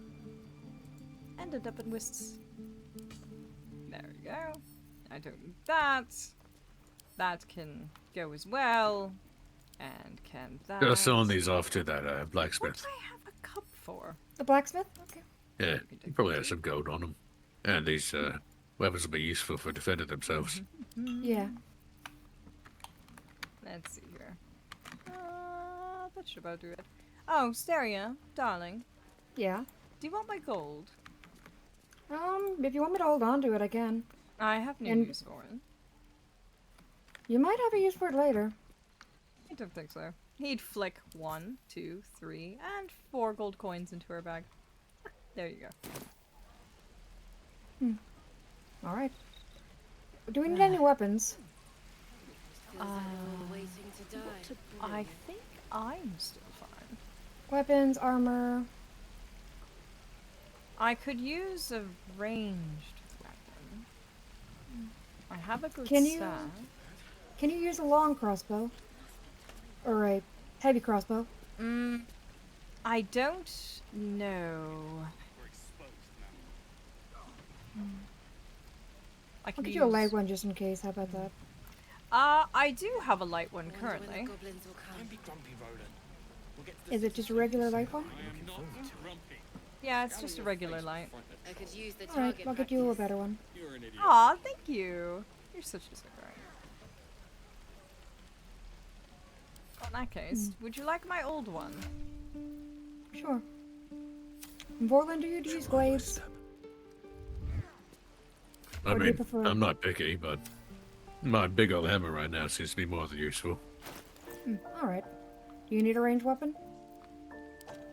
Ended up in Wists. There we go. I don't need that. That can go as well. And can that. Just selling these off to that What blacksmith. do I have a cup for? The blacksmith? Okay. Yeah, he probably has some gold on them. And these weapons will be useful for defending themselves. Yeah. Let's see here. That should about do it. Oh, Wysteria, darling, Yeah. do you want my gold? If you want me to hold on to it, I can. I have no And- use for it. You might have a use for it later. I don't think so. He'd flick 1, 2, 3, and 4 gold coins into her bag. There you go. Alright. Do we need any weapons? Waiting to die. I think I'm still fine. Weapons, armor. I could use a ranged weapon. I have a good Can you- staff. Can you use a long crossbow? Or a heavy crossbow? I don't know. I I'll can get use... you a light one just in case. How about that? I do have a light one Wonder when the currently. goblins will come. Don't be grumpy, Roland. We'll get to the Is it just a regular light one? Yeah, it's just a regular light. I could use the Alright, target I'll get you a practice. better one. You're an idiot. Aw, thank you. You're such a sweetheart. Well, in that case, would you like my old one? Sure. Vorlin, do you use glaives? I Or do you mean, prefer- I'm not picky, but my big old hammer right now seems to be more than useful. Alright. Do you need a ranged weapon?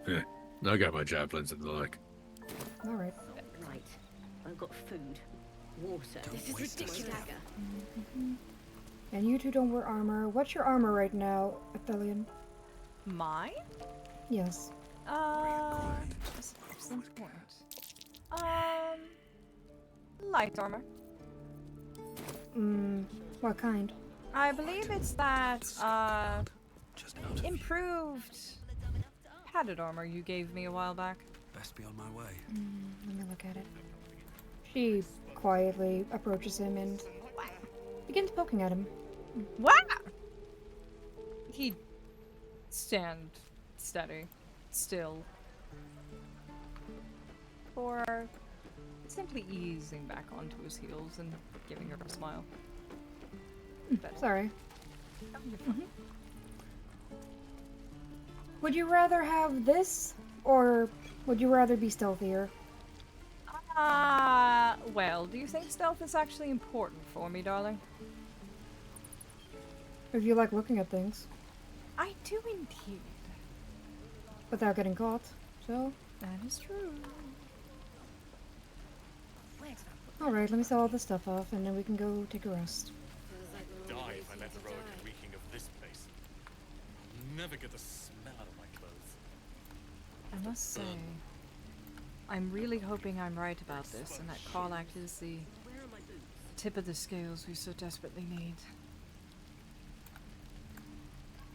Yeah, I got my javelins and the like. Alright. Right. I've got food, water. This is ridiculous. And you two don't wear armor. What's your armor right now, Aphelion? Mine? Yes. Just an excellent point. Light armor. What kind? I believe it's that, improved padded armor you gave me a while back. Best be on my way. Let me look at it. She quietly approaches him and begins poking at him. What? He'd stand steady, still, or simply easing back onto his heels and giving her a smile. Sorry. Would you rather have this, or would you rather be stealthier? Well, do you think stealth is actually important for me, darling? If you like looking at things I do indeed. without getting caught, so That is true. Alright, let me sell all this stuff off and then we can go take a rest. Feels like we're all Die ready if I to let the road die. reeking of this place. I'll never get the smell out of my clothes. I must say, I'm really hoping I'm right about this and that Karlak is the tip of the scales we so desperately need.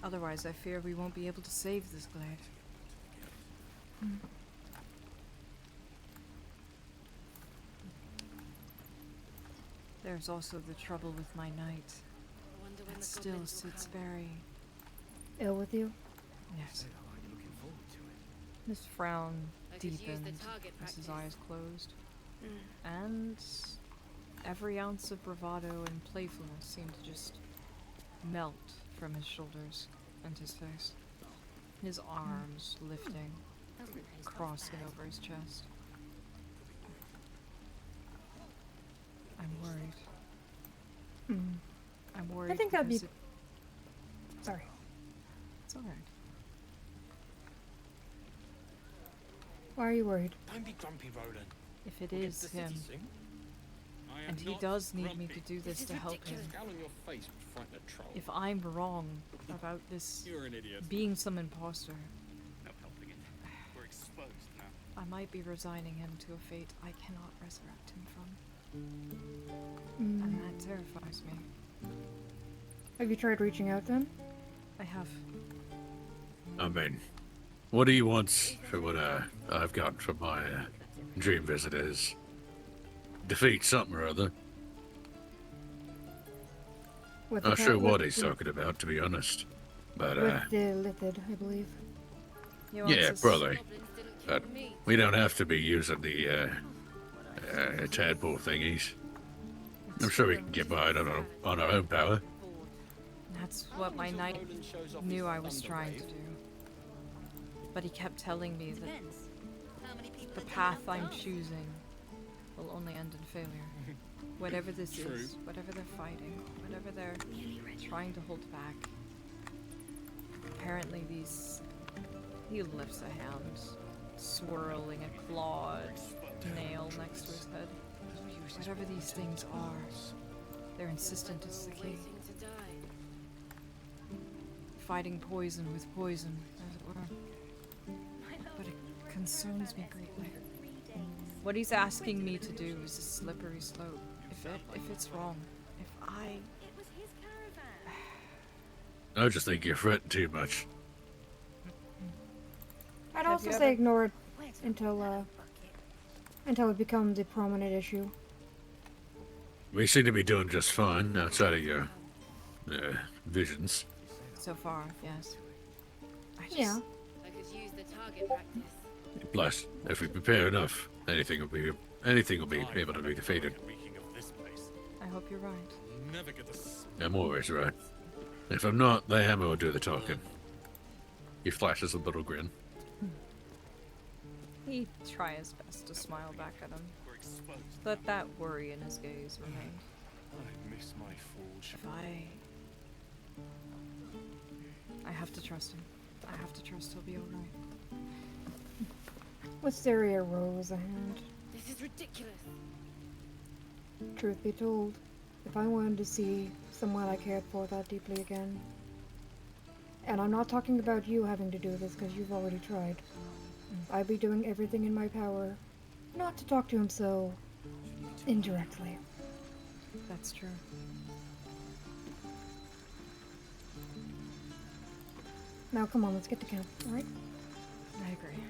Otherwise, I fear we won't be able to save this glade. There's also the trouble with my knight. I wonder when That the still goblins will sits come. very... Ill with you? Yes. His frown I could use the deepened target as his practice. eyes closed. And every ounce of bravado and playfulness seemed to just melt from his shoulders and his face. His arms lifting, crossing over his chest. I'm worried. Hmm. I'm worried think that'd be- because Sorry. it's alright. Why are you worried? Don't be grumpy, Roland. If it We'll get is the city him, soon. I am and he not does need me grumpy. to do this is to help him, ridiculous. Scowl on your face would frighten a troll. if I'm wrong about this You're an idiot. being some imposter, No helping it. We're exposed now. I might be resigning him to a fate I cannot resurrect him from. Mm. And that terrifies me. Have you tried reaching out to him? I have. I mean, what he wants for what I've got from my dream visitors. Defeat something or other. With Not the sure what with he's the- talking about, to be honest. But, With the lithid, I believe. He wants yeah, us- probably. Goblins didn't But kill me. we don't have to be using the tadpole thingies. I'm it's sure we true. can get by it on our own power. That's what my knight knew I was trying to do. But he kept telling me that the path I'm choosing will only end in failure. Whatever this True. is, whatever they're fighting, whatever they're trying to hold back. Apparently these... He lifts a hand, swirling a clawed nail next to his head. Whatever these things are, they're insistent it's the key. Waiting to die. Fighting poison with poison, as it were. But it concerns me greatly. What he's asking me to do is a slippery slope. If it's wrong, if I... I just think you're fretting too much. I'd Have also you say ever- ignore it until it becomes a prominent issue. We seem to be doing just fine outside of your visions. So far, yes. I just... Yeah. I could use the target practice. Plus, if we prepare enough, anything will be able to be defeated. Reeking of this place. I hope you're right. I'll never get the smell. I'm always right. If I'm not, the hammer will do the talking. He flashes a little grin. He tries his best to smile back at him, We're exposed. but that worry in his gaze remained. I miss my forge. If I have to trust him. I have to trust he'll be alright. Wysteria rose a hand. This is ridiculous. Truth be told, if I wanted to see someone I cared for that deeply again, and I'm not talking about you having to do this because you've already tried, I'd be doing everything in my power not to talk to him so indirectly. That's true. Now come on, let's get to camp, alright? I agree.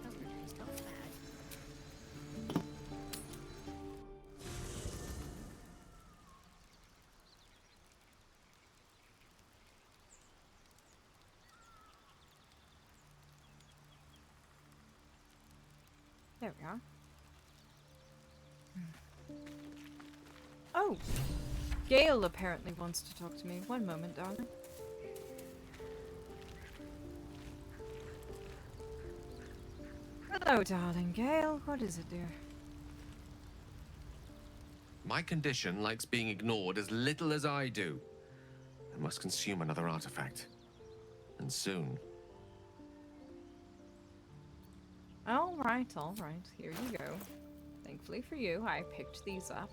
Doesn't taste half bad. There we are. Oh! Gale apparently wants to talk to me. One moment, darling. Hello, darling Gale. What is it, dear? My condition likes being ignored as little as I do. I must consume another artifact. And soon. All right. Here you go. Thankfully for you, I picked these up.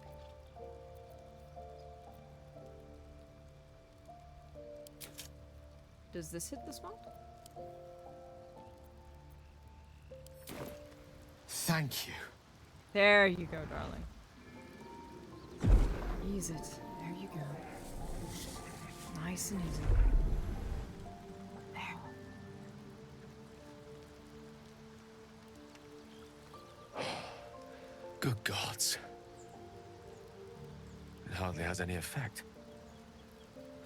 Does this hit the spot? Thank you. There you go, darling. Ease it. There you go. Nice and easy. There. Good gods. It hardly has any effect.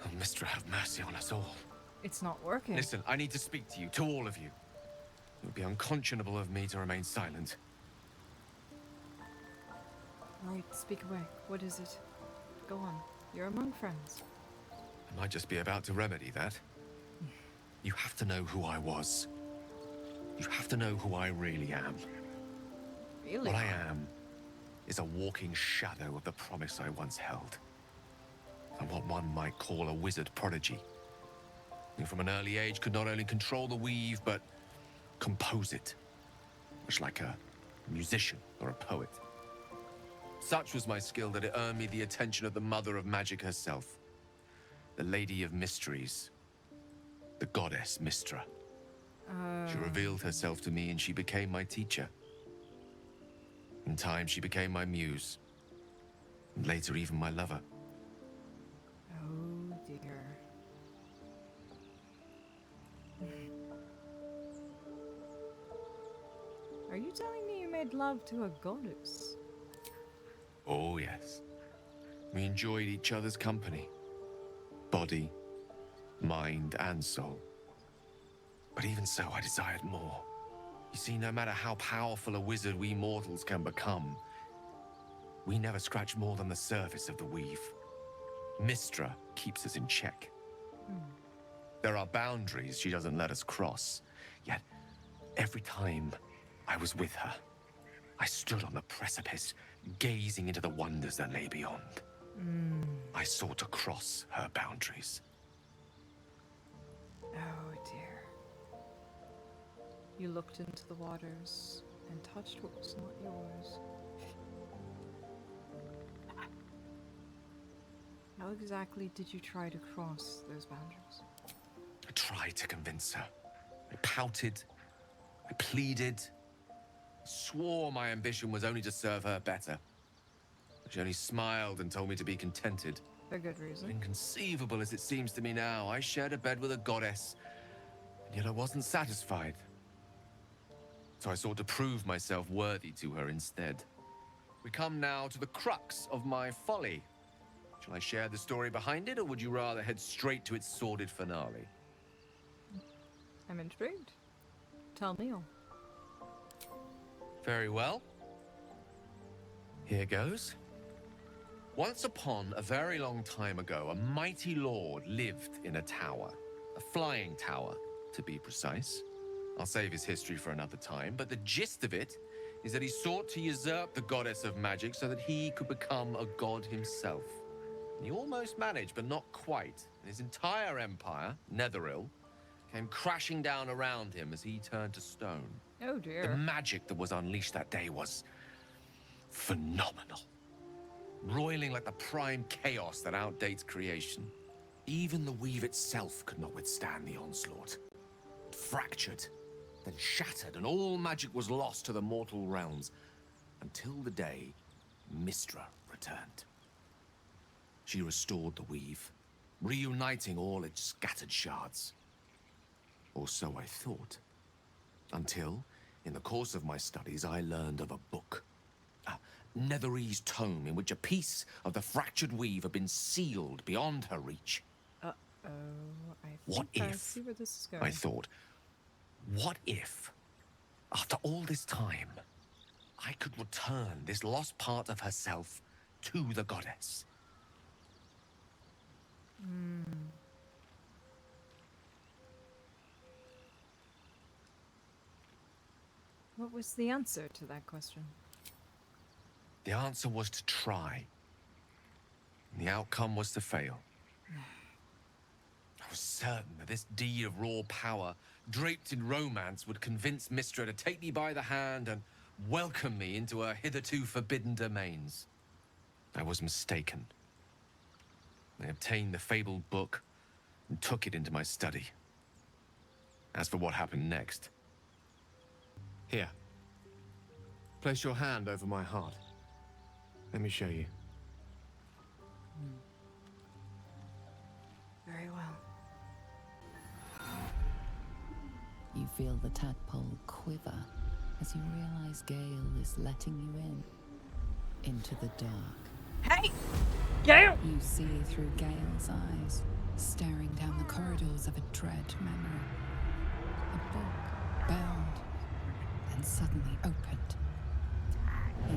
Oh, Mistra, have mercy on us all. It's not working. Listen, I need to speak to you, to all of you. It would be unconscionable of me to remain silent. Right, speak away. What is it? Go on. You're among friends. I might just be about to remedy that. You have to know who I was. You have to know who I really am. Really? What I am is a walking shadow of the promise I once held. And what one might call a wizard prodigy. Who from an early age could not only control the weave, but compose it. Much like a musician or a poet. Such was my skill that it earned me the attention of the mother of magic herself. The Lady of Mysteries. The goddess Mistra. She revealed herself to me and she became my teacher. In time, she became my muse. And later, even my lover. Oh dear. Are you telling me you made love to a goddess? Oh, yes. We enjoyed each other's company. Body, mind, and soul. But even so, I desired more. You see, no matter how powerful a wizard we mortals can become, we never scratch more than the surface of the weave. Mistra keeps us in check. There are boundaries she doesn't let us cross. Yet, every time I was with her, I stood on the precipice, gazing into the wonders that lay beyond. I sought to cross her boundaries. Oh dear. You looked into the waters and touched what was not yours. How exactly did you try to cross those boundaries? I tried to convince her. I pouted. I pleaded. Swore my ambition was only to serve her better. She only smiled and told me to be contented. For good reason. Inconceivable as it seems to me now, I shared a bed with a goddess, and yet I wasn't satisfied. So I sought to prove myself worthy to her instead. We come now to the crux of my folly. Shall I share the story behind it, or would you rather head straight to its sordid finale? I'm intrigued. Tell me all. Very well. Here goes. Once upon a very long time ago, a mighty lord lived in a tower. A flying tower, to be precise. I'll save his history for another time, but the gist of it is that he sought to usurp the goddess of magic so that he could become a god himself. And he almost managed, but not quite. And his entire empire, Netheril, came crashing down around him as he turned to stone. Oh The dear. magic that was unleashed that day was phenomenal. Roiling like the prime chaos that outdates creation. Even the weave itself could not withstand the onslaught. It fractured, then shattered, and all magic was lost to the mortal realms. Until the day Mistra returned. She restored the weave, reuniting all its scattered shards. Or so I thought. Until, in the course of my studies, I learned of a book. A Netherese tome in which a piece of the fractured weave had been sealed beyond her reach. Uh-oh. I What think I if, see where this is going. I thought, what if, after all this time, I could return this lost part of herself to the goddess? What was the answer to that question? The answer was to try. And the outcome was to fail. I was certain that this deed of raw power, draped in romance, would convince Mistra to take me by the hand and welcome me into her hitherto forbidden domains. I was mistaken. I obtained the fabled book and took it into my study. As for what happened next... Here. Place your hand over my heart. Let me show you. Very well. You feel the tadpole quiver as you realize Gale is letting you into the dark. Hey! Gale! You see through Gale's eyes, staring down the corridors of a dread memory. A book bound and suddenly opened.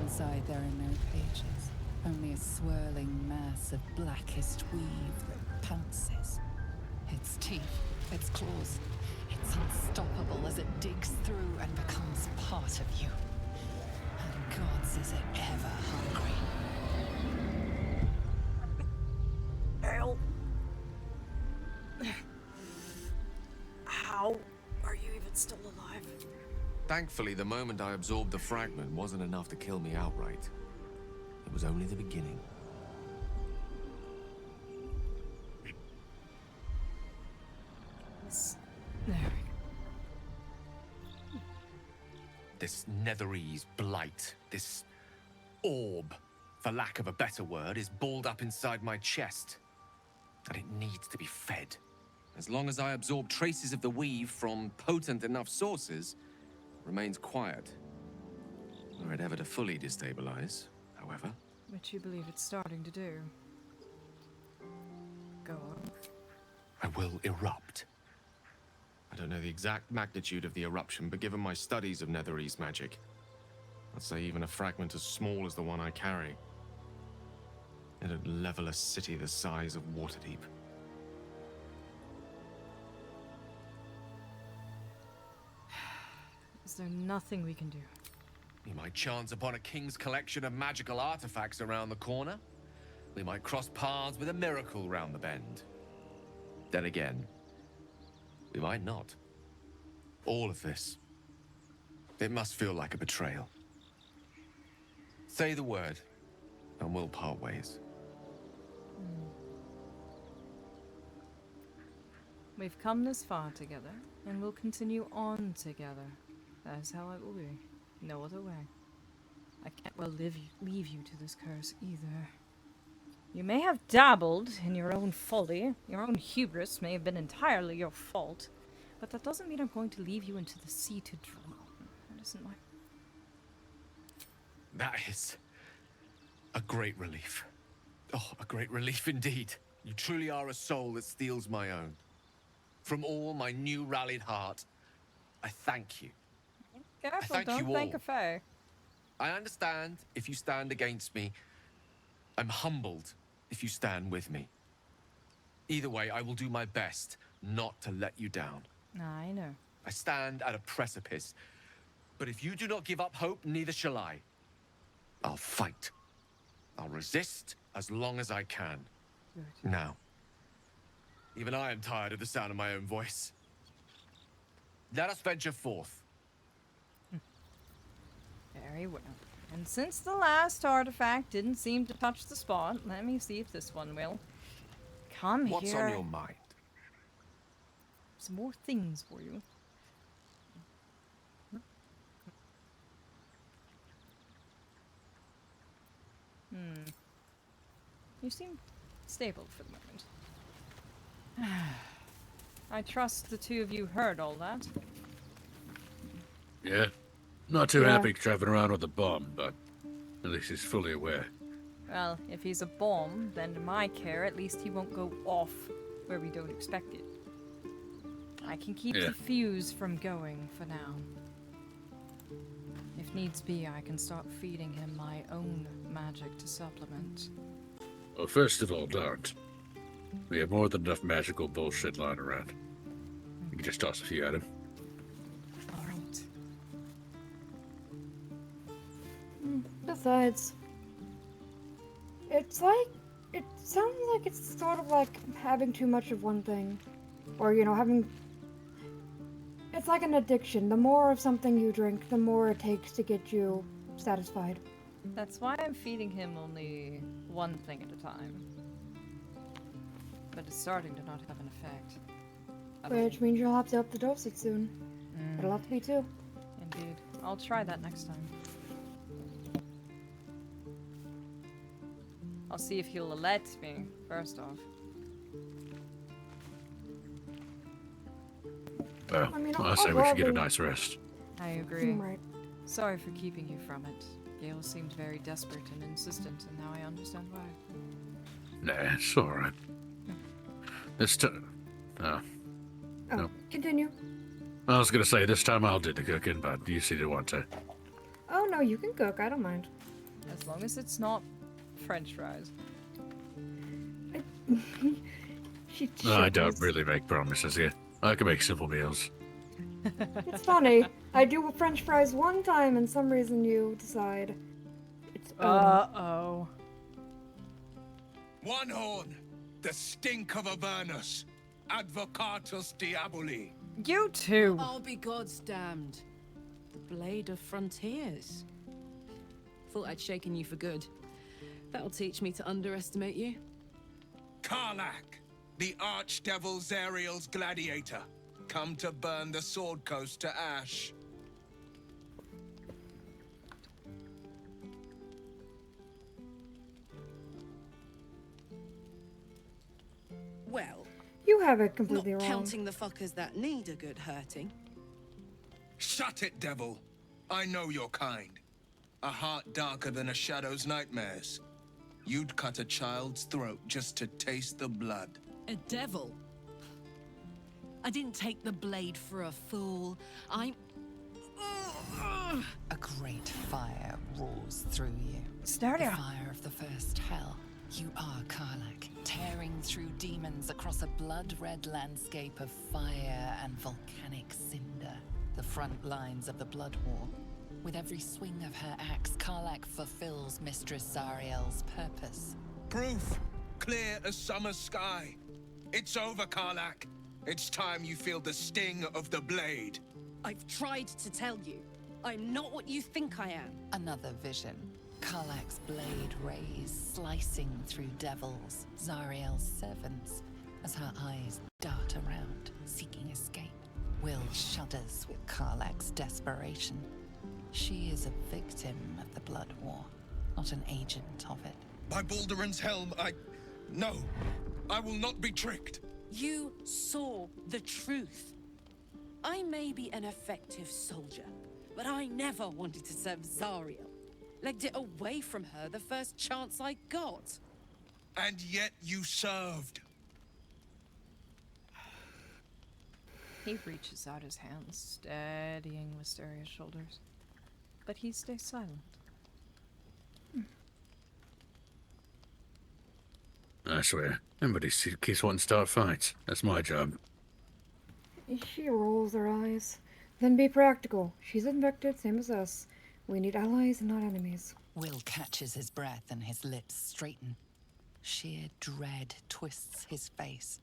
Inside there are no pages, only a swirling mass of blackest weave that pounces. Its teeth, its claws, it's unstoppable as it digs through and becomes part of you. And gods, is it ever hungry. Gale. How are you even still alive? Thankfully, the moment I absorbed the fragment wasn't enough to kill me outright. It was only the beginning. There we go. This Netherese blight, this orb, for lack of a better word, is balled up inside my chest. And it needs to be fed. As long as I absorb traces of the weave from potent enough sources, it remains quiet. Were it ever to fully destabilize, however. Which you believe it's starting to do. Go on. I will erupt. I don't know the exact magnitude of the eruption, but given my studies of Netherese magic, I'd say even a fragment as small as the one I carry, it'd level a city the size of Waterdeep. Is there nothing we can do? We might chance upon a king's collection of magical artifacts around the corner. We might cross paths with a miracle round the bend. Then again, we might not. All of this, it must feel like a betrayal. Say the word, and we'll part ways. We've come this far together, and we'll continue on together. That is how it will be. No other way. I can't well leave you to this curse either. You may have dabbled in your own folly. Your own hubris may have been entirely your fault. But that doesn't mean I'm going to leave you into the sea to drown. That isn't my... That is a great relief. Oh, a great relief indeed. You truly are a soul that steals my own. From all my new rallied heart, I thank you. Careful, thank don't you thank all. a fae. I understand if you stand against me. I'm humbled if you stand with me. Either way, I will do my best not to let you down. I know. I stand at a precipice, but if you do not give up hope, neither shall I. I'll fight. I'll resist as long as I can. Good. Now, even I am tired of the sound of my own voice. Let us venture forth. Very well. And since the last artifact didn't seem to touch the spot, let me see if this one will. Come What's here. on your mind? Some more things for you. You seem stable for the moment. I trust the two of you heard all that. Yeah. Not too Yeah. happy traveling around with a bomb, but at least he's fully aware. Well, if he's a bomb, then in my care, at least he won't go off where we don't expect it. I can keep Yeah. the fuse from going for now. If needs be, I can start feeding him my own magic to supplement. Well, first of all, don't. We have more than enough magical bullshit lying around. You can just toss a few at him. Alright. Besides, it's like, it sounds like it's sort of like having too much of one thing. Or, you know, having... It It's like an addiction. The more of something you drink, the more it takes to get you satisfied. That's why I'm feeding him only one thing at a time. But it's starting to not have an effect. Which means you'll have to up the dosage soon. It'll have to be 2. Indeed. I'll try that next time. I'll see if he'll let me, first off. Well, I mean, I say we should get a nice rest. I agree. Right. Sorry for keeping you from it. Gale seemed very desperate and insistent, and now I understand why. Nah, it's alright. This time... Oh, no. continue. I was gonna say, this time I'll do the cooking, but you seem to want to. Oh no, you can cook. I don't mind. As long as it's not French fries. I don't really make promises here. I can make simple meals. It's funny. I do French fries one time, and some reason you decide it's Uh-oh. One horn, the stink of Avernus, advocatus diaboli. You too. I'll be God's damned. The blade of frontiers. Thought I'd shaken you for good. That'll teach me to underestimate you. Karlak, the archdevil Zariel's gladiator, come to burn the Sword Coast to ash. Well, You have it completely not wrong. counting the fuckers that need a good hurting. Shut it, devil. I know your kind. A heart darker than a shadow's nightmares. You'd cut a child's throat just to taste the blood. A devil? I didn't take the blade for a fool. I'm... A great fire roars through you. Wysteria. The fire of the first hell. You are Karlak, tearing through demons across a blood-red landscape of fire and volcanic cinder. The front lines of the Blood War. With every swing of her axe, Karlak fulfills Mistress Zariel's purpose. Proof, clear as summer sky. It's over, Karlak. It's time you feel the sting of the blade. I've tried to tell you. I'm not what you think I am. Another vision. Karlak's blade rays slicing through devils, Zariel's servants, as her eyes dart around, seeking escape. Will shudders with Karlak's desperation. She is a victim of the Blood War, not an agent of it. By Balduran's helm, No, I will not be tricked. You saw the truth. I may be an effective soldier, but I never wanted to serve Zariel. Legged it away from her the first chance I got. And yet you served. He reaches out his hands, steadying Wysteria's shoulders. But he stays silent. I swear, everybody keeps wanting to start fights. That's my job. She rolls her eyes. Then be practical. She's infected, same as us. We need allies and not enemies. Will catches his breath and his lips straighten. Sheer dread twists his face.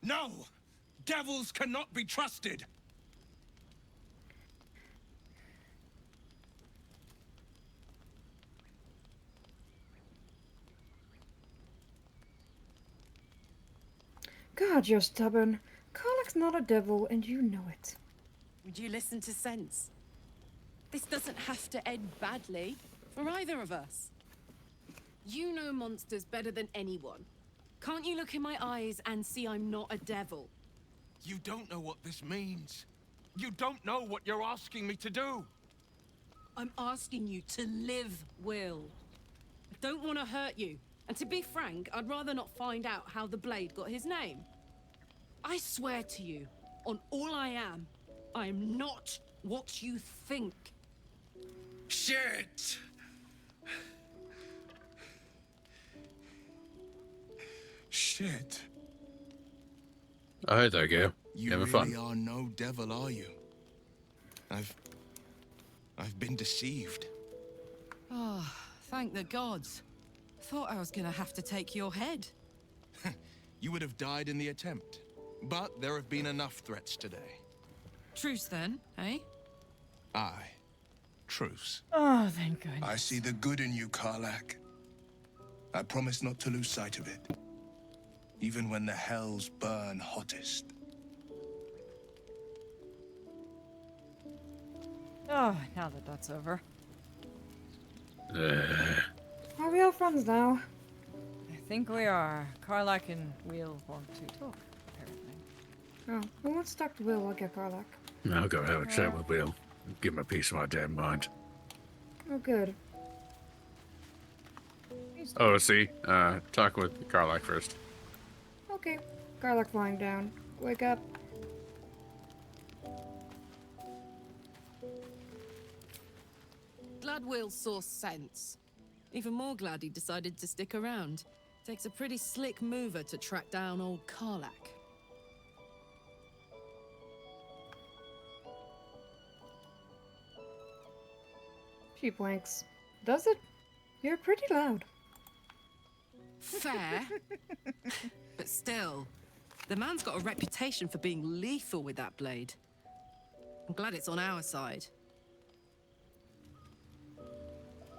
No! Devils cannot be trusted! God, you're stubborn. Karlak's not a devil, and you know it. Would you listen to sense? This doesn't have to end badly for either of us. You know monsters better than anyone. Can't you look in my eyes and see I'm not a devil? You don't know what this means. You don't know what you're asking me to do. I'm asking you to live, Will. I don't want to hurt you. And to be frank, I'd rather not find out how the blade got his name. I swear to you, on all I am not what you think. Shit! Shit. Alright there, Gale. You Having really fun? are no devil, are you? I've been deceived. Oh, thank the gods. Thought I was gonna have to take your head. You would have died in the attempt. But there have been enough threats today. Truce then, eh? Aye. Truce. Oh, thank goodness. I see the good in you, Karlak. I promise not to lose sight of it. Even when the hells burn hottest. Oh, now that that's over. Are we all friends now? I think we are. Karlak and Wheel want to talk, apparently. Oh, who wants to talk to Will? I'll get Karlak. I'll go have a chat with Will. Give him a piece of my damn mind. Oh, good. Oh, see? Talk with Karlak first. Okay. Karlak lying down. Wake up. Glad Will saw sense. Even more glad he decided to stick around. Takes a pretty slick mover to track down old Karlak. She blinks. Does it? You're pretty loud. Fair. But still, the man's got a reputation for being lethal with that blade. I'm glad it's on our side.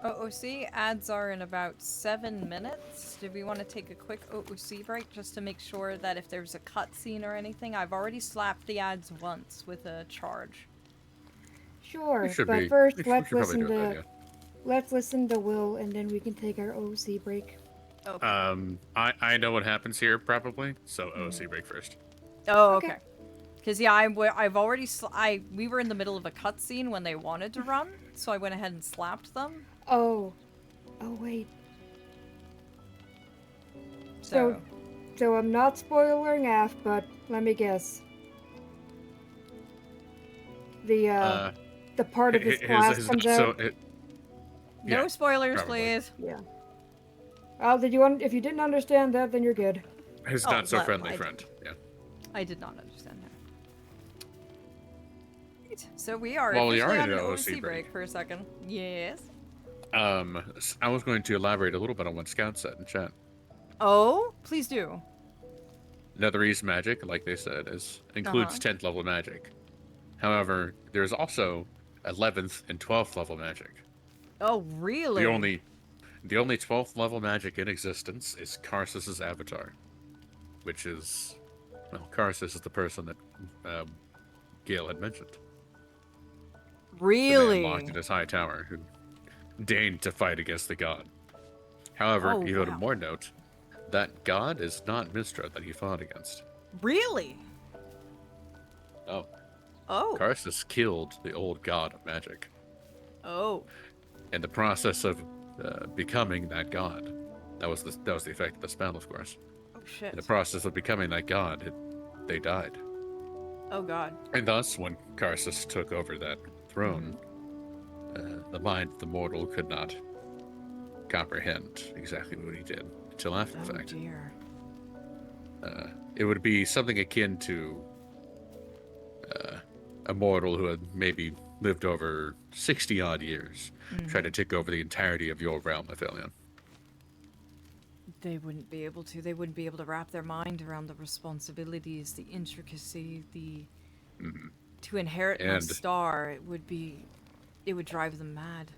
OOC ads are in about 7 minutes. Do we want to take a quick OOC break just to make sure that if there's a cutscene or anything? I've already slapped the ads once with a charge. Sure, but first let's listen to Will, and then we can take our OOC break. Okay. I know what happens here probably, so OC break first. Oh, okay. Because yeah, I've already we were in the middle of a cutscene when they wanted to run, so I went ahead and slapped them. Oh wait. So I'm not spoiling Af, but let me guess. The part of his class comes out. No spoilers, please. Yeah. If you didn't understand that, then you're good. His not so friendly friend. Yeah. I did not understand that. Right. So we are Well, we officially are on in an an OC OC break for a second. Yes. I was going to elaborate a little bit on what Scout said in chat. Oh, please do. Netherese magic, like they said, includes 10th level magic. However, there's also 11th and 12th level magic. Oh, really? The only 12th level magic in existence is Karsus's avatar, which is, well, Karsus is the person that Gale had mentioned. Really? The man locked in his high tower who deigned to fight against the god. However, even on more note, that god is not Mistra that he fought against. Really? Oh. Oh. Karsus killed the old god of magic. Oh. In the process of becoming that god, that was the effect of the spell, of course. Oh shit. In the process of becoming that god, they died. Oh god. And thus, when Karsus took over that throne, the mind of the mortal could not comprehend exactly what he did until after the fact. Dear. It would be something akin to a mortal who had maybe lived over 60-odd years, tried to take over the entirety of your realm, Aphelion. They wouldn't be able to. They wouldn't be able to wrap their mind around the responsibilities, the intricacy, to inherit my star. It would drive them mad.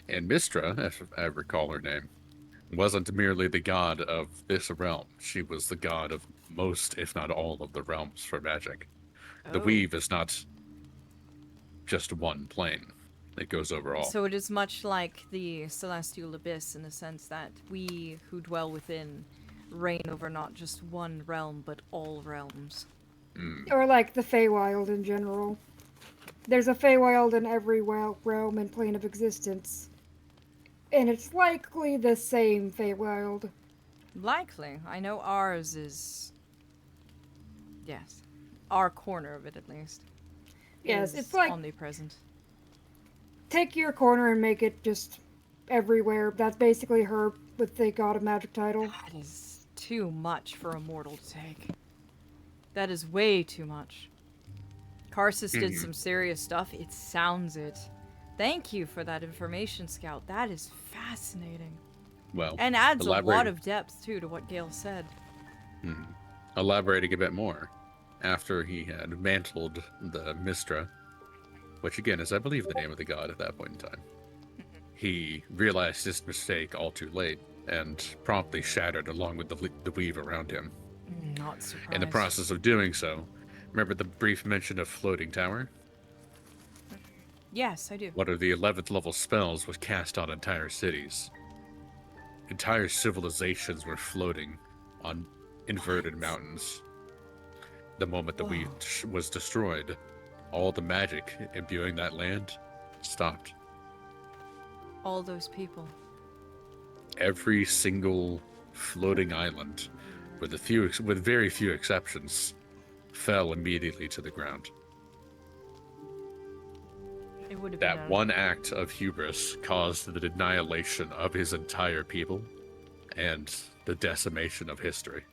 And Mistra, if I recall her name, wasn't merely the god of this realm. She was the god of most, if not all, of the realms for magic. The weave is not just one plane. It goes over all. So it is much like the celestial abyss in the sense that we who dwell within reign over not just one realm, but all realms. Or like the Feywild in general. There's a Feywild in every realm and plane of existence. And it's likely the same Feywild. Likely. I know ours is... Yes. Our corner of it, at least. Yes, it's like... omnipresent. Take your corner and make it just everywhere. That's basically her with the God of Magic title. That is too much for a mortal to take. That is way too much. Karsus did some serious stuff. It sounds it. Thank you for that information, Scout. That is fascinating. Well, and adds a lot of depth, too, to what Gale said. Elaborating a bit more. after he had mantled the Mistra, which again is, I believe, the name of the god at that point in time, he realized his mistake all too late and promptly shattered along with the weave around him. Not surprised. In the process of doing so, remember the brief mention of floating tower? Yes, I do. One of the 11th level spells was cast on entire cities. Entire civilizations were floating on inverted mountains. The moment the weave was destroyed, all the magic imbuing that land stopped. All those people. Every single floating island, with very few exceptions, fell immediately to the ground. It would have That been one act of hubris caused the annihilation of his entire people and the decimation of history.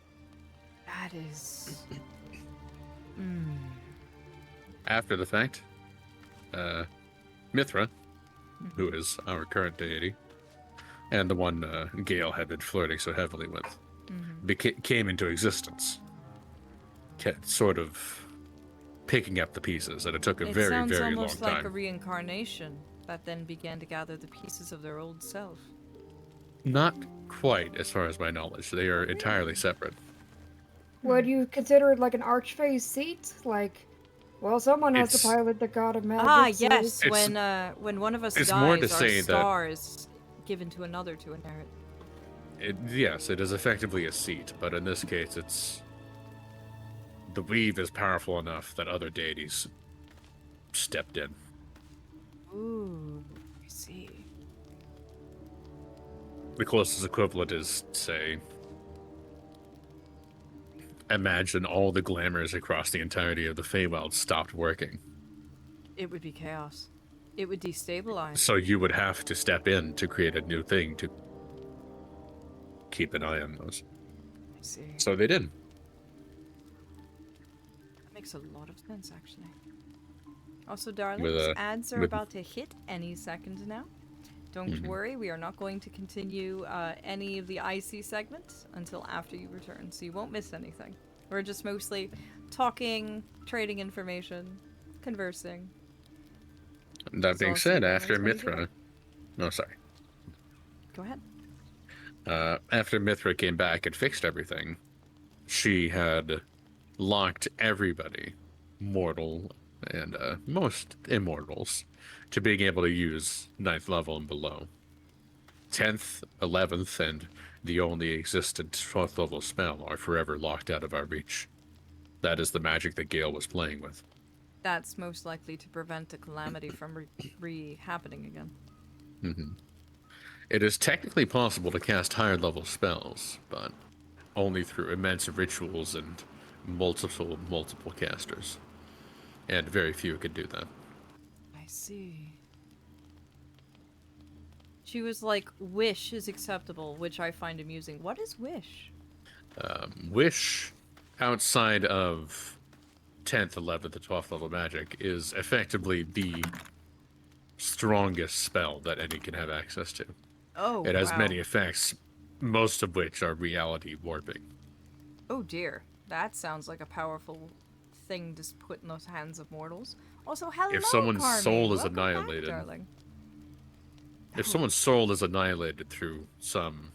That is. After the fact, Mithra, who is our current deity, and the one Gale had been flirting so heavily with, came into existence, sort of picking up the pieces, and it took a very, very long time. It sounds almost like a reincarnation that then began to gather the pieces of their old self. Not quite, as far as my knowledge. They are entirely separate. Would you consider it like an archfey seat? Like, well, someone has to pilot the god of magic. Yes. When one of us dies, more to our say star is given to another to inherit. Yes, it is effectively a seat, but in this case, it's the weave is powerful enough that other deities stepped in. Ooh, I see. The closest equivalent is, say, imagine all the glamours across the entirety of the Feywild stopped working. It would be chaos. It would destabilize. So you would have to step in to create a new thing to keep an eye on those. I see. So they did. That makes a lot of sense, actually. Also, darlings, ads are about to hit any second now. Don't worry, we are not going to continue any of the IC segments until after you return, so you won't miss anything. We're just mostly talking, trading information, conversing. That being said, after Mithra... No, sorry. Go ahead. After Mithra came back and fixed everything, she had locked everybody, mortal and most immortals, to being able to use 9th level and below. 10th, 11th, and the only existent 12th level spell are forever locked out of our reach. That is the magic that Gale was playing with. That's most likely to prevent a calamity from re-happening again. It is technically possible to cast higher level spells, but only through immense rituals and multiple casters. And very few could do that. I see. She was like, wish is acceptable, which I find amusing. What is wish? Wish, outside of 10th, 11th, and 12th level magic, is effectively the strongest spell that any can have access to. Oh, it has many effects, most of which are reality warping. Oh dear, that sounds like a powerful thing to put in the hands of mortals. Also, hello, if someone's Carmen. soul is Welcome annihilated, back, darling. If someone's soul is annihilated through some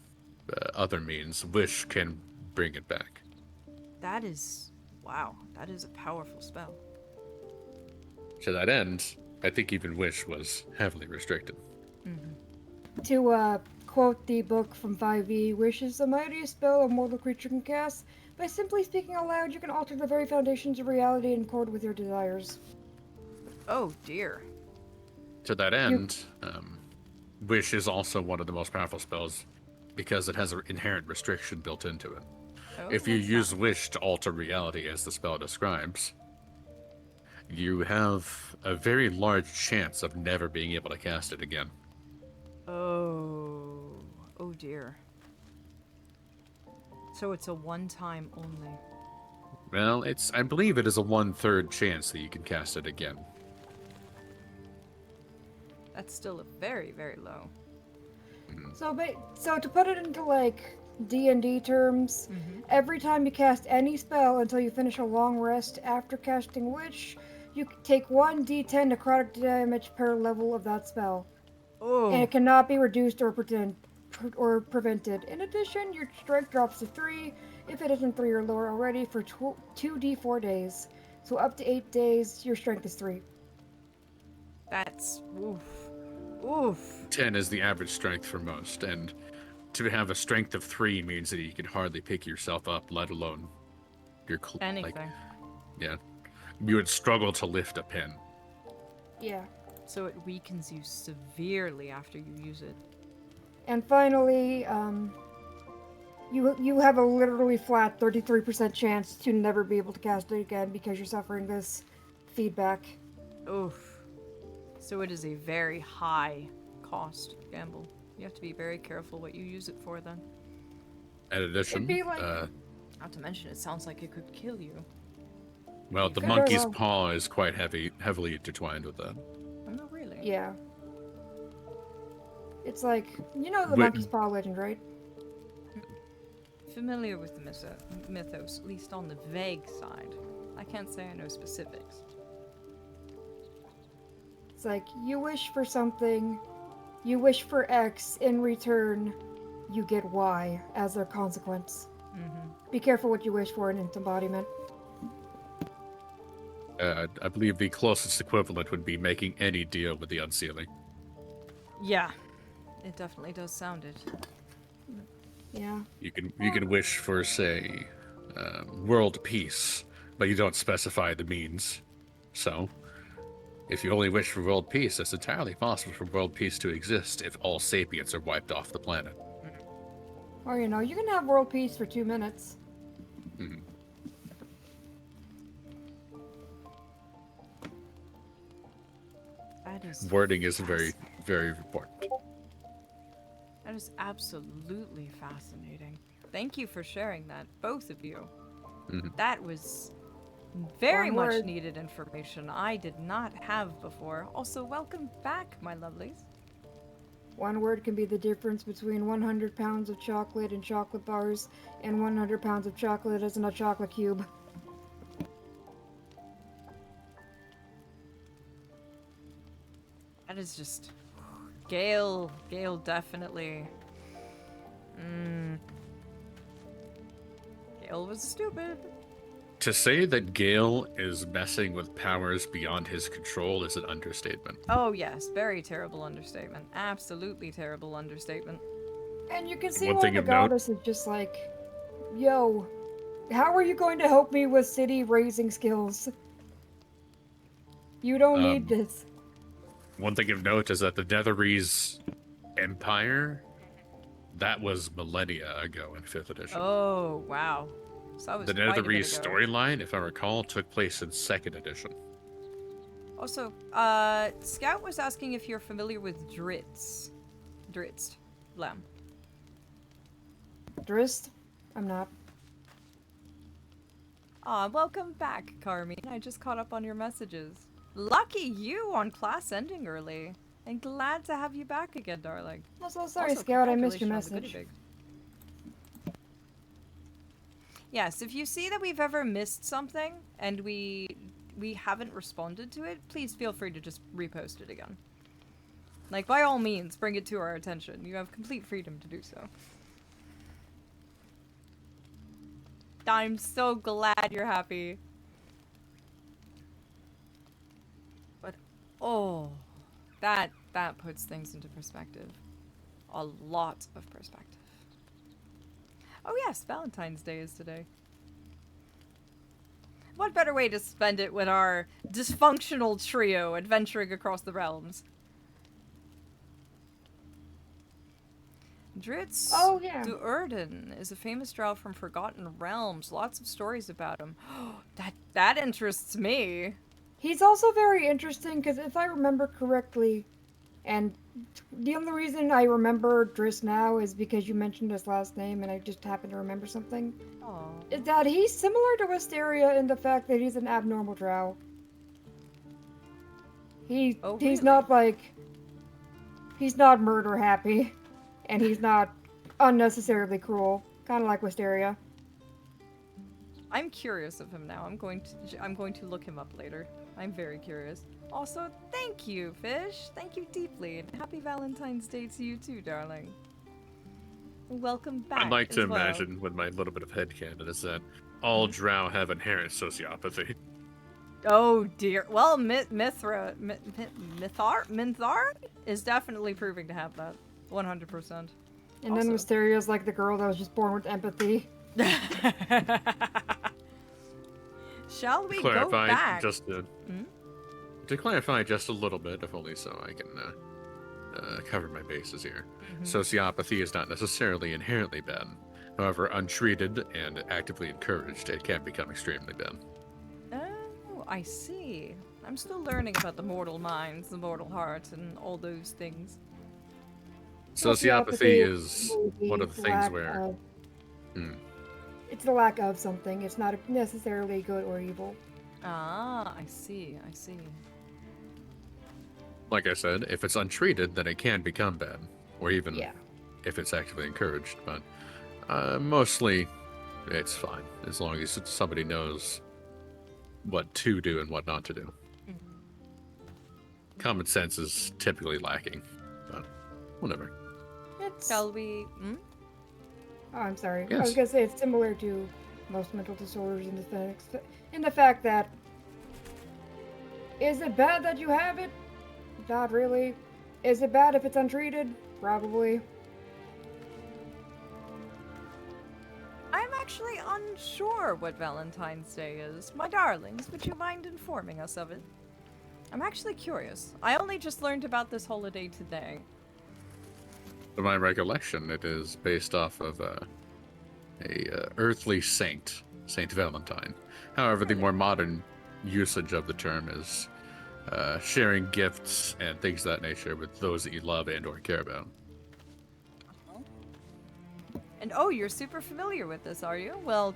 other means, wish can bring it back. That is, wow, that is a powerful spell. To that end, I think even wish was heavily restricted. To quote the book from 5e, wish is the mightiest spell a mortal creature can cast. By simply speaking aloud, you can alter the very foundations of reality in accord with your desires. Oh dear. To that end, wish is also one of the most powerful spells because it has an inherent restriction built into it. Oh, if you use wish to alter reality as the spell describes, you have a very large chance of never being able to cast it again. Oh dear. So it's a one-time only. Well, I believe it is a 1/3 chance that you can cast it again. That's still a very, very low. So to put it into like D&D terms, every time you cast any spell until you finish a long rest after casting Witch, you take 1d10 necrotic damage per level of that spell. And it cannot be reduced or prevented. In addition, your strength drops to 3 if it isn't 3 or lower already for 2d4 days. So up to 8 days, your strength is 3. That's oof. Oof. 10 is the average strength for most, and to have a strength of 3 means that you can hardly pick yourself up, let alone your anything. Yeah, you would struggle to lift a pin. Yeah. So it weakens you severely after you use it. And finally, you have a literally flat 33% chance to never be able to cast it again because you're suffering this feedback. Oof. So it is a very high cost gamble. You have to be very careful what you use it for then. In addition, not to mention it sounds like it could kill you. Well, the monkey's paw is quite heavily intertwined with that. Oh, really? Yeah. It's like, you know the monkey's paw legend, right? Familiar with the mythos, at least on the vague side. I can't say I know specifics. It's like, you wish for something, you wish for X, in return, you get Y as their consequence. Be careful what you wish for in its embodiment. I believe the closest equivalent would be making any deal with the unsealing. Yeah, it definitely does sound it. Yeah. You can wish for, say, world peace, but you don't specify the means. So, if you only wish for world peace, it's entirely possible for world peace to exist if all sapiens are wiped off the planet. Or, you know, you can have world peace for 2 minutes. Wording is very, very important. That is absolutely fascinating. Thank you for sharing that, both of you. That was very much needed information I did not have before. Also, welcome back, my lovelies. One word can be the difference between 100 pounds of chocolate and chocolate bars and 100 pounds of chocolate as in a chocolate cube. That is just... Gale definitely... Gale was stupid. To say that Gale is messing with powers beyond his control is an understatement. Oh yes, very terrible understatement. Absolutely terrible understatement. And you can see why the goddess is just like, yo, how are you going to help me with city raising skills? You don't need this. One thing of note is that the Netherese Empire, that was millennia ago in 5th edition. Oh, wow. So that was the Netherese storyline, if I recall, took place in 2nd edition. Also, Scout was asking if you're familiar with Drizzt. Lem. Drizzt? I'm not. Aw, welcome back, Carmine. I just caught up on your messages. Lucky you on class ending early. And glad to have you back again, darling. I'm so sorry, Scout. I missed your congratulations message. Yes, if you see that we've ever missed something and we haven't responded to it, please feel free to just repost it again. Like, by all means, bring it to our attention. You have complete freedom to do so. I'm so glad you're happy. But, oh, that puts things into perspective. A lot of perspective. Oh yes, Valentine's Day is today. What better way to spend it with our dysfunctional trio adventuring across the realms? Drizzt Do'Urden is a famous drow from Forgotten Realms. Lots of stories about him. That interests me. He's also very interesting because if I remember correctly, and the only reason I remember Drizzt now is because you mentioned his last name and I just happened to remember something. Is that he's similar to Wysteria in the fact that he's an abnormal drow. He's not like... He's not murder happy. And he's not unnecessarily cruel, kind of like Wysteria. I'm curious of him now. I'm going to look him up later. I'm very curious. Also, thank you, Fish. Thank you deeply, and happy Valentine's Day to you too, darling. Welcome back. I'd like to as well. imagine, with my little bit of headcanon, is that all drow have inherent sociopathy. Oh dear. Well, Minthar is definitely proving to have that. 100%. And then Wysteria's like the girl that was just born with empathy. Shall we clarify go back? Just to clarify just a little bit, if only so I can cover my bases here. Sociopathy is not necessarily inherently bad. However, untreated and actively encouraged, it can become extremely bad. Oh, I see. I'm still learning about the mortal minds, the mortal heart, and all those things. Sociopathy is one of the things where... It's the lack of something. It's not necessarily good or evil. Ah, I see, I see. Like I said, if it's untreated, then it can become bad. Or even if it's actively encouraged. But mostly, it's fine. As long as somebody knows what to do and what not to do. Common sense is typically lacking. But whatever. Shall we... Oh, I'm sorry. Yes. I was gonna say it's similar to most mental disorders in the fact that is it bad that you have it? Not really. Is it bad if it's untreated? Probably. I'm actually unsure what Valentine's Day is. My darlings, would you mind informing us of it? I'm actually curious. I only just learned about this holiday today. To my recollection, it is based off of a earthly saint, Saint Valentine. However, the more modern usage of the term is sharing gifts and things of that nature with those that you love and or care about. And oh, you're super familiar with this, are you? Well,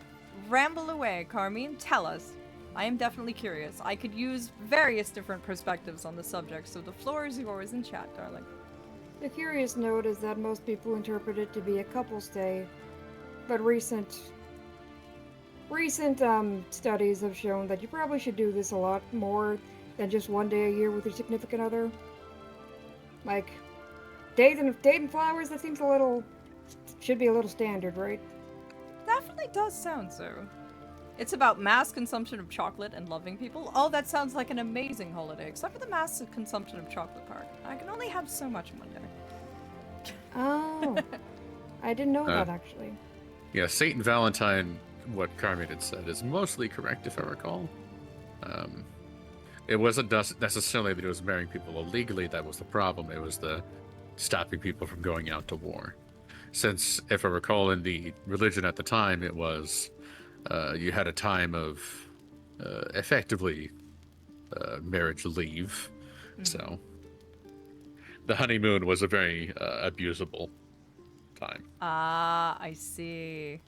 ramble away, Carmine. Tell us. I am definitely curious. I could use various different perspectives on the subject, so the floor is yours in chat, darling. The curious note is that most people interpret it to be a couple's day, but recent studies have shown that you probably should do this a lot more than just one day a year with your significant other. Like, days and flowers, that seems should be a little standard, right? Definitely does sound so. It's about mass consumption of chocolate and loving people. Oh, that sounds like an amazing holiday, except for the mass consumption of chocolate part. I can only have so much in one day. Oh, I didn't know that, actually. Yeah, Saint Valentine, what Carmen had said, is mostly correct, if I recall. It wasn't necessarily that it was marrying people illegally that was the problem. It was the stopping people from going out to war. Since, if I recall, in the religion at the time, it was you had a time of effectively marriage leave. So the honeymoon was a very abusable time. Ah, I see.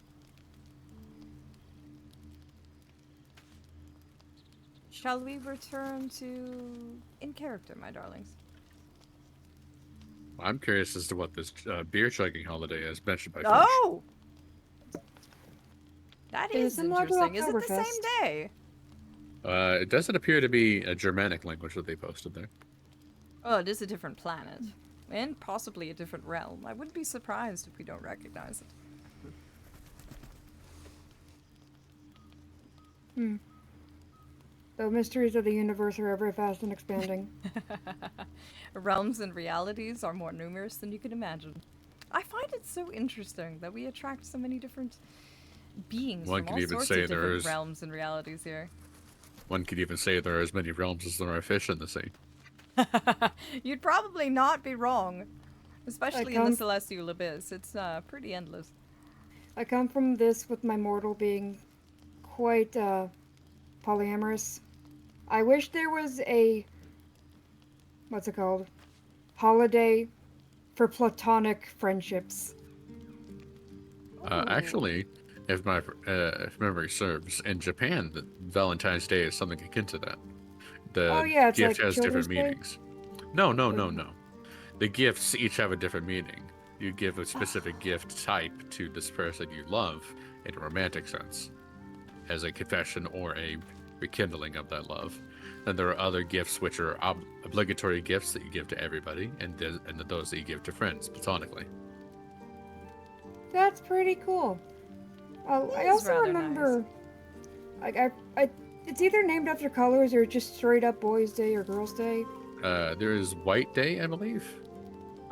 Shall we return to in character, my darlings? I'm curious as to what this beer chugging holiday is mentioned by Fish. Oh! That It is is similar to interesting. Is it the Oktoberfest. same day? It doesn't appear to be a Germanic language that they posted there. Oh, it is a different planet. And possibly a different realm. I wouldn't be surprised if we don't recognize it. The mysteries of the universe are ever fast and expanding. Realms and realities are more numerous than you can imagine. I find it so interesting that we attract so many different beings One from could all even sorts say of there different is- realms and realities here. One could even say there are as many realms as there are fish in the sea. You'd probably not be wrong. Especially in the come- celestial abyss. It's pretty endless. I come from this with my mortal being quite polyamorous. I wish there was a what's it called? Holiday for platonic friendships. Actually, if memory serves, in Japan, Valentine's Day is something akin to that. The Oh, yeah, it's gift like has different Children's Day? meanings. No. The gifts each have a different meaning. you give a specific gift type to this person you love in a romantic sense, as a confession or a rekindling of that love. Then there are other gifts which are obligatory gifts that you give to everybody, and those that you give to friends platonically. That's pretty cool. I also remember, it's either named after colors or just straight up Boys' Day or Girls' Day. There is White Day, I believe.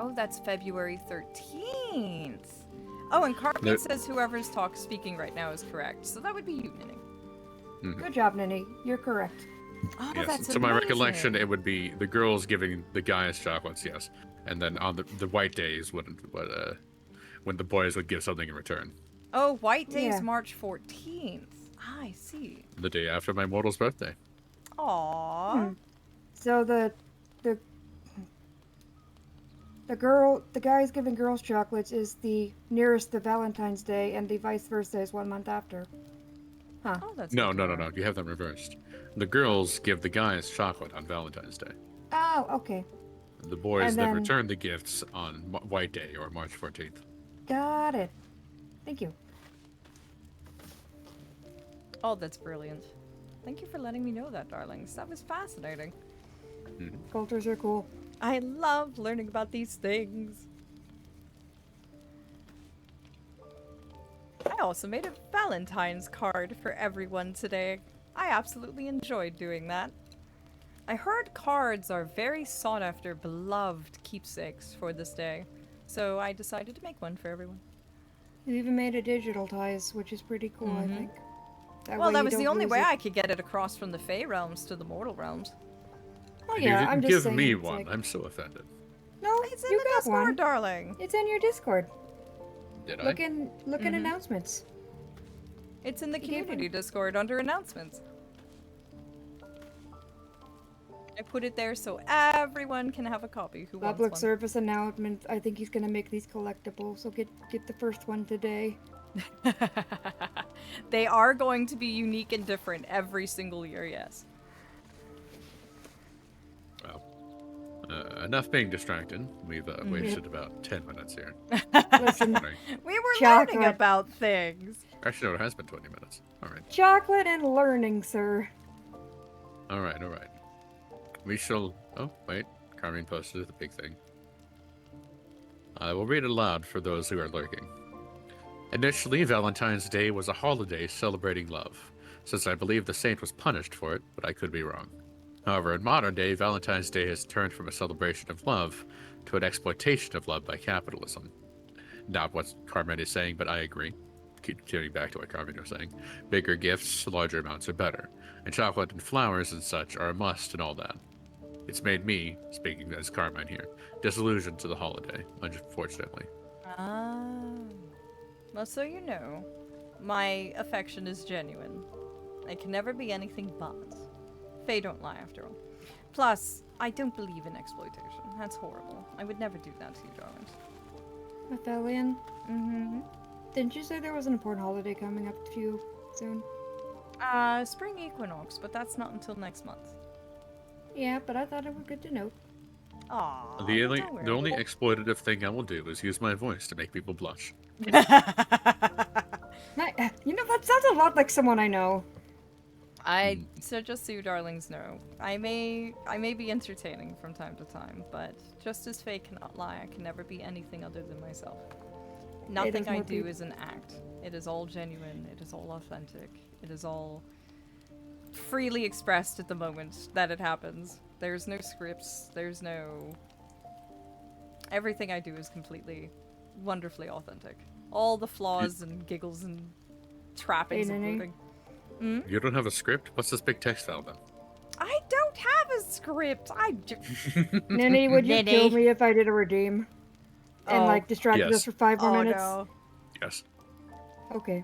Oh, that's February 13th. Oh, and Carmen says whoever's speaking right now is correct, so that would be you, Ninny. Mm-hmm. Good job, Ninny. You're correct. Oh, Yes. that's To my amazing. recollection, it would be the girls giving the guys chocolates, yes, and then on the White Days when the boys would give something in return. Oh, White Day is Yeah. March 14th. I see. The day after my mortal's birthday. Aww. So the guys giving girls chocolates is the nearest to Valentine's Day, and the vice versa is 1 month after. Huh. Oh, that's No. You have them reversed. The girls give the guys chocolate on Valentine's Day. Oh, okay. The boys And then then- return the gifts on White Day or March 14th. Got it. Thank you. Oh, that's brilliant. Thank you for letting me know that, darlings. That was fascinating. Cultures are cool. I love learning about these things. I also made a Valentine's card for everyone today. I absolutely enjoyed doing that. I heard cards are very sought after, beloved keepsakes for this day, so I decided to make one for everyone. You even made a digital ties, which is pretty cool, I think. Well, way that you was the don't only lose way it. I could get it across from the Fey realms to the mortal realms. Oh And yeah, you I'm didn't just give saying. me it's one. like- I'm so offended. No, It's in you the got Discord, one. darling. It's in your Discord. Did Look I? in announcements. It's in the You gave community Discord under announcements. I put it there so everyone can have a copy who wants Public one. service announcement. I think he's gonna make these collectible, so get the first one today. They are going to be unique and different every single year, yes. Well, enough being distracted. We've wasted about 10 minutes here. Listen, Sorry. We were Chocolate. learning about things. Actually, no, it has been 20 minutes. All right. chocolate and learning, sir. All right. We shall... Oh, wait. Carmine posted the big thing. I will read it aloud for those who are lurking. Initially, Valentine's Day was a holiday celebrating love, since I believe the saint was punished for it, but I could be wrong. However, in modern day, Valentine's Day has turned from a celebration of love to an exploitation of love by capitalism. Not what Carmine is saying, but I agree. Continuing back to what Carmine was saying. Bigger gifts, larger amounts are better, and chocolate and flowers and such are a must and all that. It's made me, speaking as Carmine here, disillusioned to the holiday, unfortunately. Well, so you know, my affection is genuine. It can never be anything but. Fae don't lie, after all. Plus, I don't believe in exploitation. That's horrible. I would never do that to you, darlings. Aphelion, Mm-hmm. didn't you say there was an important holiday coming up to you soon? Spring equinox, but that's not until next month. Yeah, but I thought it was good to know. Aww. The don't only worry. exploitative thing I will do is use my voice to make people blush. You know, that sounds a lot like someone I know. So just so you darlings know, I may be entertaining from time to time, but just as Fae cannot lie, I can never be anything other than myself. Nothing there's I more do people. is an act. It is all genuine. It is all authentic. It is all freely expressed at the moment that it happens. There's no scripts. There's no... Everything I do is completely, wonderfully authentic. All the flaws and giggles and trappings of Nene. moving. You don't have a script? What's this big text file then? I don't have a script. Ninny, would you Ninny. kill me if I did a redeem? And, Oh. like, distracted Yes. us for 5 more minutes? No. Yes. Okay.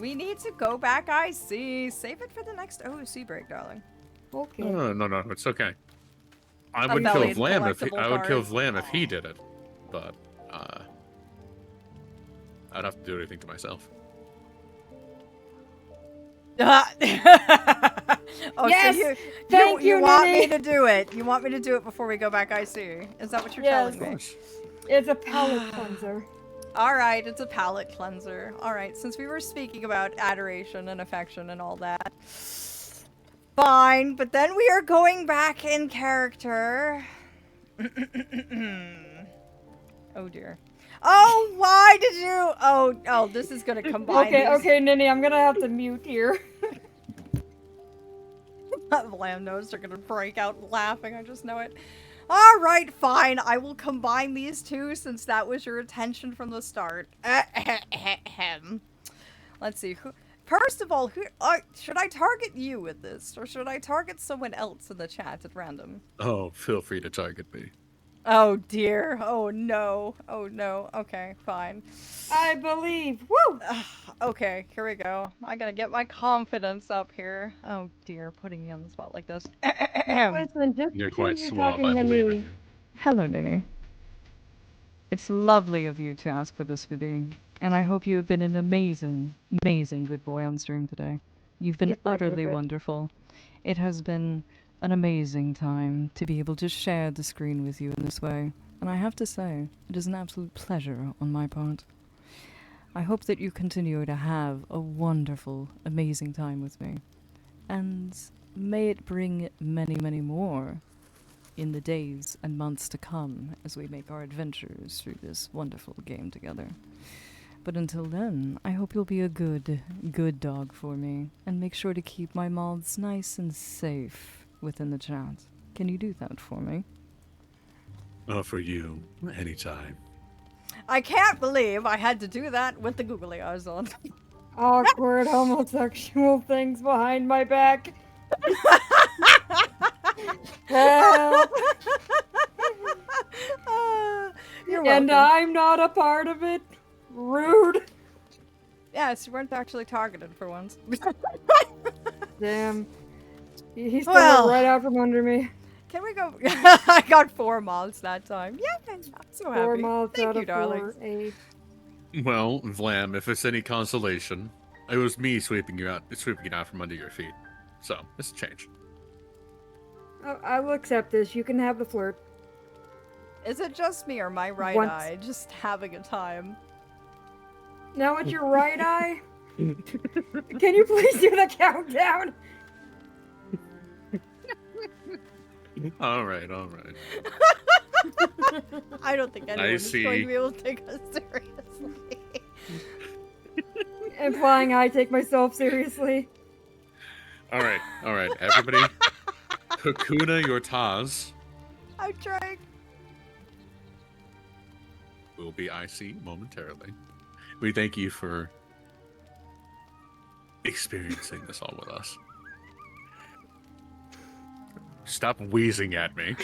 We need to go back IC. Save it for the next OOC break, darling. Okay. No, it's okay. I A would kill valid Vlam if collectible I would kill card. Vlam if he did it, but I'd have to do anything to myself. Oh, Yes! so Thank you you, want Nene. me to do it? You want me to do it before we go back IC? Is that what you're Yes. telling me? It's a palate cleanser. Alright, it's a palate cleanser. Alright, since we were speaking about adoration and affection and all that. Fine, but then we are going back in character. Oh dear. Oh, why did you? Oh, this is gonna combine Okay, Ninny, I'm gonna have to mute here. Lambnos are gonna break out laughing, I just know it. Alright, fine, I will combine these two since that was your intention from the start. Let's see, first of all, should I target you with this, or should I target someone else in the chat at random? Oh, feel free to target me. Oh dear, oh no, okay, fine. I believe, woo! Okay, here we go. I gotta get my confidence up here. Oh dear, putting me on the spot like this. Listen, just You're because quite you're suave, talking I to believe me. it. Hello, Ninny. It's lovely of you to ask for this video, and I hope you have been an amazing, amazing good boy on stream today. You've been utterly wonderful. It has been an amazing time to be able to share the screen with you in this way, and I have to say, it is an absolute pleasure on my part. I hope that you continue to have a wonderful, amazing time with me, and may it bring many, many more in the days and months to come as we make our adventures through this wonderful game together. But until then, I hope you'll be a good, good dog for me, and make sure to keep my moths nice and safe within the chat. Can you do that for me? Oh, for you, anytime. I can't believe I had to do that with the googly eyes on. Awkward homosexual things behind my back. Help. You're And welcome. I'm not a part of it. Rude. Yes, you weren't actually targeted for once. Damn. He stole Well. it right out from under me. Can we go? I got 4 moths that time. Yeah, I'm so happy. 4 moths Thank out you, of darlings. 4. Well, Vlam, if it's any consolation, it was me sweeping it out from under your feet. So, it's a change. I will accept this. You can have the flirt. Is it just me or my right Once. eye just having a time? Now it's your right eye. Can you please do the countdown? Alright. I don't think anyone is see. going to be able to take us seriously. Implying I take myself seriously. Alright, everybody. Hakuna your Taz I'm trying. will be IC momentarily. We thank you for experiencing this all with us. Stop wheezing at me.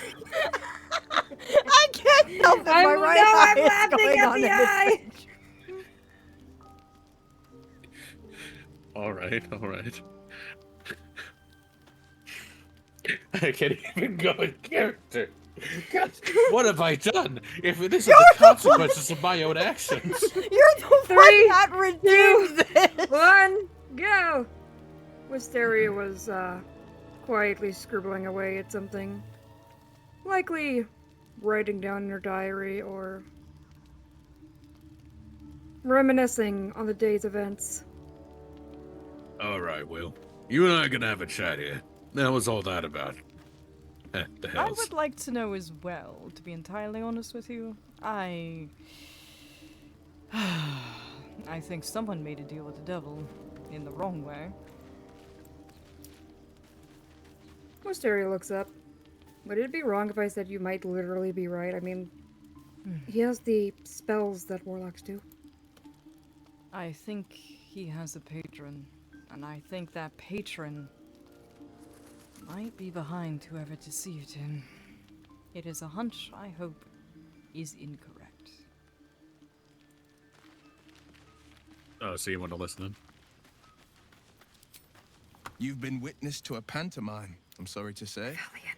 I can't help it. My right eye I'm is laughing going at on the in eye. Alright. I can't even go in character. God, what have I done? If it isn't the consequences of my own actions. You're the 3, one that redeemed this. 1, go! Wysteria was, quietly scribbling away at something. Likely writing down in her diary or reminiscing on the day's events. Alright, Will. You and I are gonna have a chat here. That was all that about. The I hells. would like to know as well, to be entirely honest with you. I think someone made a deal with the devil in the wrong way. Wysteria looks up. Would it be wrong if I said you might literally be right? I mean, he has the spells that warlocks do. I think he has a patron, and I think that patron might be behind whoever deceived him. It is a hunch I hope is incorrect. Oh, so you want to listen in? You've been witness to a pantomime, I'm sorry to say. Aphelion.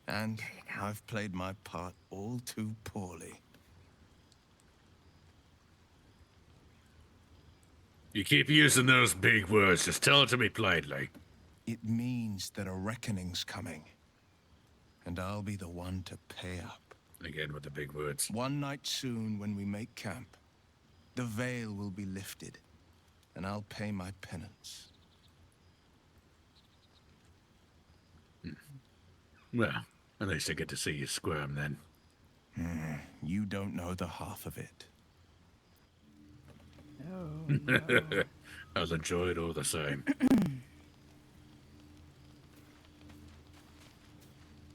And I've played my part all too poorly. You keep using those big words. Just tell it to me plainly. It means that a reckoning's coming. And I'll be the one to pay up. Again with the big words. One night soon, when we make camp, the veil will be lifted, and I'll pay my penance. Well, at least I get to see you squirm then. You don't know the half of it. I'll enjoy it all the same.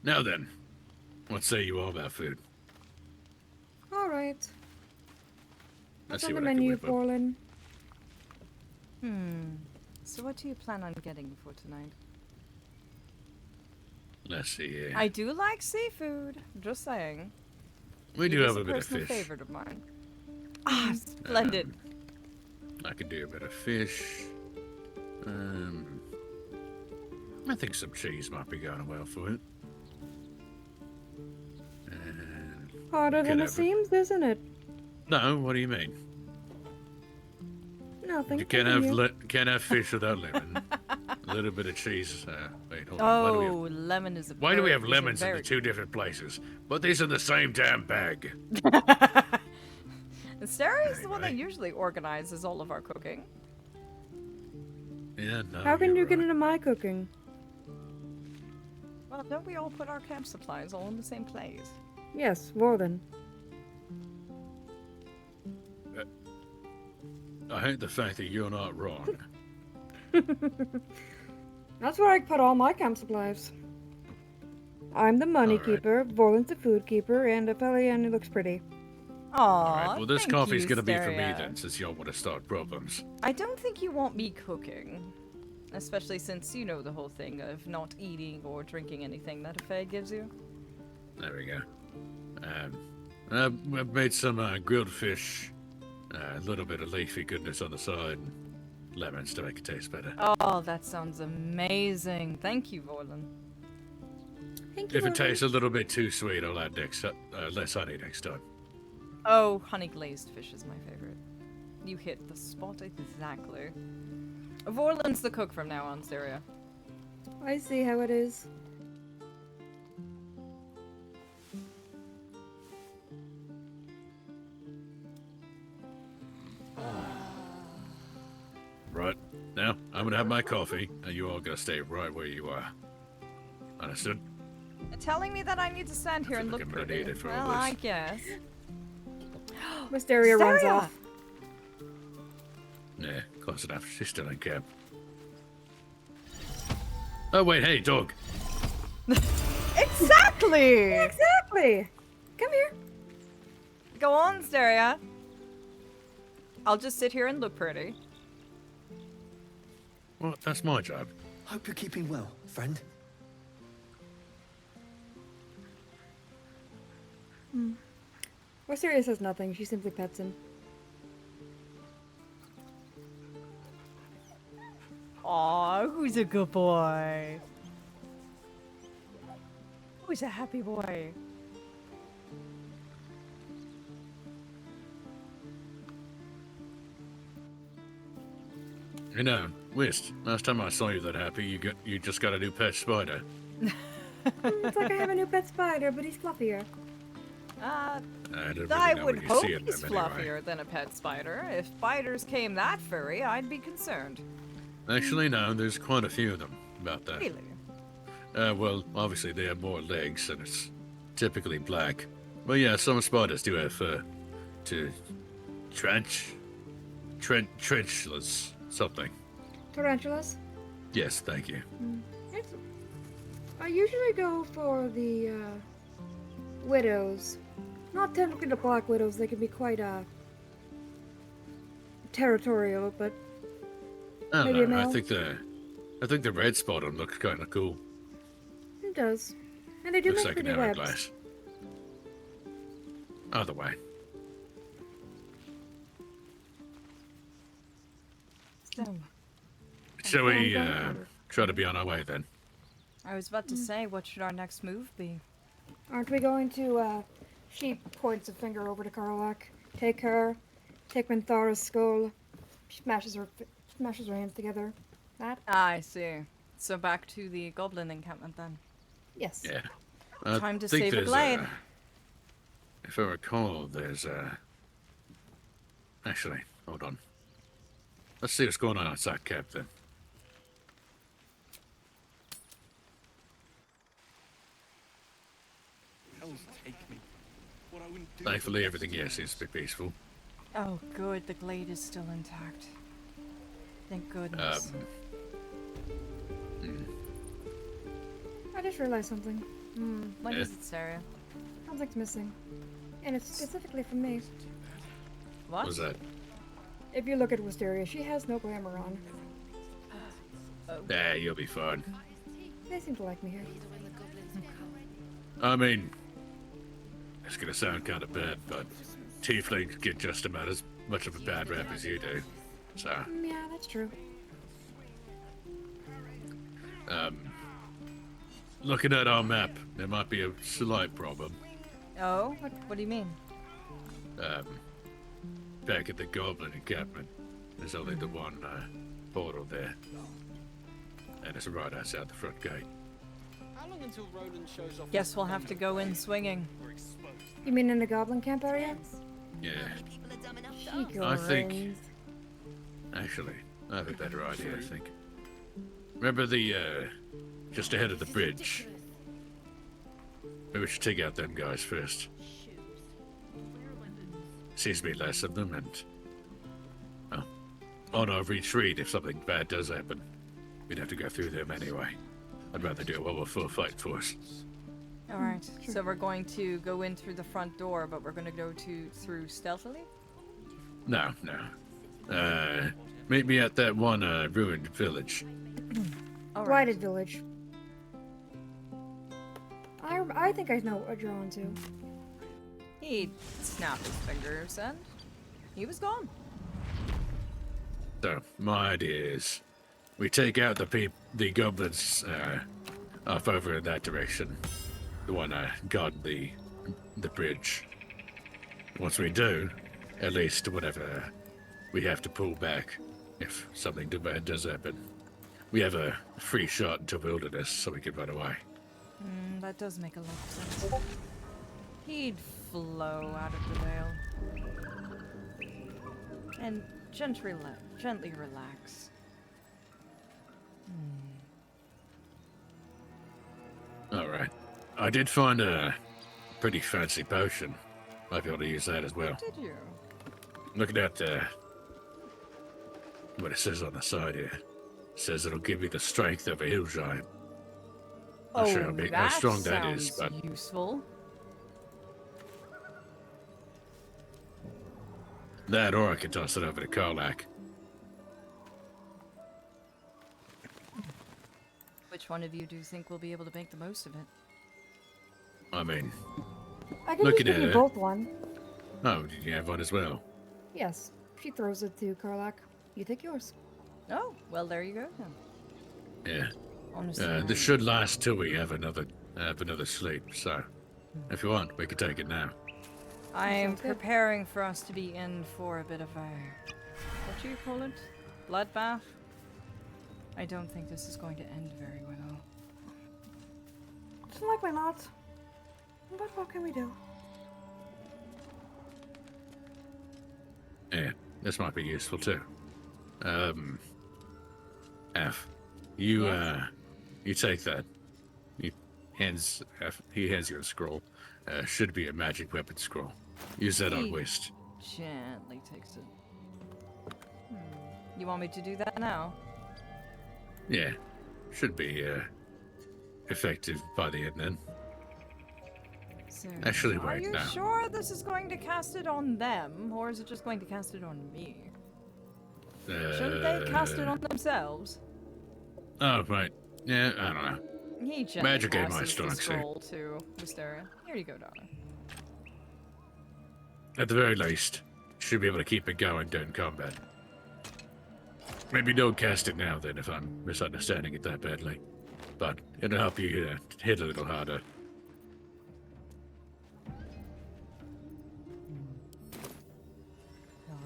Now then, what say you all about food? All right. Let's What's see on the what I can menu, whip up. Borland? So what do you plan on getting for tonight? Let's see here. I do like seafood. Just saying. We It do is have a bit of personal fish. favorite of mine. Ah, splendid. I could do a bit of fish. I think some cheese might be going well for it. And Harder could than it have seems, isn't it? no, what do you mean? Nothing. You can't continue. can't have fish without lemon. A little bit of cheese. Wait, hold on. Oh, lemon is a Why do we very- have is a lemons in very- the two different places? But these are the same damn bag. Wysteria is the one that usually organizes all of our cooking. Yeah, no. How can you're you get right. into my cooking? Well, don't we all put our camp supplies all in the same place? Yes, Warden. I hate the fact that you're not wrong. That's where I put all my camp supplies. I'm the money All right. keeper, Vorlin's the food keeper, and Aphelion looks pretty. Aww, Alright, well this thank coffee's you, gonna be for me Wysteria. then, since y'all want to start problems. I don't think you want me cooking. Especially since you know the whole thing of not eating or drinking anything that a fae gives you. There we go. I've made some grilled fish, a little bit of leafy goodness on the side, and lemons to make it taste better. Oh, that sounds amazing. Thank you, Vorlin. Thank you, If it Warden. tastes a little bit too sweet, I'll add less honey next time. Oh, honey glazed fish is my favorite. You hit the spot exactly. Vorlin's the cook from now on, Syria. I see how it is. Right. Now, I'm gonna have my coffee, and you all gotta stay right where you are. Understood? Telling me that I need to stand here and like look I'm gonna pretty. need it for all Well, this. I guess. Wysteria runs Wysteria! off. Yeah, close enough. She's still in camp. Oh, wait, hey, dog. Exactly! Exactly! Come here. Go on, Steria. I'll just sit here and look pretty. Well, that's my job. Hope you're keeping well, friend. Wysteria says nothing. She simply pets him. Aw, who's a good boy? Who's a happy boy? You know, Whist, last time I saw you that happy, you just got a new pet spider. It's like I have a new pet spider, but he's fluffier. Uh, I don't really I know would what you hope see in he's them anyway. fluffier than a pet spider. If spiders came that furry, I'd be concerned. Actually, no, there's quite a few of them about that. Really? Well, obviously they have more legs, and it's typically black. But yeah, some spiders do have fur. Trenchlas, something. Tarantulas? Yes, thank you. It's, I usually go for the widows. Not technically the black widows. They can be quite territorial, but I maybe a don't know, male. I think the red spot on looks kind of cool. It does, and they do Looks make like an pretty webs. hourglass. Either way. So, Shall we try to be on our way then? I was about to say, what should our next move be? Aren't we going to? She points a finger over to Karlak. Take her. Take Minthara's skull. She smashes her hands together. That? I see. So back to the goblin encampment then. Yes. Yeah. Time to think save a there's, glade. if I recall, there's Actually, hold on. Let's see what's going on outside camp then. Hells take me. What I wouldn't do Thankfully, for everything here seems to be peaceful. Oh, good. The glade is still intact. Thank goodness. I just realized something. What is it, Sarah? Something's missing. And it's specifically from me. What? What's that? If you look at Wysteria, she has no glamour on. Yeah, you'll be fine. They seem to like me here. I mean, it's gonna sound kind of bad, but tieflings get just about as much of a bad rap as you do. So, Yeah, that's true. looking at our map, there might be a slight problem. Oh? What do you mean? Back at the Goblin encampment, there's only the one portal there. And it's right outside the front gate. How long until Roland shows off? Guess we'll have to go in swinging. You mean in the goblin camp area? Yeah. She I think... grinds. Actually, I have a better idea, I think. Remember the, just ahead of the bridge? Maybe we should take out them guys first. Seems to be less of them, and... well, on our retreat, if something bad does happen, we'd have to go through them anyway. I'd rather do it while we're full fight force. Alright, so we're going to go in through the front door, but we're going to go through stealthily? No, no. Meet me at that one, ruined village. Blighted village. I think I know what you're on to. He snapped his fingers and he was gone. So, my idea is, we take out the goblins, off over in that direction. The one, guarding the bridge. Once we do, at least whatever we have to pull back, if something too bad does happen, we have a free shot into wilderness so we can run away. That does make a lot of sense. He'd flow out of the veil. And gently relax. Alright. I did find a pretty fancy potion. Might be able to use that as well. Did you? Looking at what it says on the side here. It says it'll give you the strength of a hill giant. Not sure how strong that is, but useful. that or I can toss it over to Karlak. Which one of you do you think will be able to make the most of it? I mean, I can just looking give at you it. both one. Oh, did you have one as well? Yes. She throws it to Karlak. You take yours. Oh, well, there you go then. Yeah. Honestly, This should last till we have another sleep. So, if you want, we can take it now. I'm Sounds good. preparing for us to be in for a bit of a... what do you call it? Bloodbath? I don't think this is going to end very well. It's likely not. But what can we do? Yeah, this might be useful too. F, you take that. He hands you a scroll. Should be a magic weapon scroll. Use that on He Wyst. gently takes it. You want me to do that now? Yeah, should be effective by the end then. So, Actually, are wait you now. sure this is going to cast it on them, or is it just going to cast it on me? Shouldn't they cast it on themselves? Oh right. Yeah, I don't know. He gently Magic ain't my passes strong the suit. scroll to Wysteria. Here you go, darling. At the very least, should be able to keep it going during combat. Maybe don't cast it now then if I'm misunderstanding it that badly. But it'll help you hit a little harder.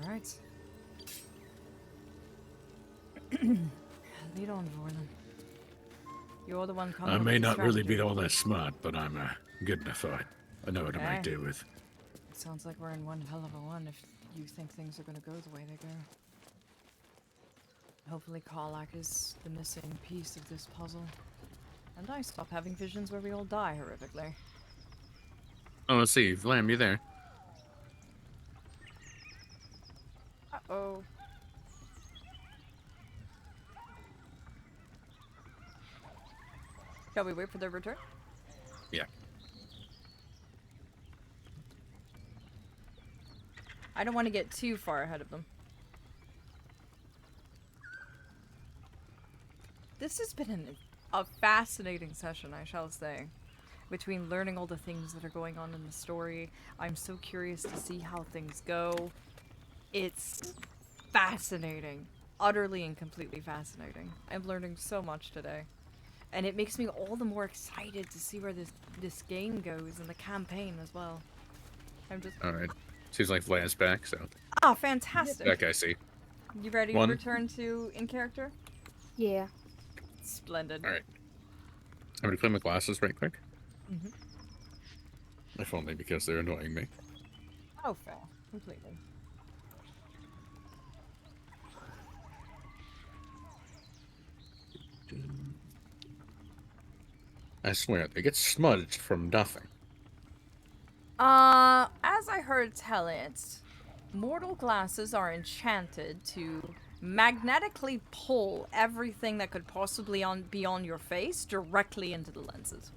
Alright. Lead on, Vorlon. You're the one coming I up may with the not really be strategy. all that smart, but I'm a good enough fight. I know what I Okay. might do with. sounds like we're in one hell of a one if you think things are gonna go the way they go. Hopefully Karlak is the missing piece of this puzzle. And I stop having visions where we all die horrifically. Oh, let's see. Vlam, you there? Uh-oh. Shall we wait for their return? Yeah. I don't want to get too far ahead of them. This has been a fascinating session, I shall say. Between learning all the things that are going on in the story, I'm so curious to see how things go. It's fascinating. Utterly and completely fascinating. I'm learning so much today. And it makes me all the more excited to see where this game goes and the campaign as well. I'm just... Alright. Seems like Vlam's back, so... Ah, fantastic! That guy, see. You ready to return to in character? Yeah. Splendid. Alright. I'm gonna clean my glasses right quick. Mm-hmm. If only because they're annoying me. Oh, fair. Completely. I swear, they get smudged from nothing. As I heard tell it, mortal glasses are enchanted to magnetically pull everything that could possibly be on your face directly into the lenses.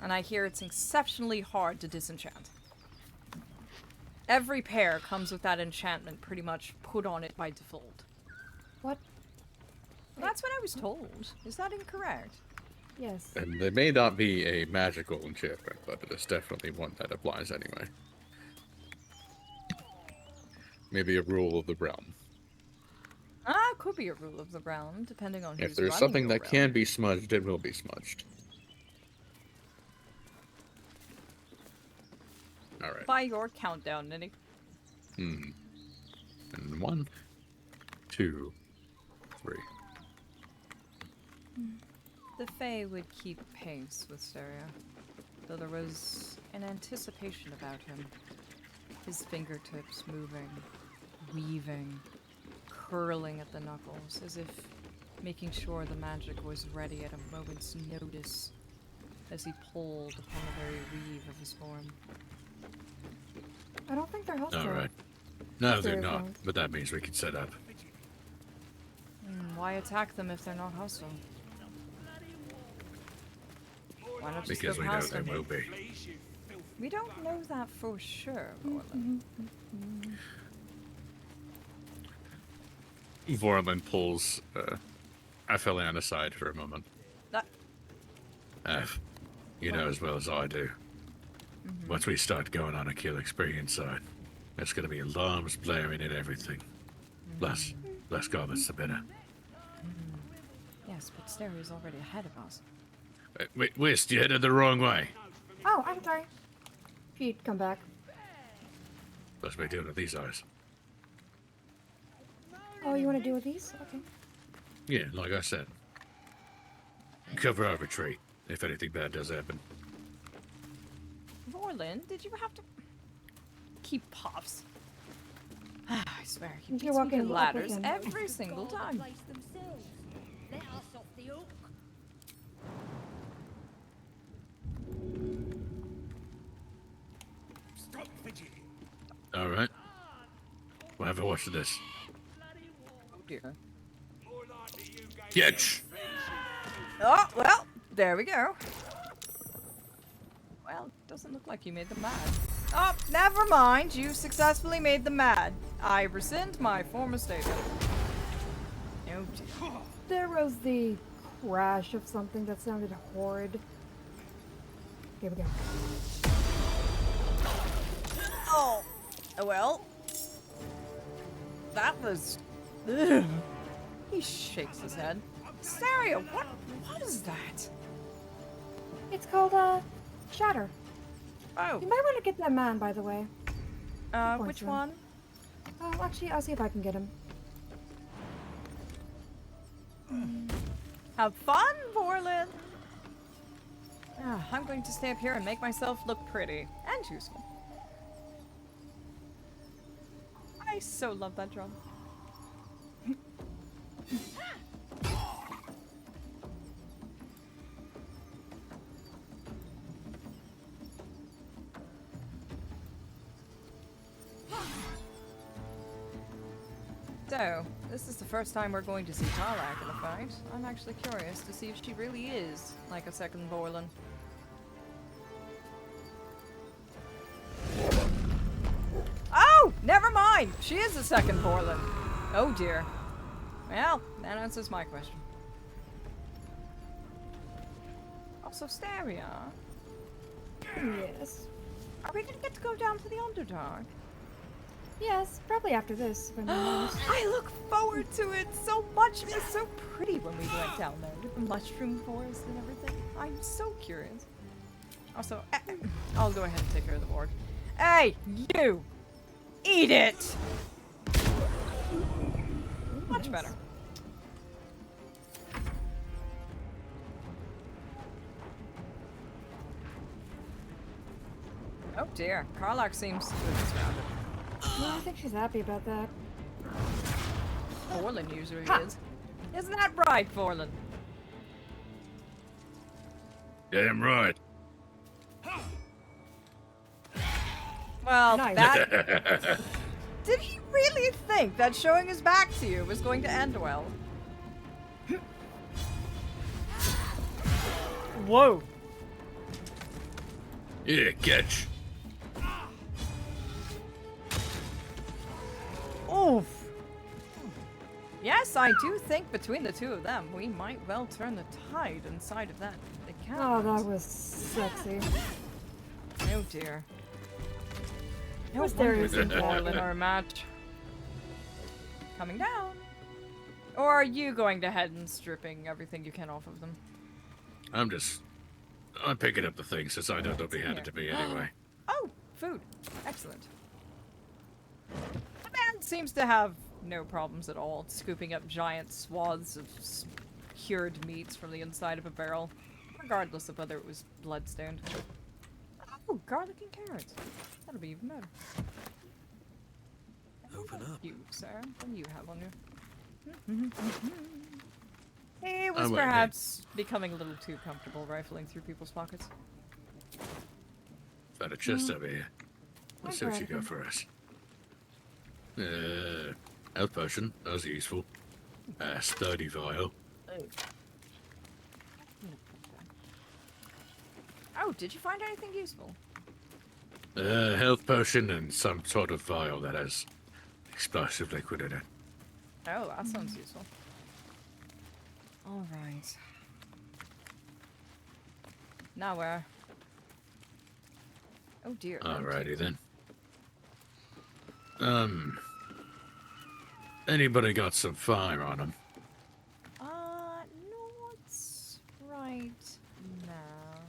And I hear it's exceptionally hard to disenchant. Every pair comes with that enchantment pretty much put on it by default. What? That's what I was told. Is that incorrect? Yes. And it may not be a magical enchantment, but it is definitely one that applies anyway. Maybe a rule of the realm. Could be a rule of the realm, depending on who's If there's running something your that realm. can be smudged, it will be smudged. Alright. By your countdown, Ninny. And 1, 2, 3. The Fae would keep pace with Wysteria, though there was an anticipation about him. His fingertips moving, weaving, curling at the knuckles, as if making sure the magic was ready at a moment's notice as he pulled upon the very weave of his form. I don't think they're hostile. Alright. No, they're Very not, fine. but that means we can set up. Why attack them if they're not hostile? Why not just Because go we know past they them? will be. We don't know that for sure, Vorlin. Vorlin pulls Aphelion aside for a moment. That... You know as well as I do. Once we start going on a kill spree inside, there's going to be alarms blaring and everything. Less goblins the better. Yes, but Wysteria's already ahead of us. Wait, Wist, you headed the wrong way. Oh, I'm sorry. Pete, come back. What's we doing with these eyes? Oh, you want to deal with these? Okay. Yeah, like I said. Cover our retreat, if anything bad does happen. Vorlin, did you have to keep puffs? I swear, he You're beats me walking to up ladders again. every single time. Let us off the hook. Stop fidgeting. Alright. We'll have a watch of this. Oh dear. Catch! Oh, well, there we go. Well, doesn't look like you made them mad. Oh, never mind. You successfully made them mad. I rescind my former statement. Oh dear. There was the crash of something that sounded horrid. Here we go. Oh, well. That was... Ugh. He shakes his head. Saria, what is that? It's called, Shatter. Oh. You might want to get that man, by the way. Which one? Oh, actually, I'll see if I can get him. Have fun, Vorlin! I'm going to stay up here and make myself look pretty and useful. I so love that drum. So, this is the first time we're going to see Tarlac in a fight. I'm actually curious to see if she really is like a second Borland. Oh! Never mind! She is a second Borland. Oh dear. Well, that answers my question. Also, Wysteria. Yes. Are we gonna get to go down to the Underdark? Yes, probably after this, if I'm being honest. I look forward to it so much. It was so pretty when we went down there with the mushroom forest and everything. I'm so curious. Also, I'll go ahead and take care of the board. Hey, you! Eat it! Much better. Oh dear, Karlach seems to have surrounded. Yeah, I think she's happy about that. Borland usually is. Isn't that right, Borland? Damn right. Well, Nice. that... Did he really think that showing his back to you was going to end well? Whoa. Yeah, catch. Oof. Yes, I do think between the two of them, we might well turn the tide inside of that. Oh, that was sexy. Oh dear. No Wysteria's wonder in Borland bed. are a match. Coming down. Or are you going to head and stripping everything you can off of them? I'm picking up the things since I know they'll be handed to me anyway. Oh, food. Excellent. The man seems to have no problems at all scooping up giant swaths of cured meats from the inside of a barrel, regardless of whether it was bloodstained. Oh, garlic and carrots. That'll be even better. Open up. You, sir. What do you have on you? He was wait, perhaps becoming a little too comfortable rifling through people's pockets. Found a chest over here. Let's see what you got for us. Health potion. That was useful. Sturdy vial. Oh, did you find anything useful? Health potion and some sort of vial that has explosive liquid in it. Oh, that sounds useful. All right. Now where? Oh dear. Alrighty then. Anybody got some fire on them? Not right now.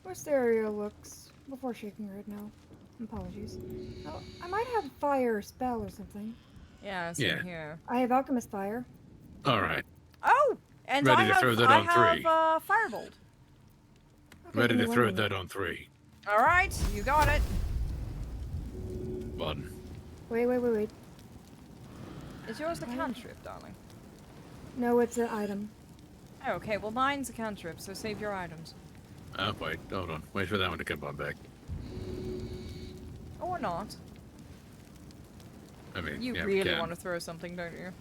Wysteria looks before shaking her head now. Apologies. Oh, I might have fire or spell or something. Yeah, same here. I have alchemist fire. Alright. Oh, and Ready I to have, throw that I on have, 3. Firebolt. Okay, Ready give to me throw 1 minute. that on 3. All right, you got it. 1. Wait. Is yours the cantrip, darling? No, it's an item. Oh, okay, well mine's a cantrip, so save your items. Wait, hold on. Wait for that one to come on back. Or not. I mean, You yeah, we really can. want to throw something, don't you?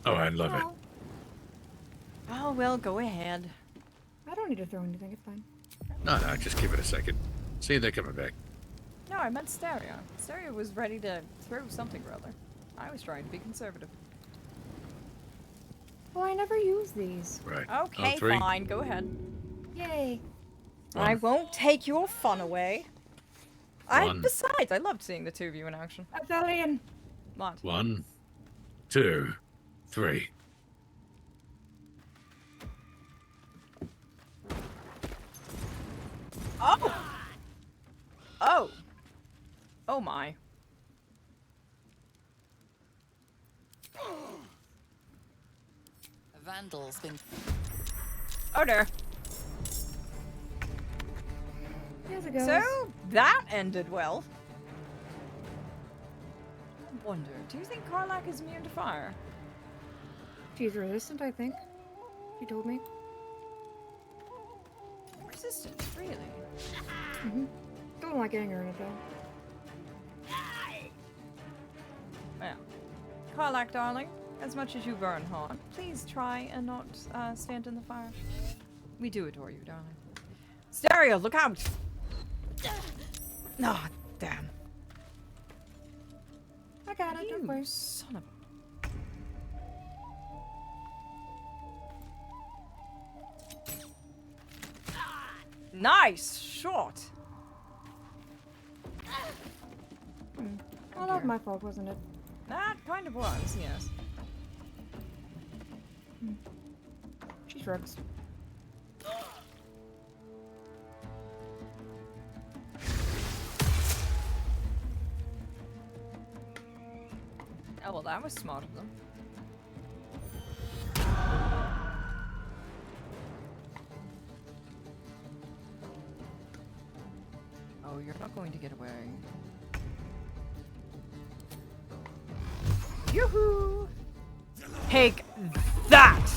Oh, I love it. Oh, well, go ahead. I don't need to throw anything, it's fine. No, just give it a second. See if they're coming back. No, I meant Steria. Steria was ready to throw something or other. I was trying to be conservative. Well, I never use these. Right. Okay, On 3. fine, go ahead. Yay. I won't take your fun away. 1. Besides, I loved seeing the two of you in action. Aphelion. What? 1, 2, 3. Oh! Oh! Oh my. A vandal's been. Oh dear. Here's it goes. So, that ended well. Wonder, do you think Karlach is immune to fire? She's resistant, I think. She told me. Resistant, really? Mm-hmm. Don't like anger in it, though. Well, Karlach, darling, as much as you burn hot, please try and not stand in the fire. We do adore you, darling. Wysteria, look out! Ah, oh, damn. I got it, don't worry. Son of a... Nice shot! Well, that was my fault, wasn't it? That kind of was, yes. She shrugs. Oh, well, that was smart of them. Oh, you're not going to get away. Yoo-hoo! Take that!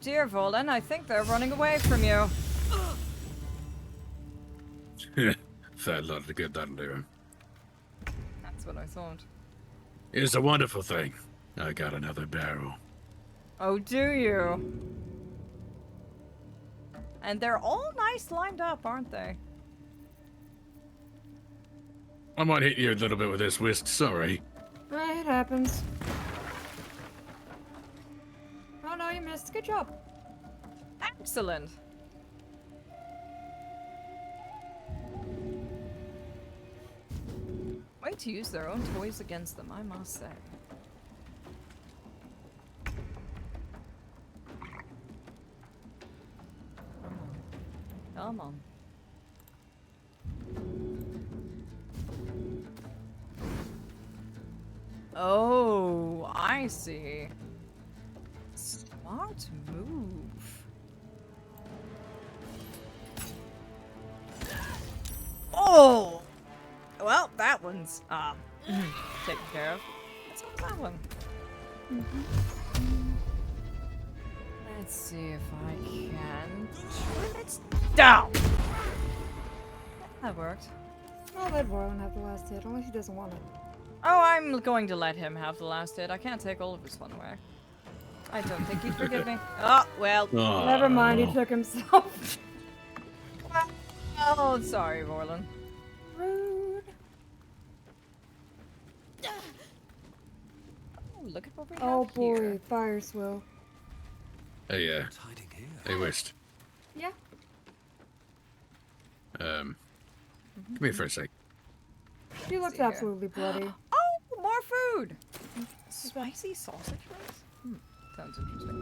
Dear Volan, I think they're running away from you. Sad lot to get that there. That's what I thought. It's a wonderful thing. I got another barrel. Oh, do you? And they're all nice lined up, aren't they? I might hit you a little bit with this whisk, sorry. It happens. Oh no, you missed. Good job. Excellent. Way to use their own toys against them, I must say. Come on. Oh, I see. Smart move. Oh! Well, that one's taken care of. Let's go with that one. Let's see if I can trim it down. That worked. I'll let Rowan have the last hit, unless he doesn't want it. Oh, I'm going to let him have the last hit. I can't take all of his fun away. I don't think he'd forgive me. Oh, well. Never mind, he took himself. Oh, sorry, Vorlin. Rude. Oh, look at what we Oh have boy, here. fire swill. Hey, hey, Wist. Yeah. Come here for a sec. She looks absolutely bloody. Oh, more food! Spicy sausage rolls? Sounds interesting.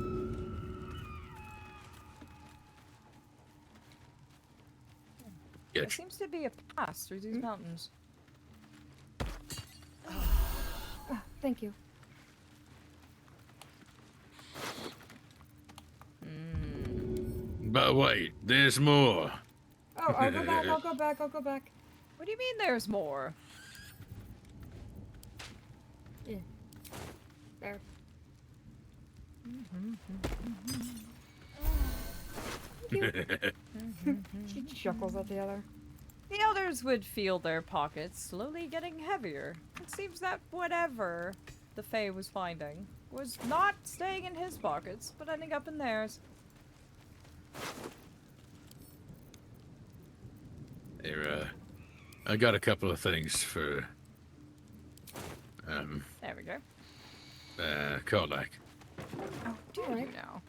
There seems to be a pass through these mountains. Ah, thank you. But wait, there's more. Oh, I'll go back, I'll go back, I'll go back. What do you mean there's more? Yeah. There. She chuckles at the other. The others would feel their pockets slowly getting heavier. It seems that whatever the Fae was finding was not staying in his pockets, but ending up in theirs. Here, I got a couple of things for, There we go. Karlach. Oh, do you now?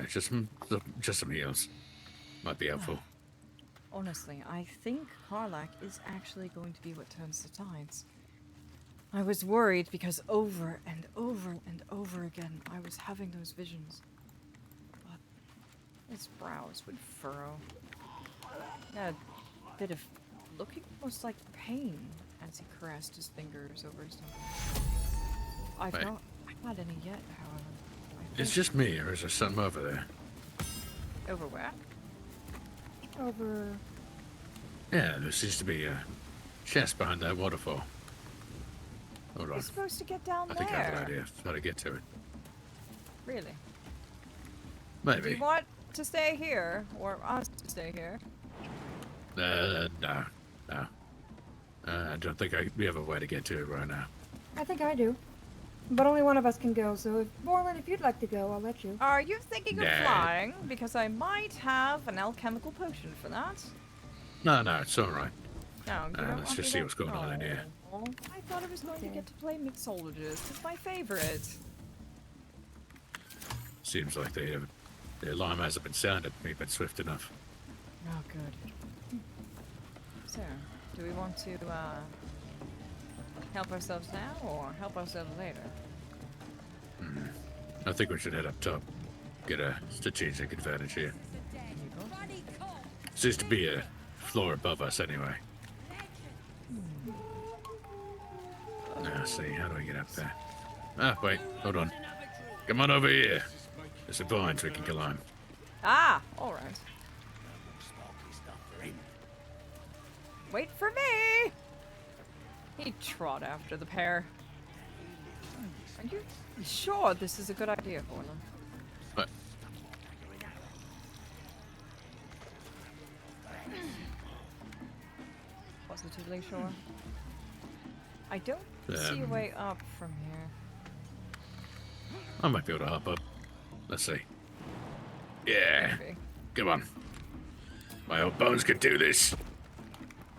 Just some heals. Might be helpful. Honestly, I think Karlach is actually going to be what turns the tides. I was worried because over and over and over again I was having those visions. But his brows would furrow. A bit of looking almost like pain as he caressed his fingers over his temple. I've not had any yet, however. I It's just me, or is there something over there? Over where? Over. Yeah, there seems to be a chest behind that waterfall. Hold on. You're supposed to get down I there. think I have an idea of how to get to it. Really? Do Maybe. you want to stay here, or us to stay here? No. I don't think we have a way to get to it right now. I think I do. But only one of us can go, so Morlin, if you'd like to go, I'll let you. Are you thinking of Nah. flying? Because I might have an alchemical potion for that. No, it's alright. No, you don't Let's want just me see to- what's going on in here. Oh, I thought I was going to get to play mixologist. It's my favorite. Seems like the alarm hasn't been sounded. We've been swift enough. Oh, good. So, do we want to help ourselves now or help ourselves later? I think we should head up top. Get a strategic advantage here. Seems to be a floor above us anyway. Now, see, how do I get up there? Ah, wait, hold on. Come on over here. There's a vines we can climb. Ah, all right. Wait for me! He trot after the pair. Are you sure this is a good idea for them? What? Positively sure. I don't see a way up from here. I might be able to hop up. Let's see. Yeah. Maybe. Come on. My old bones could do this.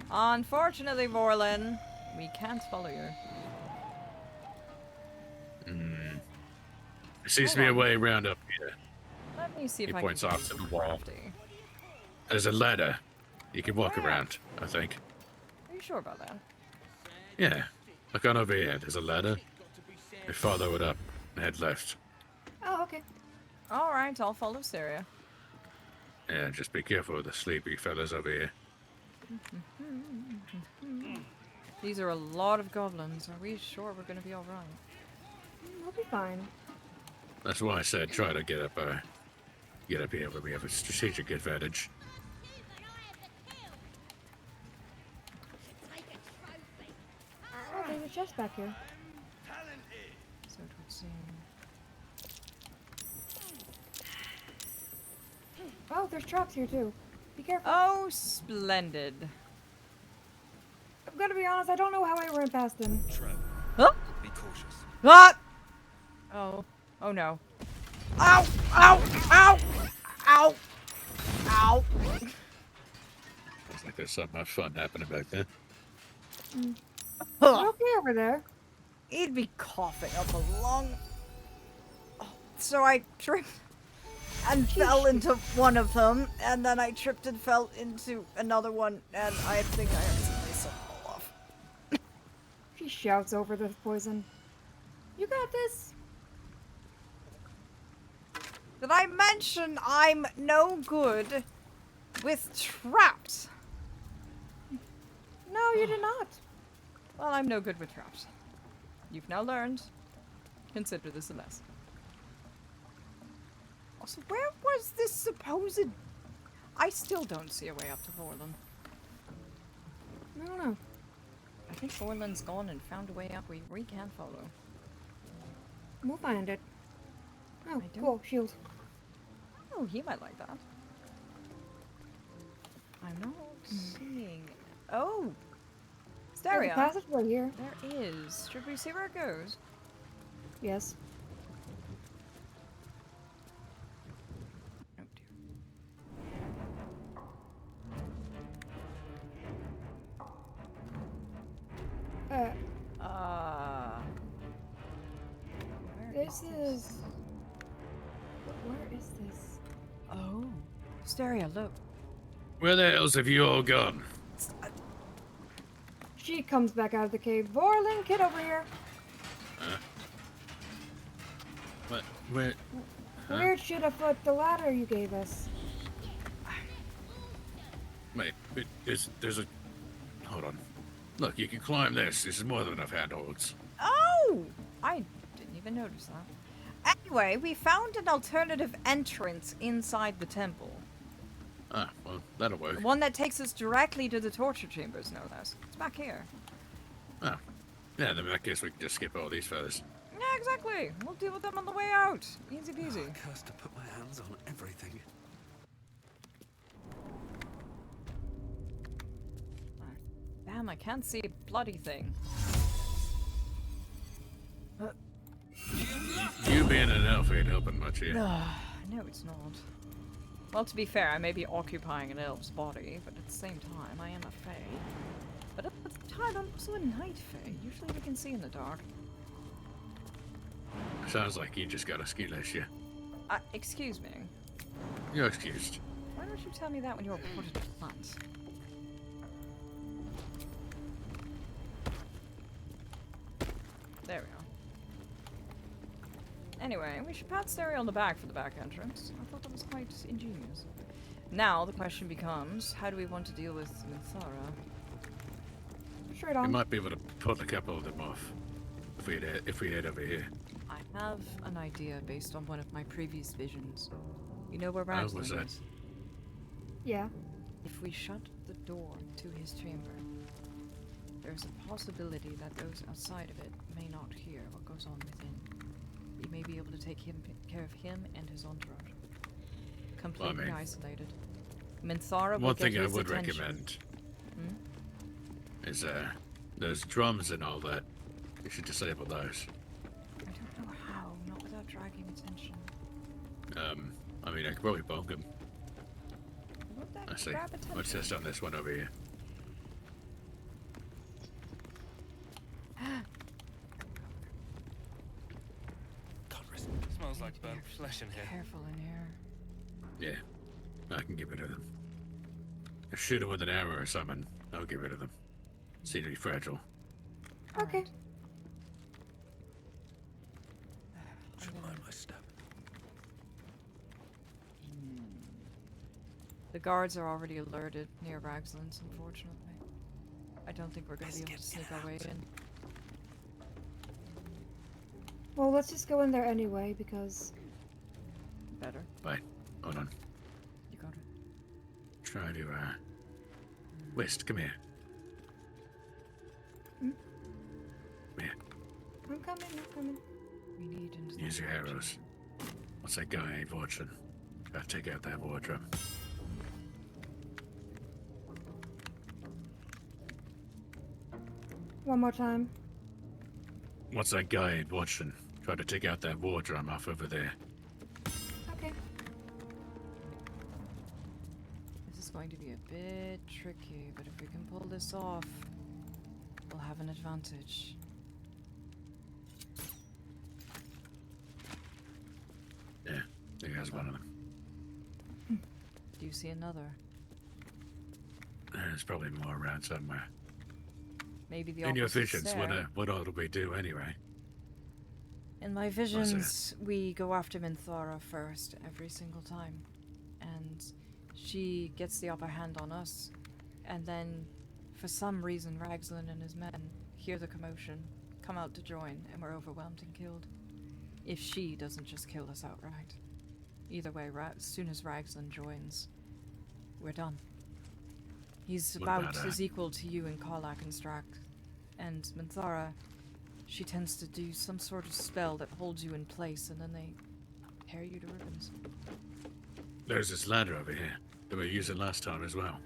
Unfortunately, Morlin, we can't follow you. There seems to be a way around up here. Let me see if He I points can off to the wall. crafty. There's a ladder. You can walk around, I think. Are you sure about that? Yeah. Look on over here. There's a ladder. You follow it up and head left. Oh, okay. Alright, I'll follow Syria. Yeah, just be careful with the sleepy fellas over here. These are a lot of goblins. Are we sure we're gonna be alright? We'll be fine. That's why I said try to get up here where we have a strategic advantage. Oh, there's a chest back here. So it would seem. Oh, there's traps here too. Be careful. Oh, splendid. I'm gonna be honest, I don't know how I ran past them. Huh? Be cautious. Ah! Oh. Oh no. Ow! Ow! Ow! Ow! Ow! Looks like there's something fun happening back there. You're okay over there. He'd be coughing up a lung. Oh, so I tripped and fell into one of them, and then I tripped and fell into another one, and I think I accidentally set them all off. She shouts over the poison. You got this. Did I mention I'm no good with traps? No, you did not. Well, I'm no good with traps. You've now learned. Consider this a lesson. Also, where was this supposed... I still don't see a way up to Vorlon. I don't know. I think Vorlon's gone and found a way up we can't follow. We'll find it. Oh, I don't- cool. Shield. Oh, he might like that. I'm not seeing... Oh! There's a Stereo. passageway here. There is. Should we see where it goes? Yes. Oh dear. Where This is... Where is this? Oh. Stereo, look. Where the hell's have you all gone? She comes back out of the cave. Vorlin, kid over here. What? Where? Huh? Where should I put the ladder you gave us? Wait, there's a... Hold on. Look, you can climb this. This is more than enough handholds. Oh! I didn't even notice that. Anyway, we found an alternative entrance inside the temple. Ah, well, that'll work. One that takes us directly to the torture chambers, no less. It's back here. Oh. Yeah, then in that case we can just skip all these fellas. Yeah, exactly. We'll deal with them on the way out. Easy peasy. Oh, cursed to put my hands on everything. Damn, I can't see a bloody thing. You being an elf ain't helping much here. No, it's not. Well, to be fair, I may be occupying an elf's body, but at the same time, I am a fae. But at the same time, I'm also a night fae. Usually we can see in the dark. Sounds like you just got a skill issue. Excuse me. You're excused. Why don't you tell me that when you're reported to front? There we go. Anyway, we should pat Stereo on the back for the back entrance. I thought that was quite ingenious. Now, the question becomes, how do we want to deal with Minthara? Straight We on. might be able to pull a couple of them off if we head over here. I have an idea based on one of my previous visions. You know where How was Raglan that? is? Yeah. If we shut the door to his chamber, there's a possibility that those outside of it may not hear what goes on within. We may be able to take care of him and his entourage. Completely isolated. Minthara will One get thing I his would attention. recommend is those drums and all that. You should disable those. I don't know how, not without dragging attention. I mean, I could probably bunk them. Would that I see. grab attention? Let's test on this one over here. Smells like burnt flesh in here. Careful in here. Yeah, I can get rid of them. I shoot them with an arrow or something. I'll get rid of them. Seem to be fragile. Okay. Should mind my step. The guards are already alerted near Ragslands, unfortunately. I don't think we're going to be able to sneak our way in. Well, let's just go in there anyway, because... Better. Fine. Hold on. You got it. Try to, West, come here. Come here. I'm coming. We need into Use your arrows. What's that guy ain't watching? Gotta take out that wardrobe. One more time. What's that guy ain't watching? Try to take out that war drum off over there. Okay. This is going to be a bit tricky, but if we can pull this off, we'll have an advantage. Yeah, there's one of them. Do you see another? There's probably more around somewhere. Maybe the In your opposite visions, stair. what all do we do anyway? In my visions, we go after Minthara first every single time. And she gets the upper hand on us. And then, for some reason, Ragslan and his men hear the commotion, come out to join, and we're overwhelmed and killed. If she doesn't just kill us outright. Either way, as soon as Ragslan joins, we're done. He's What about about, as equal to you in Karlak and Strak. And Minthara, she tends to do some sort of spell that holds you in place, and then they tear you to ribbons. There's this ladder over here that we were using last time as well.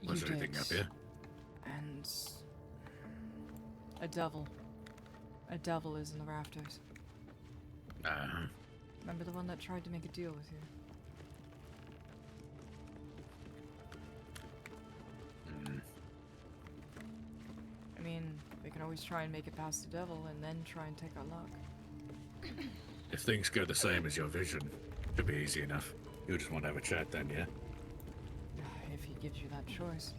Was You there anything did. up here? And a devil. A devil is in the rafters. Remember the one that tried to make a deal with you? I mean, we can always try and make it past the devil and then try and take our luck. If things go the same as your vision, should be easy enough. You just want to have a chat then, yeah? If he gives you that choice.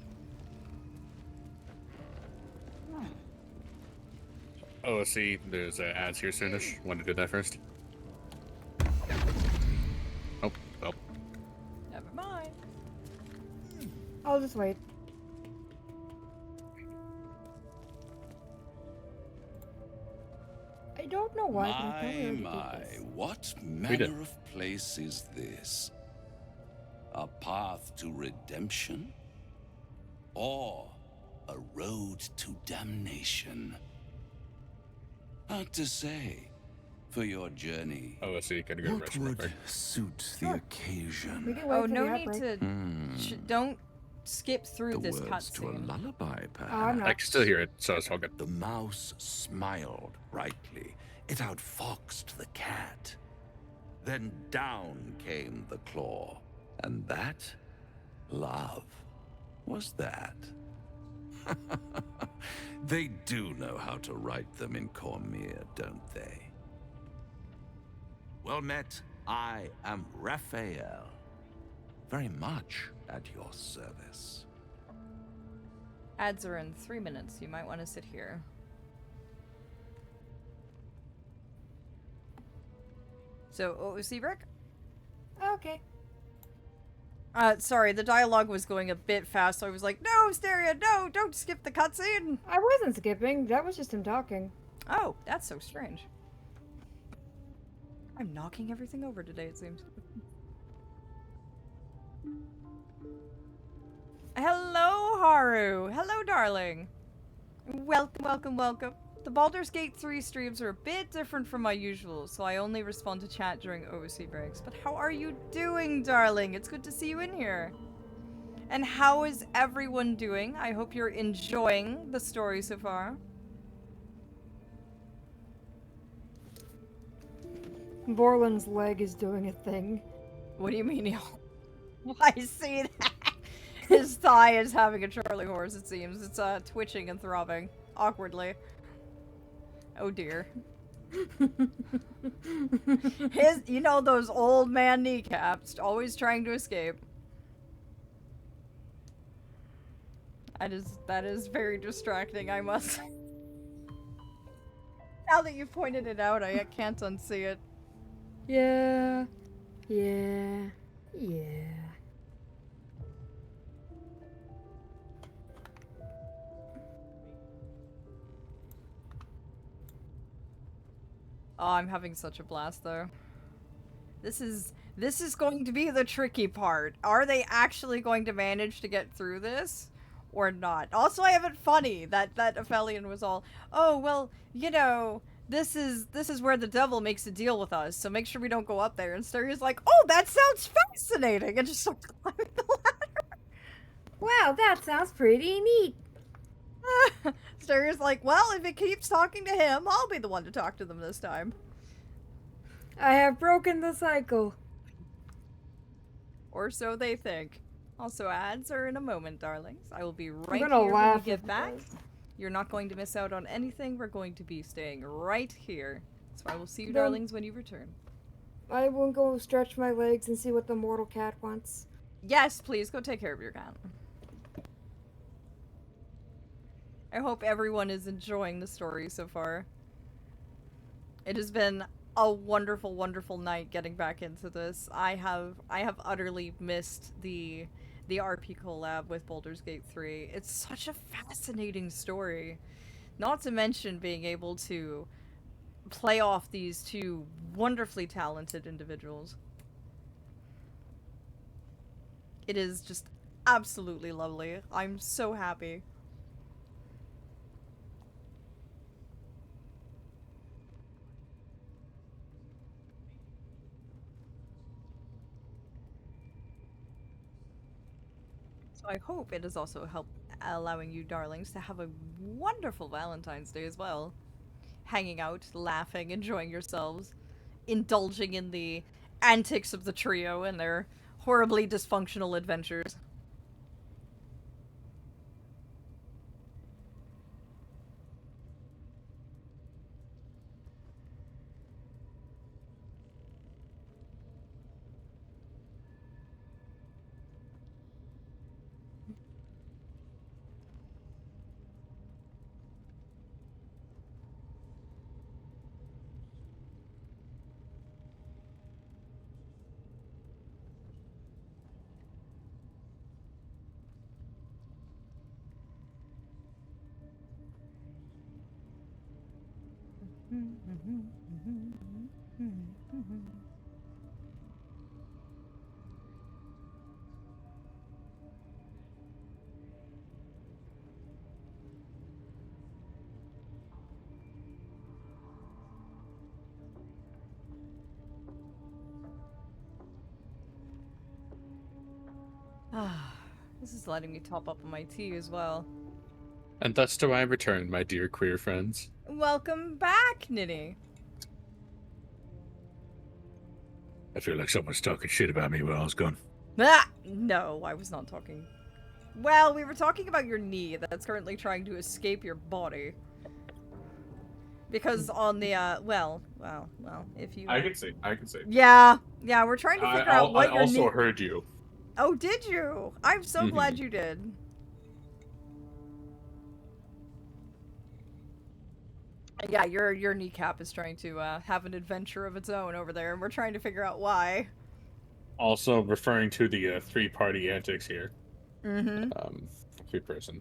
Oh, let's see. There's ads here soonish. Want to do that first? Oh, well. Never mind. I'll just wait. don't know why, but I thought we already My, did this. what did. manner of place is this? A path to redemption? Or a road to damnation? Hard to say for your journey. Oh, let's see. You can go What rest real would quick. suit the occasion? We can wait Oh, for no the need outbreak. to. Don't skip through The this words to a cutscene. lullaby, perhaps. I'm not. I can still hear it, so it's all good. The mouse smiled brightly. It outfoxed the cat. Then down came the claw. And that, love, was that. They do know how to write them in Cormier, don't they? Well met, I am Raphael. Very much at your service. Ads are in 3 minutes. You might want to sit here. So, OOC Rick? Okay. Sorry, the dialogue was going a bit fast, so I was like, no, Wysteria, no, don't skip the cutscene! I wasn't skipping. That was just him talking. Oh, that's so strange. I'm knocking everything over today, it seems. Hello, Haru! Hello, darling! Welcome, welcome, welcome. The Baldur's Gate 3 streams are a bit different from my usual, so I only respond to chat during OOC breaks. But how are you doing, darling? It's good to see you in here. And how is everyone doing? I hope you're enjoying the story so far. Borland's leg is doing a thing. What do you mean? I see that. His thigh is having a Charlie horse, it seems. It's twitching and throbbing awkwardly. Oh dear. You know, those old man kneecaps, always trying to escape. That is very distracting, I must say. Now that you've pointed it out, I can't unsee it. Yeah. Yeah. Yeah. Oh, I'm having such a blast though. This is going to be the tricky part. Are they actually going to manage to get through this or not? Also, I have it funny that Aphelion was all, "Oh, well, you know, this is where the devil makes a deal with us, so make sure we don't go up there." And Steria's like, "Oh, that sounds fascinating," and just starts climbing the ladder. Wow, that sounds pretty neat. Steria's like, "Well, if it keeps talking to him, I'll be the one to talk to them this time." I have broken the cycle. Or so they think. Also, ads are in a moment, darlings. I will be right gonna here when laugh we if get it back. does. You're not going to miss out on anything. We're going to be staying right here. So I will see you, Then- darlings, when you return. I will go stretch my legs and see what the mortal cat wants. Yes, please, go take care of your cat. I hope everyone is enjoying the story so far. It has been a wonderful, wonderful night getting back into this. I have utterly missed the RP collab with Baldur's Gate 3. It's such a fascinating story. Not to mention being able to play off these two wonderfully talented individuals. It is just absolutely lovely. I'm so happy. So I hope it is also allowing you darlings to have a wonderful Valentine's Day as well. Hanging out, laughing, enjoying yourselves, indulging in the antics of the trio and their horribly dysfunctional adventures. This is letting me top up on my tea as well. And thus do I return, my dear queer friends. Welcome back, Nitty. I feel like someone's talking shit about me while I was gone. Ah! No, I was not talking. Well, we were talking about your knee that's currently trying to escape your body. Because on the, well, if you... I can see. Yeah, we're trying to figure out what I your also knee... heard you. Oh, did you? I'm so glad you did. Yeah, your kneecap is trying to have an adventure of its own over there, and we're trying to figure out why. Also referring to the three-party antics here. Mm-hmm. Three-person.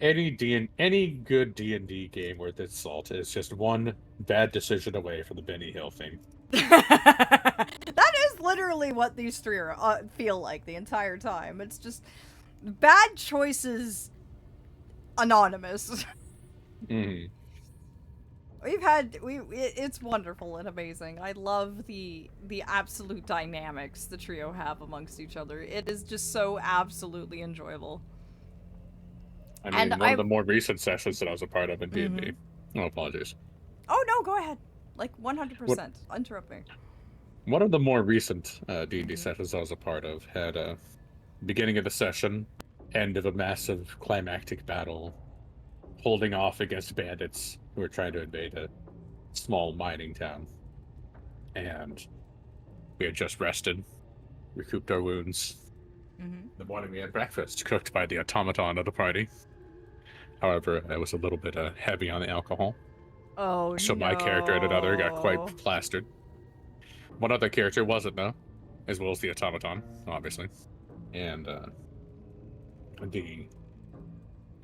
Any good D&D game worth its salt is just one bad decision away from the Benny Hill thing. That is literally what these three are, feel like the entire time. It's just bad choices anonymous. Mm-hmm. It's wonderful and amazing. I love the absolute dynamics the trio have amongst each other. It is just so absolutely enjoyable. I mean, one of the more recent sessions that I was a part of in D&D. Oh, apologies. Oh no, go ahead. Like 100%. Interrupt me. One of the more recent D&D sessions I was a part of had a beginning of the session, end of a massive climactic battle, holding off against bandits who were trying to invade a small mining town. And we had just rested, recouped our wounds. In the morning we had breakfast, cooked by the automaton of the party. However, it was a little bit heavy on the alcohol. Oh, so my character and another got quite plastered. One other character wasn't, though, as well as the automaton, obviously. And they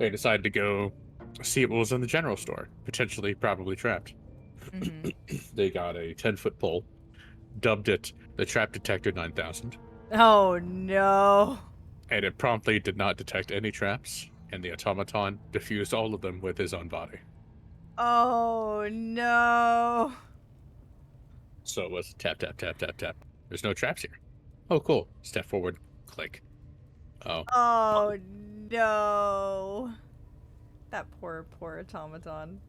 decided to go see what was in the general store, potentially probably trapped. They got a 10-foot pole, dubbed it the Trap Detector 9000. Oh no. And it promptly did not detect any traps, and the automaton diffused all of them with his own body. Oh no. So it was tap, tap, tap, tap, tap. There's no traps here. Oh, cool. Step forward. Click. Oh. Oh no. That poor automaton.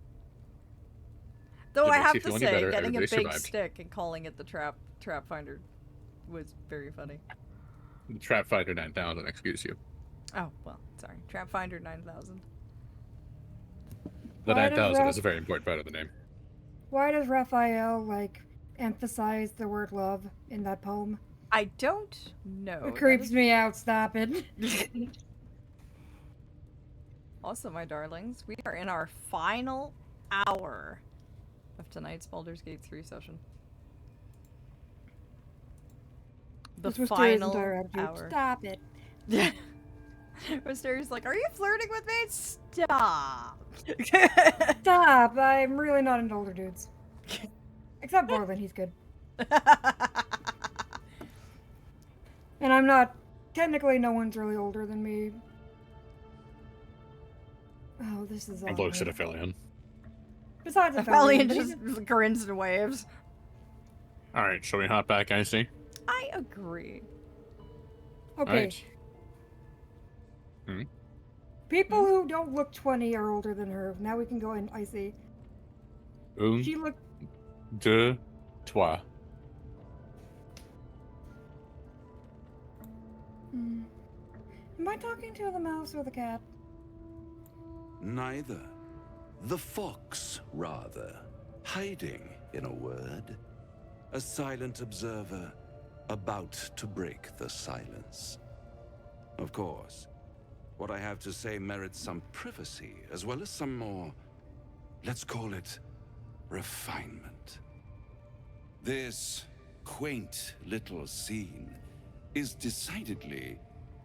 Though I have to say, getting a big stick and calling it the trap finder was very funny. The Trap Finder 9000, excuse you. Oh, well, sorry. Trap Finder 9000. The 9000 is a very important part of the name. Why does Raphael, like, emphasize the word love in that poem? I don't know. It creeps me out, stop it. Also, my darlings, we are in our final hour of tonight's Baldur's Gate 3 session. The final hour. Stop it. Wysteria's like, are you flirting with me? Stop. Stop. I'm really not into older dudes. Except Borland, he's good. And I'm not... Technically, no one's really older than me. Oh, this is awful. Looks at Aphelion. Besides Aphelion just grins and waves. Alright, shall we hop back, Icy? I agree. Okay. Right. People who don't look 20 are older than her. Now we can go in, Icy. She looked... 2, 3. Am I talking to the mouse or the cat? Neither. The fox, rather. Hiding, in a word. A silent observer, about to break the silence. Of course, what I have to say merits some privacy, as well as some more, let's call it, refinement. This quaint little scene is decidedly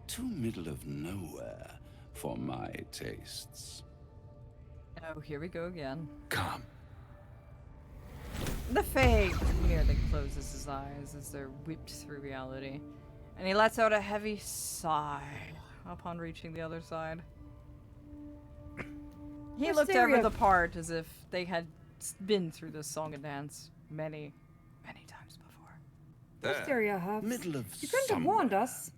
too middle of nowhere for my tastes. Oh, here we go again. Come. The Fae merely closes his eyes as they're whipped through reality, and he lets out a heavy sigh upon reaching the other side. He looked over the part as if they had been through this song and dance many, many times before. Wysteria Huffs. Middle of You couldn't have warned us.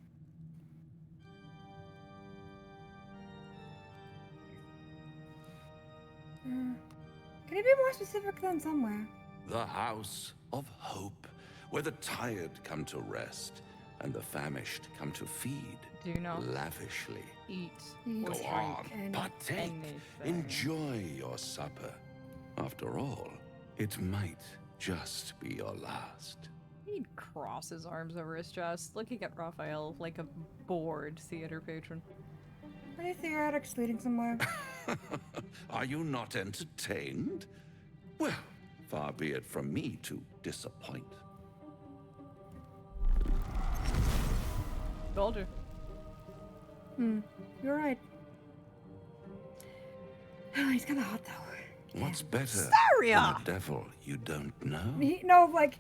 Can you be more specific than somewhere? The house of hope, where the tired come to rest and the famished come to feed. Do you know? Lavishly. Eat. Go drink on, partake. anything. Enjoy your supper. After all, it might just be your last. He'd cross his arms over his chest, looking at Raphael like a bored theater patron. Are you theoretics leading somewhere? Are you not entertained? Well, far be it from me to disappoint. Baldur. You're right. Oh, he's kind of hot though. What's better Wysteria! than a devil you don't know? No, like,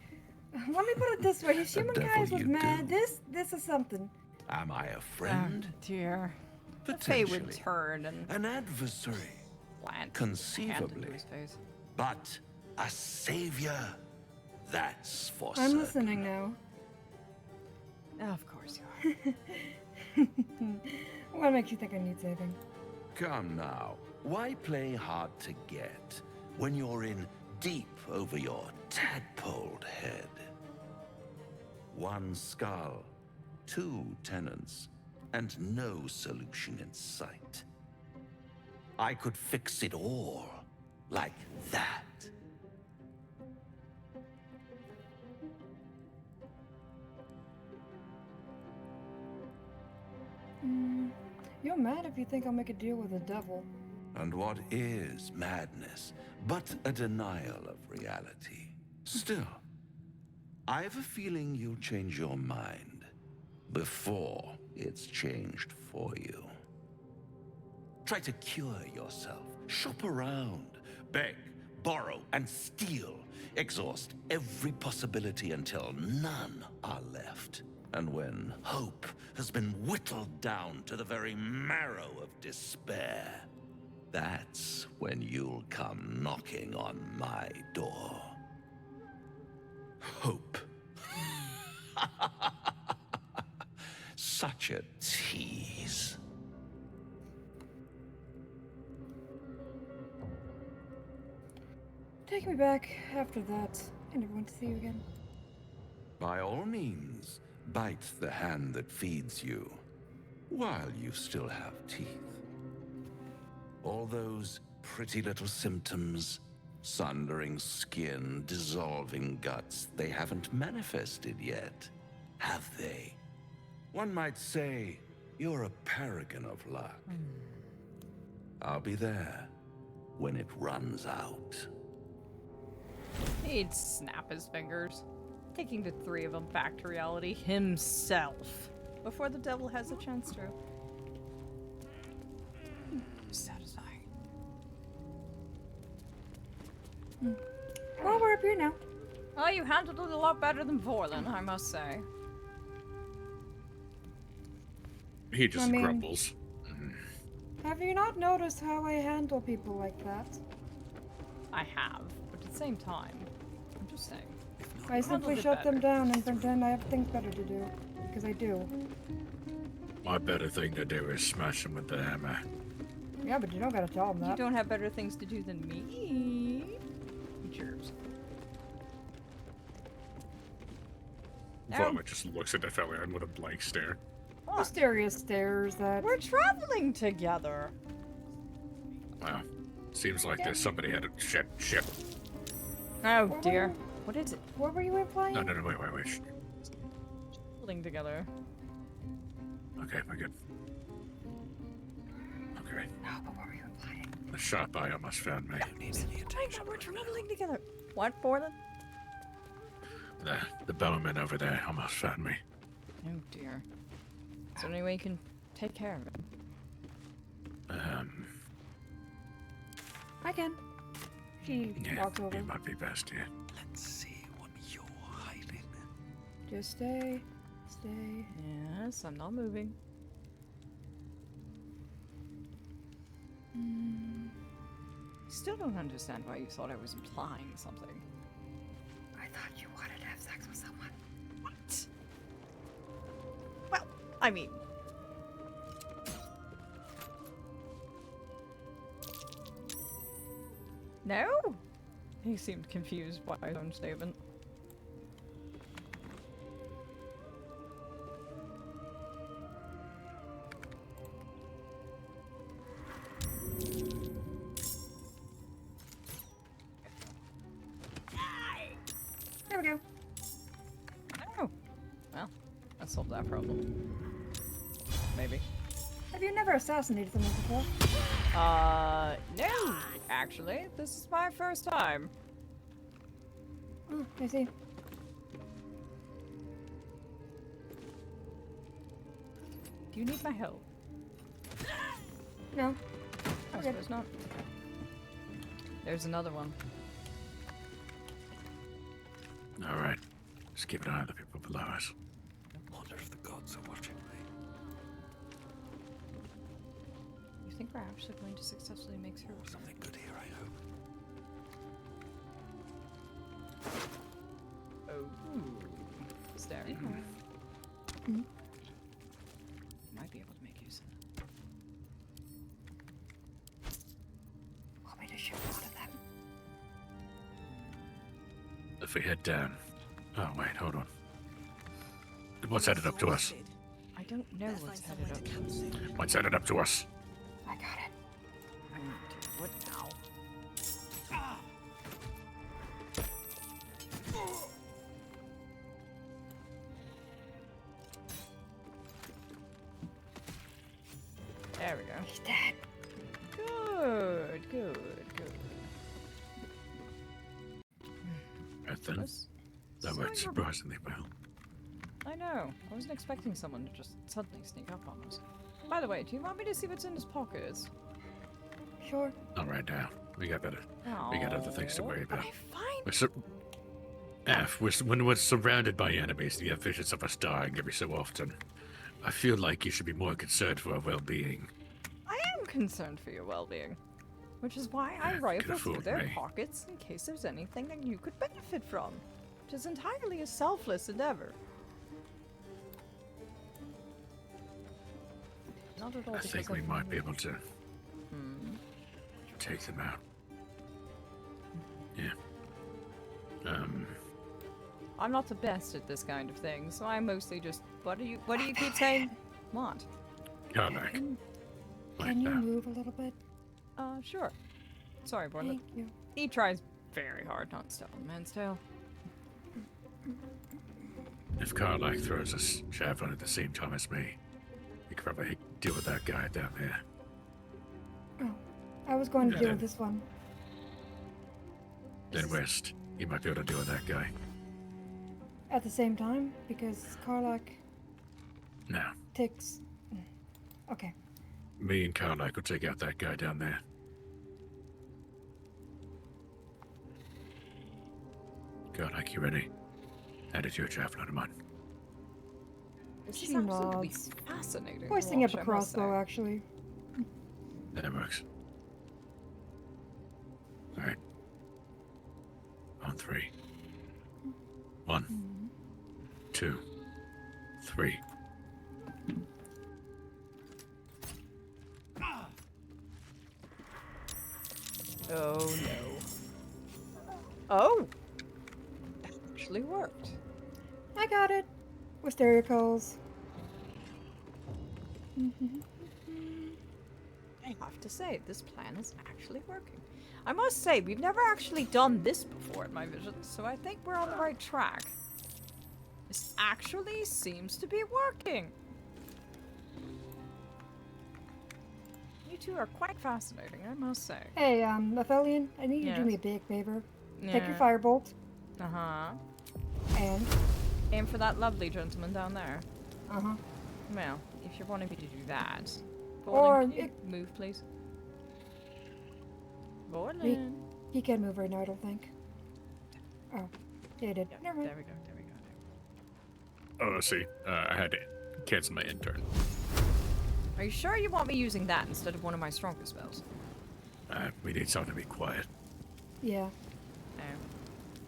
let me put it this way: his human devil guys was you mad. do. This is something. Am I a friend? Oh, dear. The Fae would Potentially. turn and An adversary? plant Conceivably. into his face. But a savior? That's for I'm certain. listening now. Of course you are. What makes you think I need saving? Come now. Why play hard to get when you're in deep over your tadpoled head? One skull, two tenants, and no solution in sight. I could fix it all like that. You're mad if you think I'll make a deal with the devil. And what is madness but a denial of reality? Still, I have a feeling you'll change your mind before it's changed for you. Try to cure yourself. Shop around. Beg, borrow, and steal. Exhaust every possibility until none are left. And when hope has been whittled down to the very marrow of despair, that's when you'll come knocking on my door. Hope. Such a tease. Take me back after that. I never want to see you again. By all means, bite the hand that feeds you, while you still have teeth. All those pretty little symptoms, sundering skin, dissolving guts, they haven't manifested yet, have they? One might say you're a paragon of luck. I'll be there when it runs out. He'd snap his fingers, taking the three of them back to reality himself, before the devil has a chance to. Satisfying. Well, we're up here now. Oh, you handled it a lot better than Vorlin, I must say. He just I mean- grumbles. Have you not noticed how I handle people like that? I have, but at the same time, I'm just saying. I simply handled it shut them better. down and pretend I have things better to do. Because I do. My better thing to do is smash him with the hammer. Yeah, but you don't gotta tell them You that. don't have better things to do than me. Jerks. Vomit just looks at Aphelion with a blank stare. Wysteria stares that. We're traveling together. Wow. Seems like there's somebody had a shit. Oh What dear. were- What is it? What were you implying? No, wait. Traveling together. Okay, we're good. Okay. No, but what were you implying? The sharp eye almost found me. We're traveling together. What, Vorlin? The bellman over there almost found me. Oh dear. Is there any way you can take care of it? I can. She Yeah, walks over. it might be best, yeah. Let's see what you're hiding. Just stay. Stay. Yes, I'm not moving. Still don't understand why you thought I was implying something. I thought you wanted to have sex with someone. What? Well, I mean... No? He seemed confused by his own statement. There we go. Oh. Well, that solved that problem. Maybe. Have you never assassinated someone before? No, actually. This is my first time. Oh, I see. Do you need my help? No. I suppose not. There's another one. Alright. Just keep an eye on the people below us. I wonder if the gods are watching me. You think we're actually going to successfully make through? Something good here, I hope. Oh. Staring. Might be able to make use of it. Want me to shoot one of them? If we head down... Oh, wait, hold on. What's headed up to us? I don't know what's headed up. What's headed up to us? I got it. What now? There we go. He's dead. Good, good, good. Right then. That worked surprisingly well. I know. I wasn't expecting someone to just suddenly sneak up on us. By the way, do you want me to see what's in his pockets? Sure. Not right now. We got other things to worry about. Okay, fine. When we're surrounded by enemies, you have visions of us dying every so often. I feel like you should be more concerned for our well-being. I am concerned for your well-being. Which is why I Yeah, rifle could through afford their me. pockets in case there's anything that you could benefit from. Which is entirely a selfless endeavor. Not at all I because think we might be able to take them out. Yeah. I'm not the best at this kind of thing, so I mostly just... What do you keep saying? What? Karnak. Can you move a little bit? Sure. Sorry, Borla. Thank you. He tries very hard not to step on man's tail. If Karnak throws a javelin at the same time as me, we could probably deal with that guy down there. Oh, I was going to Yeah, deal then- with this one. Then West, you might be able to deal with that guy. At the same time, because Karlak No. takes... Okay. Me and Karnak will take out that guy down there. Karnak, you ready? Added your javelin of mine. This She is absolutely nods. fascinating. to Hoisting up watch, a I must crossbow, say. actually. That works. Alright. On 3. 1, 2, 3. Oh no. Oh! That actually worked. I got it. Wysteria calls. I have to say, this plan is actually working. I must say, we've never actually done this before in my vision, so I think we're on the right track. This actually seems to be working. You two are quite fascinating, I must say. Hey, Aphelion, I need you to do Yes. me a big favor. Take your Yeah. firebolt Uh-huh. and... Aim for that lovely gentleman down there. Uh-huh. Well, if you're wanting me to do that. Or Borland, can you it- move, please? Borland. He can't move right now, I don't think. Oh. Yeah, I did. Yep, Never mind. there we go, there we go. Oh, I see. I had to cancel my intern. Are you sure you want me using that instead of one of my stronger spells? We need something to be quiet. Yeah. No.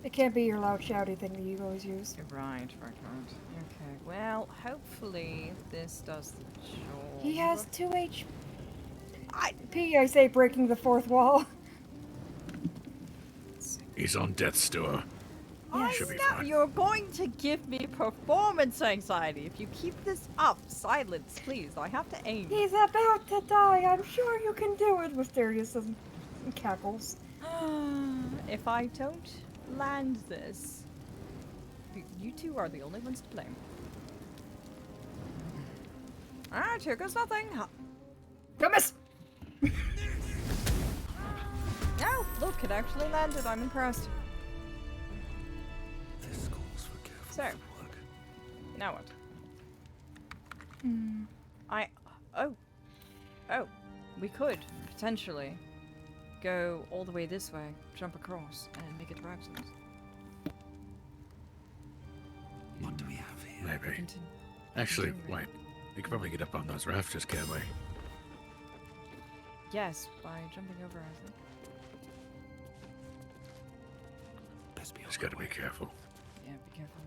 It can't be your loud shouty thing that you always use. Right. Okay, well, hopefully this does the job. He has 2 HP. I say breaking the fourth wall. He's on death's door. I Should be know fine. you're going to give me performance anxiety if you keep this up. Silence, please. I have to aim. He's about to die. I'm sure you can do it, Wysteria says and cackles. If I don't land this, you two are the only ones to blame. Alright, here goes nothing. Don't miss! No, look, it actually landed. I'm impressed. This calls for careful So, footwork. now what? Oh, we could potentially go all the way this way, jump across, and make it to Braxton's. What do we have here? Maybe. Actually, wait. We could probably get up on those rafters, can't we? Yes, by jumping over, I think. Just gotta be careful. Yeah, be careful.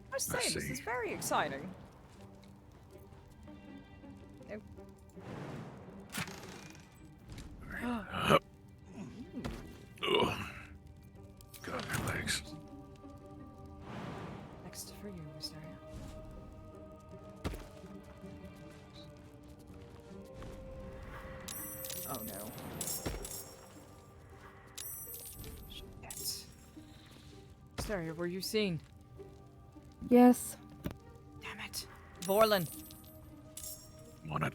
I must say, I this see. is very exciting. Nope. Up. Ugh. God, my legs. Next for you, Wysteria. Oh no. Shit. Wysteria, were you seen? Yes. Damn it. Vorlin. Want it?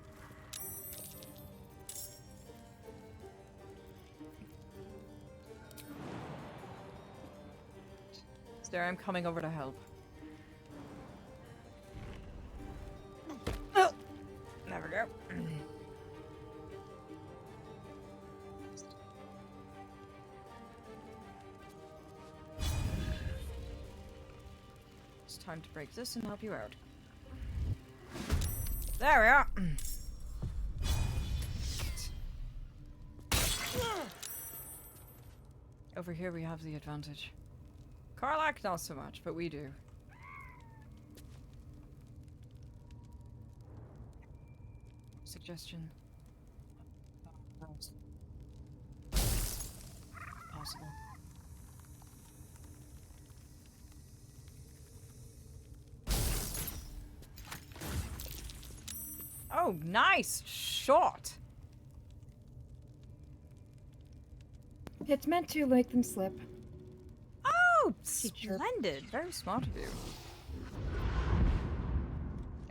Wysteria, I'm coming over to help. Oh. There we go. It's time to break this and help you out. There we are. Over here we have the advantage. Karlak, not so much, but we do. Suggestion. Possible. Oh, nice shot! It's meant to make them slip. Oh, splendid! Very smart of you.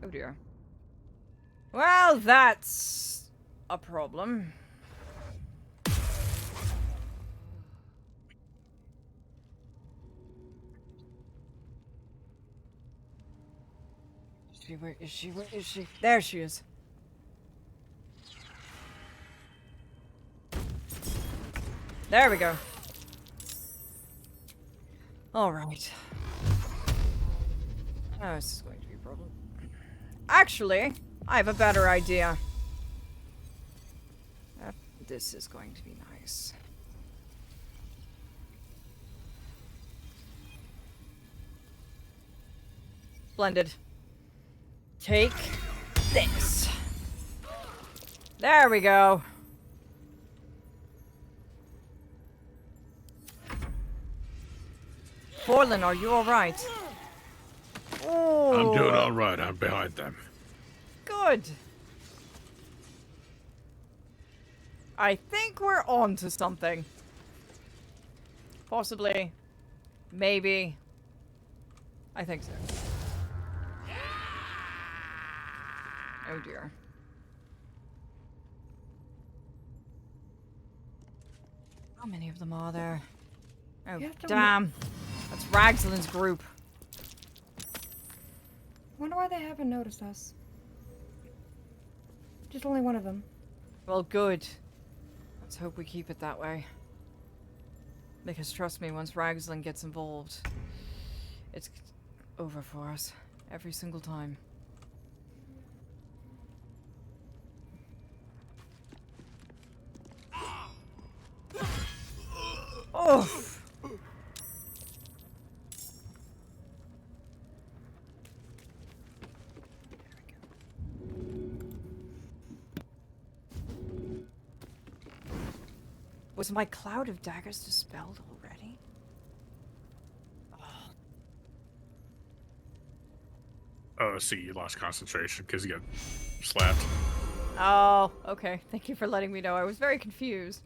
Oh dear. Well, that's a problem. Where is she? Where is she? There she is. There we go. All right. Oh, this is going to be a problem. Actually, I have a better idea. This is going to be nice. Splendid. Take this. There we go. Borland, are you alright? Oh. I'm doing all right. I'm behind them. Good. I think we're on to something. Possibly. Maybe. I think so. Oh dear. How many of them are there? Oh, damn. That's Ragzalin's group. Wonder why they haven't noticed us. Just only one of them. Well, good. Let's hope we keep it that way. Because trust me, once Ragsling gets involved, it's over for us. Every single time. Oh! Was my cloud of daggers dispelled already? Oh, see, you lost concentration because you got slapped. Oh, okay. Thank you for letting me know. I was very confused.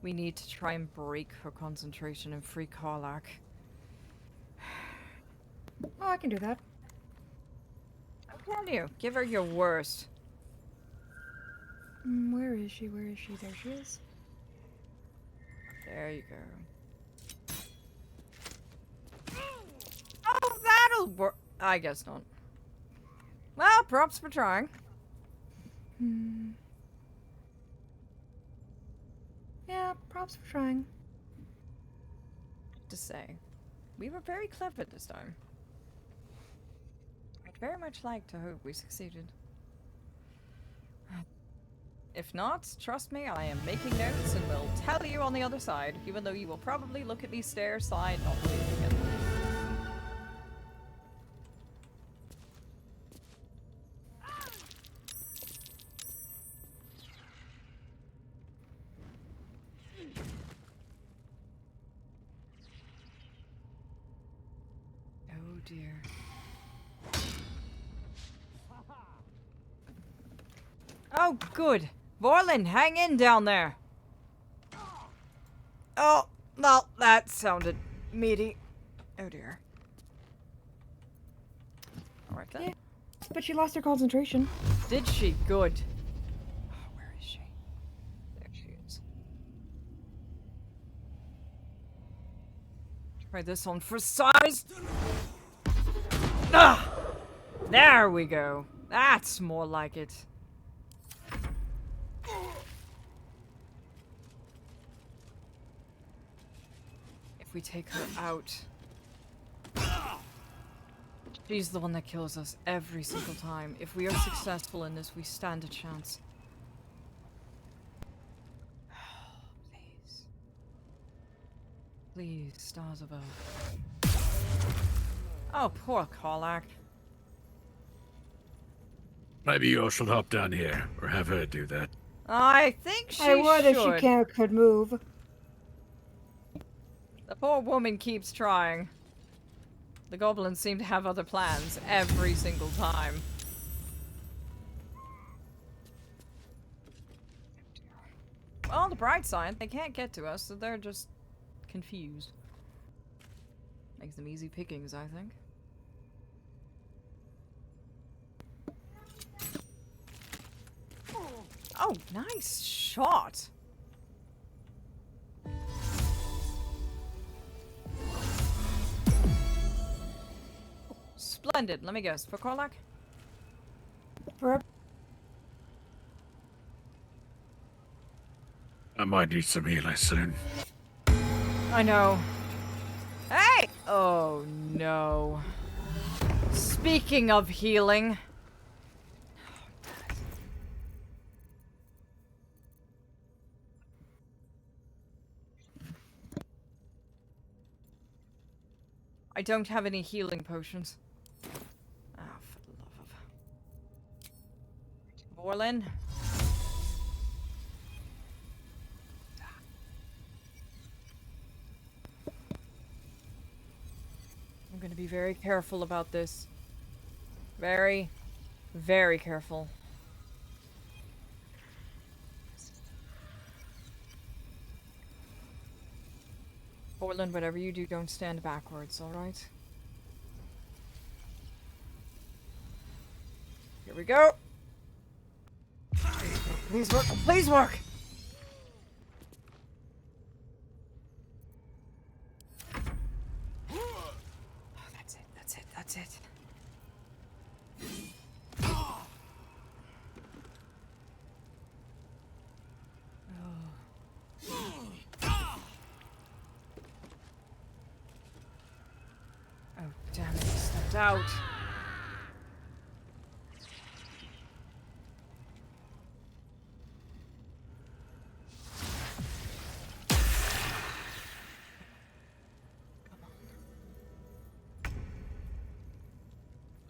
We need to try and break her concentration and free Karlak. Oh, I can do that. I'm telling you, give her your worst. Where is she? Where is she? There she is. There you go. Oh, that'll work. I guess not. Well, props for trying. Yeah, props for trying. To say, we were very clever this time. I'd very much like to hope we succeeded. If not, trust me, I am making notes and will tell you on the other side, even though you will probably look at me stare side not believing it. Oh dear. Oh, good. Vorlin, hang in down there. Oh, well, that sounded meaty. Oh dear. Alright then. Yeah, but she lost her concentration. Did she? Good. Oh, where is she? There she is. Try this on for size. Ah! There we go. That's more like it. If we take her out, she's the one that kills us every single time. If we are successful in this, we stand a chance. Please. Please, stars above. Oh, poor Karlak. Maybe you should hop down here, or have her do that. I think she I would if should. she could move. The poor woman keeps trying. The goblins seem to have other plans every single time. Well, on the bright side, they can't get to us, so they're just confused. Makes them easy pickings, I think. Oh, nice shot! Splendid. Let me guess. For Karlak? For I might need some healing soon. I know. Hey! Oh, no. Speaking of healing... I don't have any healing potions. Oh, for the love of... Vorlin? I'm gonna be very careful about this. Very, very careful. Vorlin, whatever you do, don't stand backwards, alright? Here we go! Please work! Please work! Oh, that's it, that's it, that's it. out.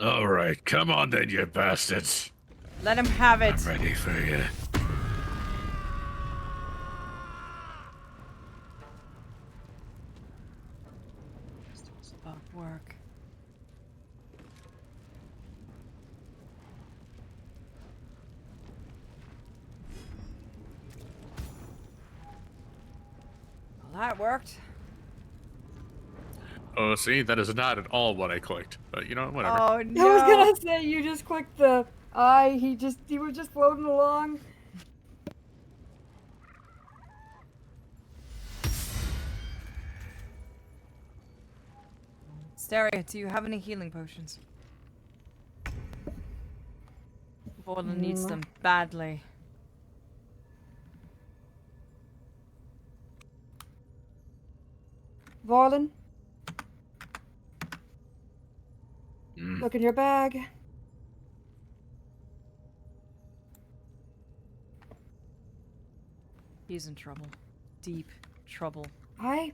All right, come on then, you bastards. Let him have it. I'm ready for you. It's about work. Well, that worked. Oh, see, that is not at all what I clicked. But you know, whatever. Oh I no! was gonna say you just clicked the I. He was just floating along. Wysteria, do you have any healing potions? Baldur needs them badly. Varlin, look in your bag. He's in trouble. Deep trouble. Hi,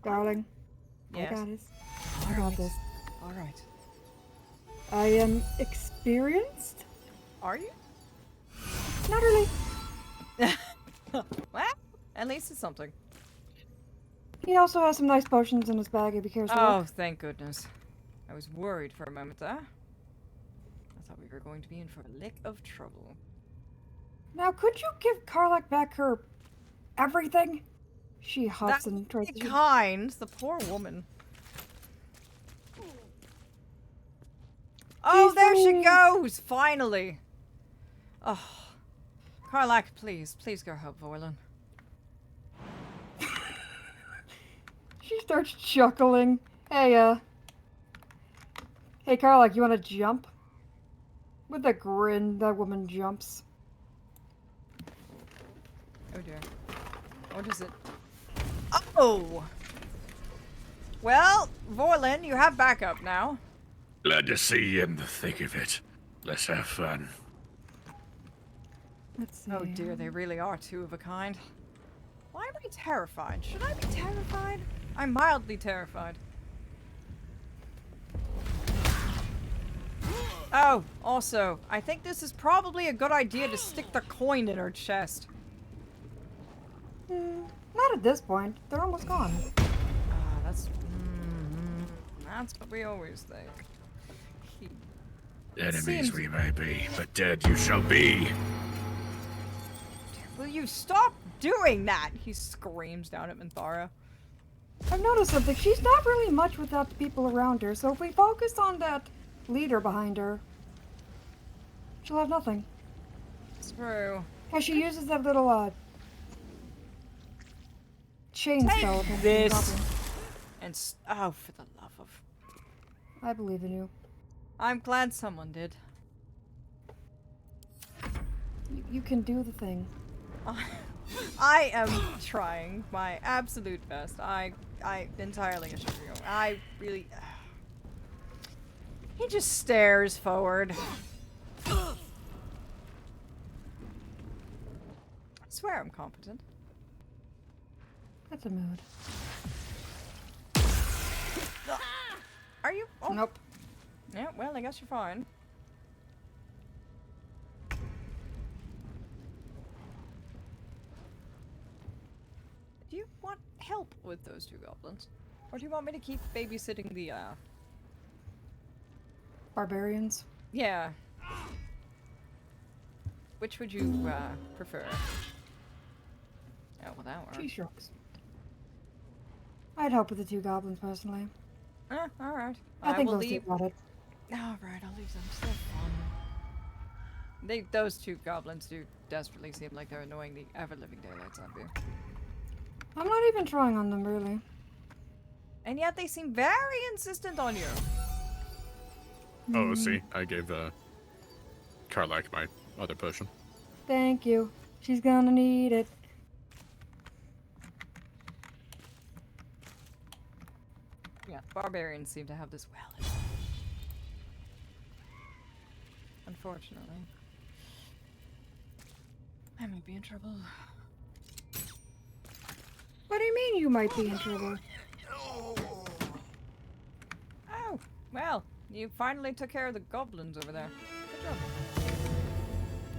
darling. Yes. I got this. I got this. Alright. I am experienced. Are you? Not really. Well, at least it's something. He also has some nice potions in his bag if he cares to Oh, look. thank goodness. I was worried for a moment there. I thought we were going to be in for a lick of trouble. Now, could you give Karlak back her everything? She huffs and tries Be to. kind, the poor woman. Oh, there she goes! Finally! Oh. Karlak, please. Please go help Vorlin. She starts chuckling. Hey, Hey, Karlak, you wanna jump? With a grin, that woman jumps. Oh dear. What is it? Oh! Well, Vorlin, you have backup now. Glad to see you in the thick of it. Let's have fun. Let's see. Oh dear, they really are two of a kind. Why am I terrified? Should I be terrified? I'm mildly terrified. Oh, also, I think this is probably a good idea to stick the coin in her chest. Not at this point. They're almost gone. That's what we always think. Enemies Seems- we may be, but dead you shall be. Will you stop doing that? He screams down at Minthara. I've noticed something. She's not really much without the people around her, so if we focus on that leader behind her, she'll have nothing. It's true. Because she uses that little, chain spell. Take against this. the goblin. And oh, for the love of... I believe in you. I'm glad someone did. You can do the thing. I am trying my absolute best. I entirely assure you. I really... He just stares forward. I swear I'm competent. That's a mood. Are you? Oh. Nope. Yeah, well, I guess you're fine. Do you want help with those two goblins? Or do you want me to keep babysitting the, Barbarians. Yeah. Which would you, prefer? Oh, well, that works. She shrugs. I'd help with the two goblins, personally. Alright. I think will those two leave... got it. Alright, I'll leave them. So fun. Those two goblins do desperately seem like they're annoying the ever-living daylights out of you. I'm not even trying on them, really. And yet they seem very insistent on you. Oh, see, I gave Karlak my other potion. Thank you. She's gonna need it. Yeah, Barbarians seem to have this well. Unfortunately. I might be in trouble. What do you mean you might be in trouble? Oh, well, you finally took care of the goblins over there. Good job.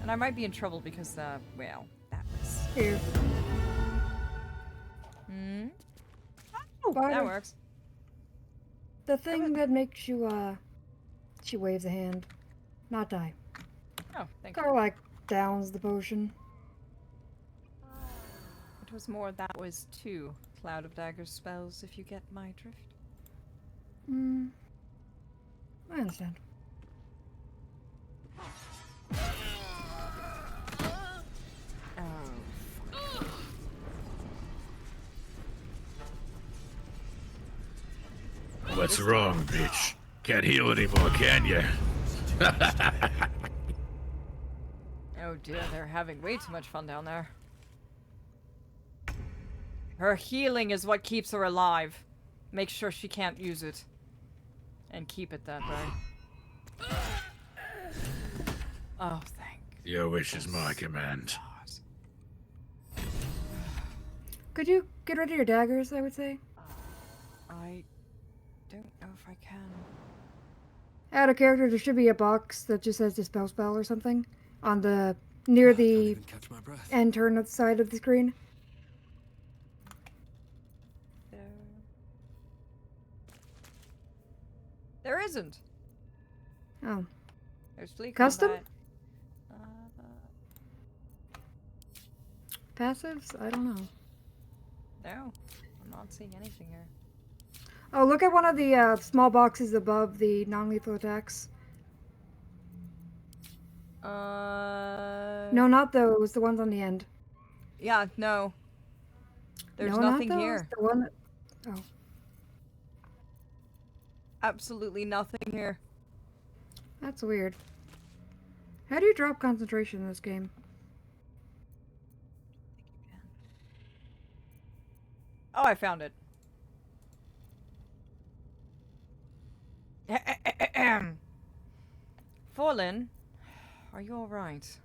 And I might be in trouble because, well, that was... Here. Hmm? Oh, But that works. The thing that makes you, she waves a hand. Not die. Oh, thank you. Karlak downs the potion. It was more that was 2 Cloud of Daggers spells, if you get my drift. Hmm. I understand. What's wrong, bitch? Can't heal anymore, can ya? Oh dear, they're having way too much fun down there. Her healing is what keeps her alive. Make sure she can't use it. And keep it that way. Oh, thank Your wish is my command. Could you get rid of your daggers, I would say? I don't know if I can. Add a character, there should be a box that just says Dispel Spell or something on the near the end turn of the side of the screen. There isn't. Oh. There's flea Custom? combat. Passives? I don't know. No, I'm not seeing anything here. Oh, look at one of the small boxes above the non-lethal attacks. No, not those. The ones on the end. Yeah, no. There's no, nothing not those. here. The one that... Oh. Absolutely nothing here. That's weird. How do you drop concentration in this game? Oh, I found it. Fallen, are you alright?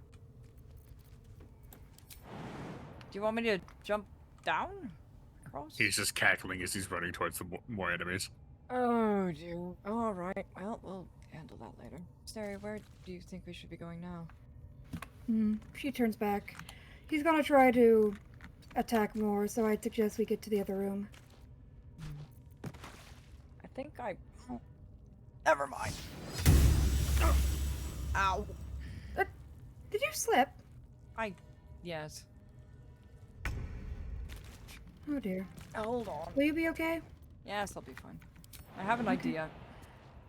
Do you want me to jump down? Across? He's just cackling as he's running towards the more enemies. Oh, dear. Alright, well, we'll handle that later. Wysteria, where do you think we should be going now? She turns back. He's gonna try to attack more, so I'd suggest we get to the other room. I think I... Never mind. Ow. Did you slip? Yes. Oh dear. Hold on. Will you be okay? Yes, I'll be fine. I have an idea.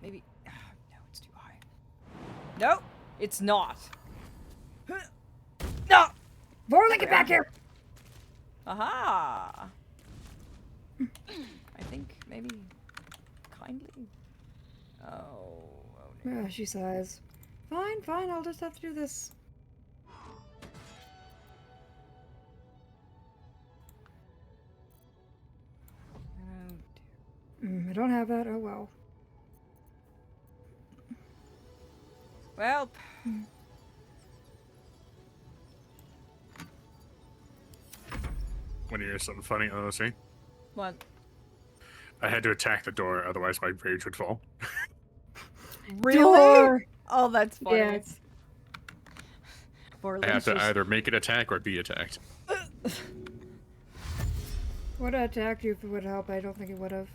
Maybe... no, it's too high. No, it's not. No! Vorlin, get back here! Aha! I think maybe kindly. Oh no. She sighs. Fine, fine, I'll just have to do this. I don't have that. Oh well. Well. Want to hear something funny, honestly? What? I had to attack the door, otherwise my rage would fall. Really? Door. Oh, that's funny. Yes. I have to either make it attack or be attacked. Would have attacked you if it would help. I don't think it would have.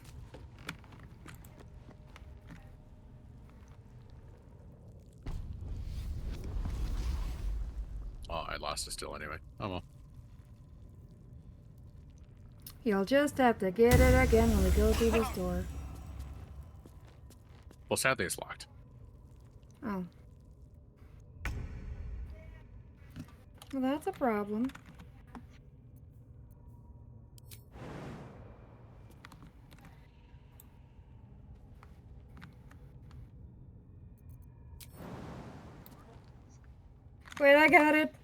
Oh, I lost it still anyway. Oh well. You'll just have to get it again when we go through this door. Well, sadly it's locked. Oh. Well, that's a problem. Wait, I got it.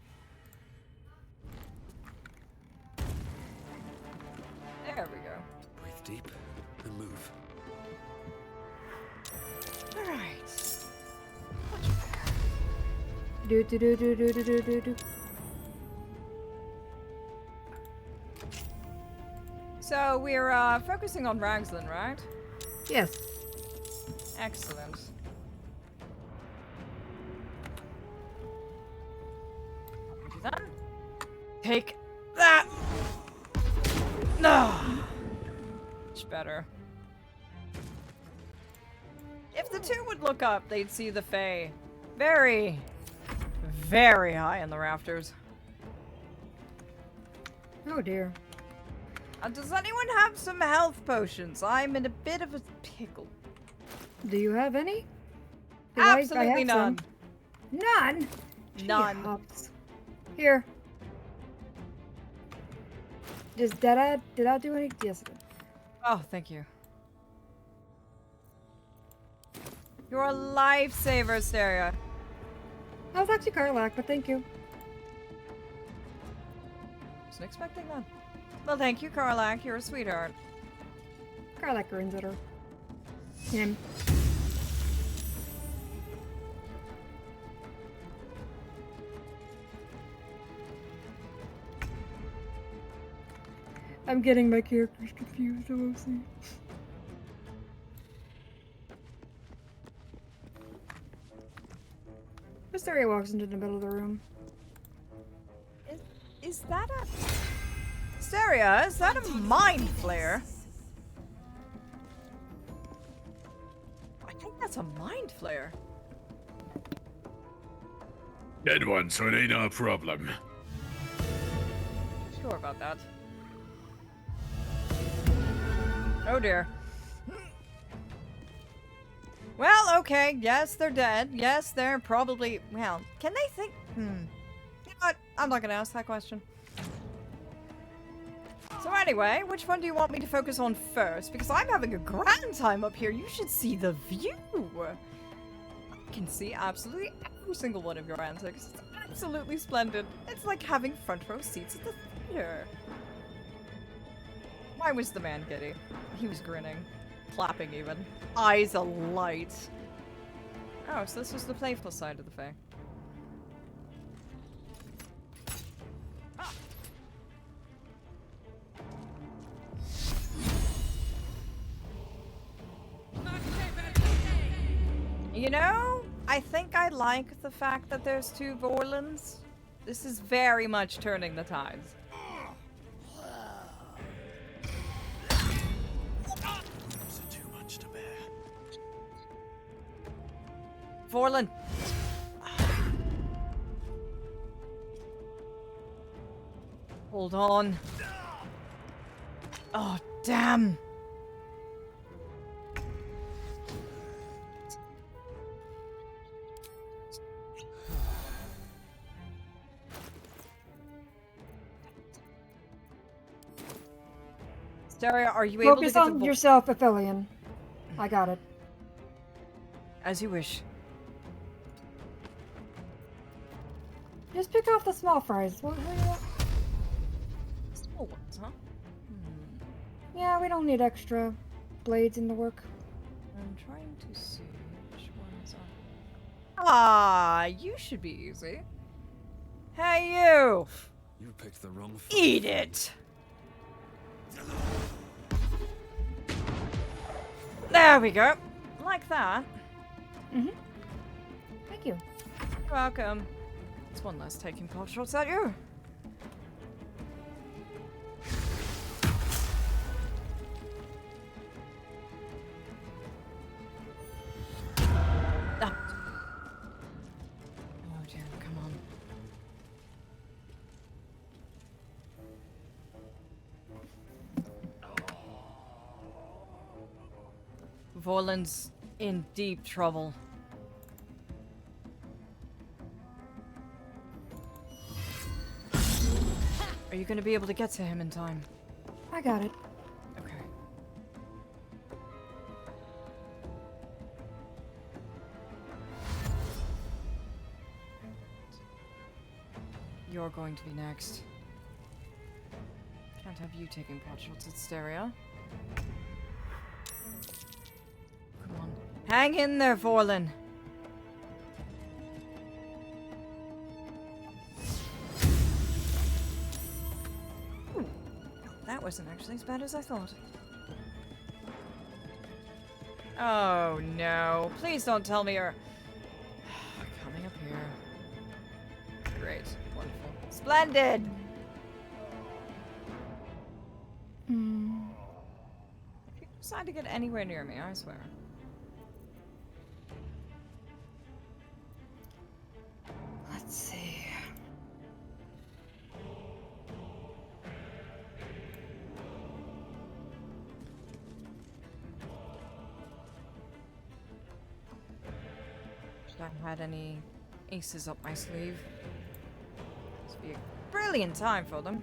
There we go. Breathe deep and move. Do do do do do do do do do. So we're focusing on Ragslin, right? Yes. Excellent. Do that. Take that. No. Much better. If the two would look up, they'd see the Fae very, very high in the rafters. Oh dear. Does anyone have some health potions? I'm in a bit of a pickle. Do you have any? Absolutely none. None? None. Hops. Here. Did I do any? Yes, I did. Oh, thank you. You're a lifesaver, Steria. I was actually Karlak, but thank you. Wasn't expecting that. Well, thank you, Karlak. You're a sweetheart. Karlak grins at her. Him. I'm getting my characters confused, OOC. Wysteria walks into the middle of the room. Is that a... Steria, is that a mind flare? I think that's a mind flare. Dead one, so it ain't our problem. Sure about that. Oh dear. Well, okay, yes, they're dead. Yes, they're probably... Well, can they think... You know what? I'm not gonna ask that question. So anyway, which one do you want me to focus on first? Because I'm having a grand time up here. You should see the view. I can see absolutely every single one of your antics. It's absolutely splendid. It's like having front row seats at the theater. Why was the man giddy? He was grinning. Clapping even. Eyes alight. Oh, so this was the playful side of the Fae. You know, I think I like the fact that there's two Vorlons. This is very much turning the tides. Vorlon. Hold on. Oh, damn. Daria, are you able to Focus get on yourself, Aphelion. I got it. As you wish. Just pick off the small fries. What do you want? Small ones, huh? Yeah, we don't need extra blades in the work. I'm trying to see which ones are... Ah, you should be easy. Hey, you! You picked the wrong Eat it! There we go. Like that. Thank you. You're welcome. It's one less taking pot shots at you. Ah. Oh dear, come on. Vorlin's in deep trouble. Are you going to be able to get to him in time? I got it. Okay. You're going to be next. Can't have you taking pot shots at Steria. Come on. Hang in there, Vorlin. That wasn't actually as bad as I thought. Oh no. Please don't tell me you're coming up here. Great. Wonderful. Splendid! If you decide to get anywhere near me, I swear. Let's see. I haven't had any aces up my sleeve. This would be a brilliant time for them.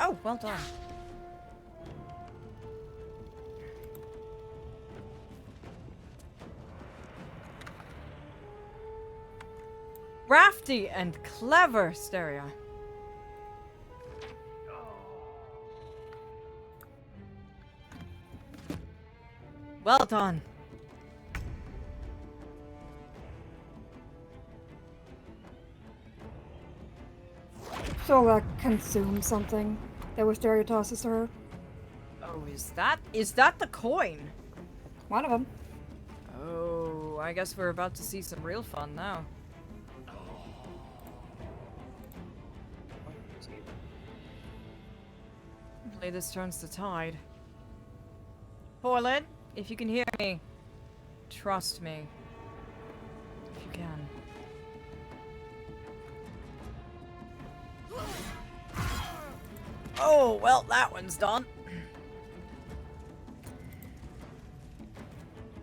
Oh, well done. Crafty and clever, Wysteria. Well done. She'll consume something that Wysteria tosses to her. Oh, is that the coin? One of them. Oh, I guess we're about to see some real fun now. Hopefully this turns the tide. Portland, if you can hear me, trust me. If you can. Oh, well, that one's done.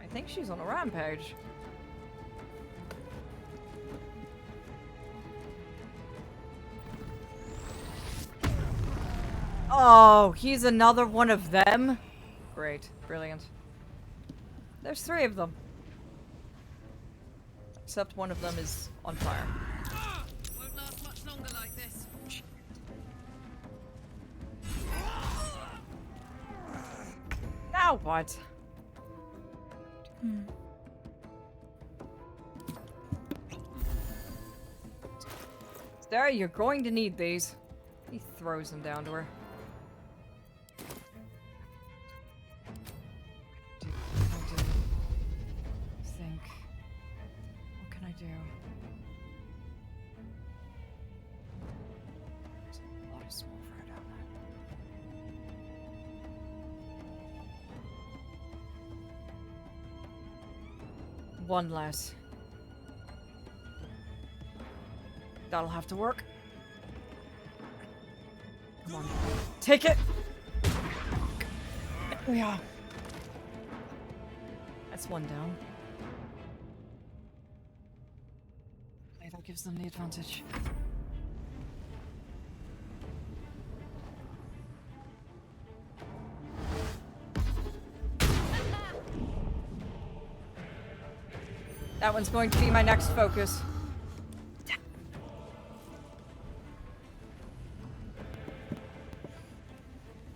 I think she's on a rampage. Oh, he's another one of them? Great. Brilliant. There's 3 of them. Except one of them is on fire. Won't last much longer like this. Now what? There, you're going to need these. He throws them down to her. What can I do? There's a lot of small fire down there. One less. That'll have to work. Come on. Take it! There we are. That's one down. Okay, that gives them the advantage. That one's going to be my next focus.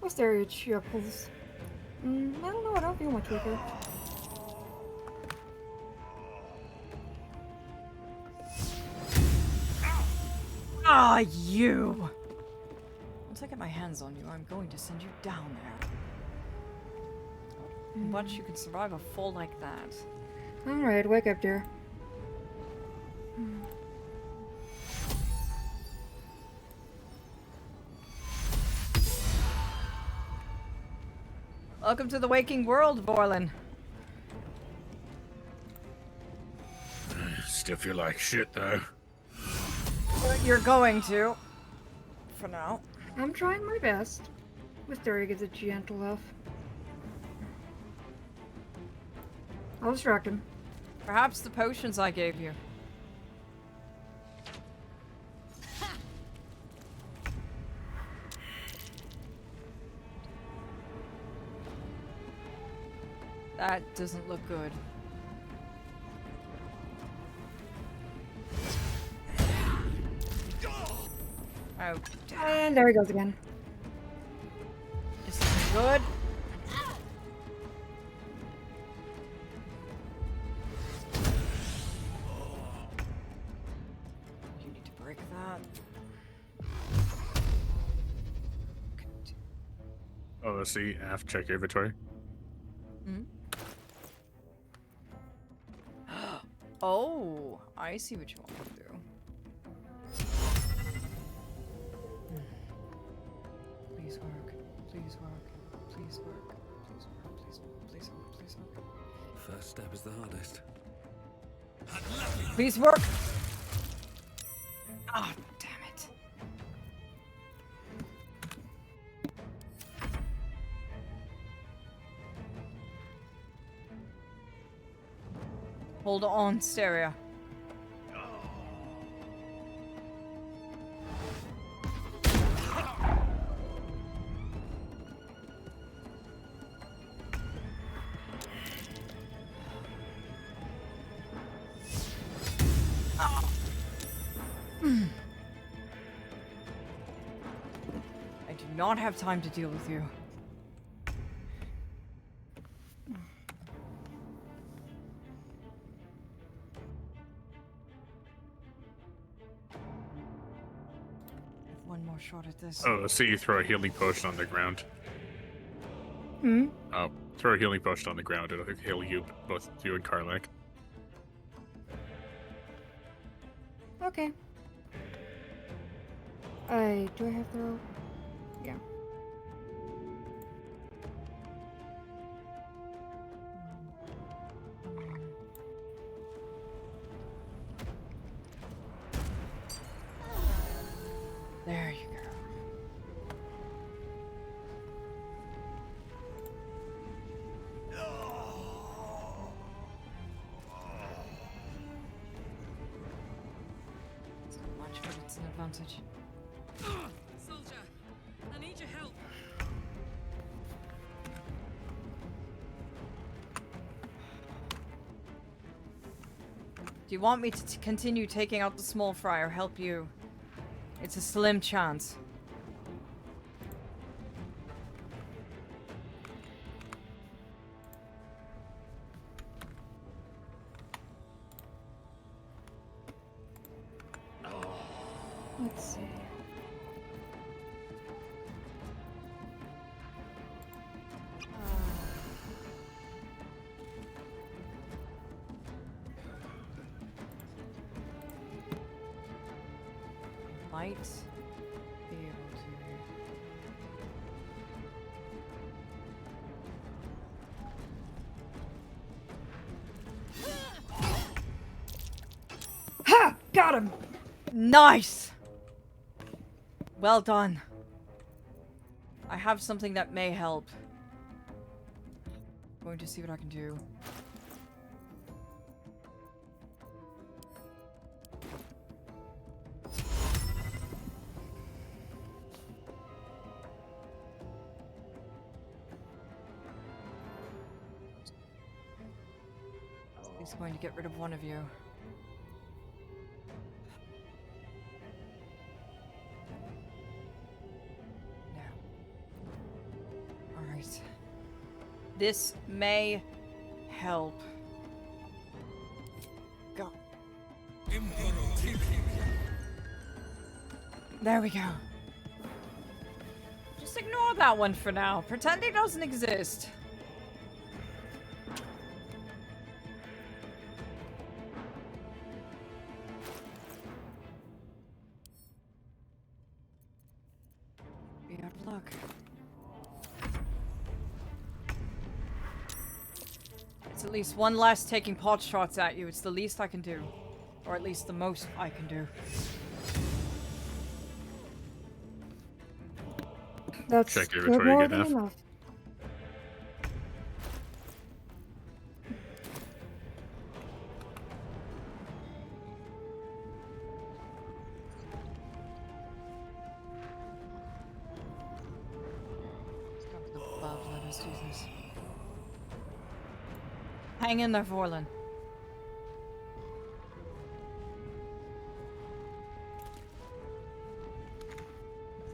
Wysteria chuckles. I don't know, I don't feel much weaker. Ah, you! Once I get my hands on you, I'm going to send you down there. But you can survive a fall like that. Alright, wake up, dear. Welcome to the waking world, Vorlin. Still feel like shit, though. You're going to. For now. I'm trying my best. Wysteria gives a gentle laugh. I'll distract him. Perhaps the potions I gave you. That doesn't look good. Oh, and there he goes again. This is good. You need to break that. let's see. Check inventory. Hmm? Oh, I see what you want to do. Please work. Please work. Please work. Please work. Please work. Please work. Please work. First step is the hardest. Please work. Ah, damn it. Hold on, Steria. I do not have time to deal with you. One more shot at this. Oh, let's see you throw a healing potion on the ground. Hmm? Oh, throw a healing potion on the ground. It'll heal you, both you and Karlak. Okay. Do I have throw? Yeah. There you go. It's not much, but it's an advantage. Soldier, I need your help. Do you want me to continue taking out the small fry or help you? It's a slim chance. Let's see. Might be able to. Ha! Got him! Nice! Well done. I have something that may help. Going to see what I can do. He's going to get rid of one of you. Alright. This may help. Go. There we go. Just ignore that one for now. Pretend it doesn't exist. Be out of luck. It's at least one less taking pot shots at you. It's the least I can do. Or at least the most I can do. That's Check your still inventory more again, than F. enough. Above, let us do this. Hang in there, Vorlin.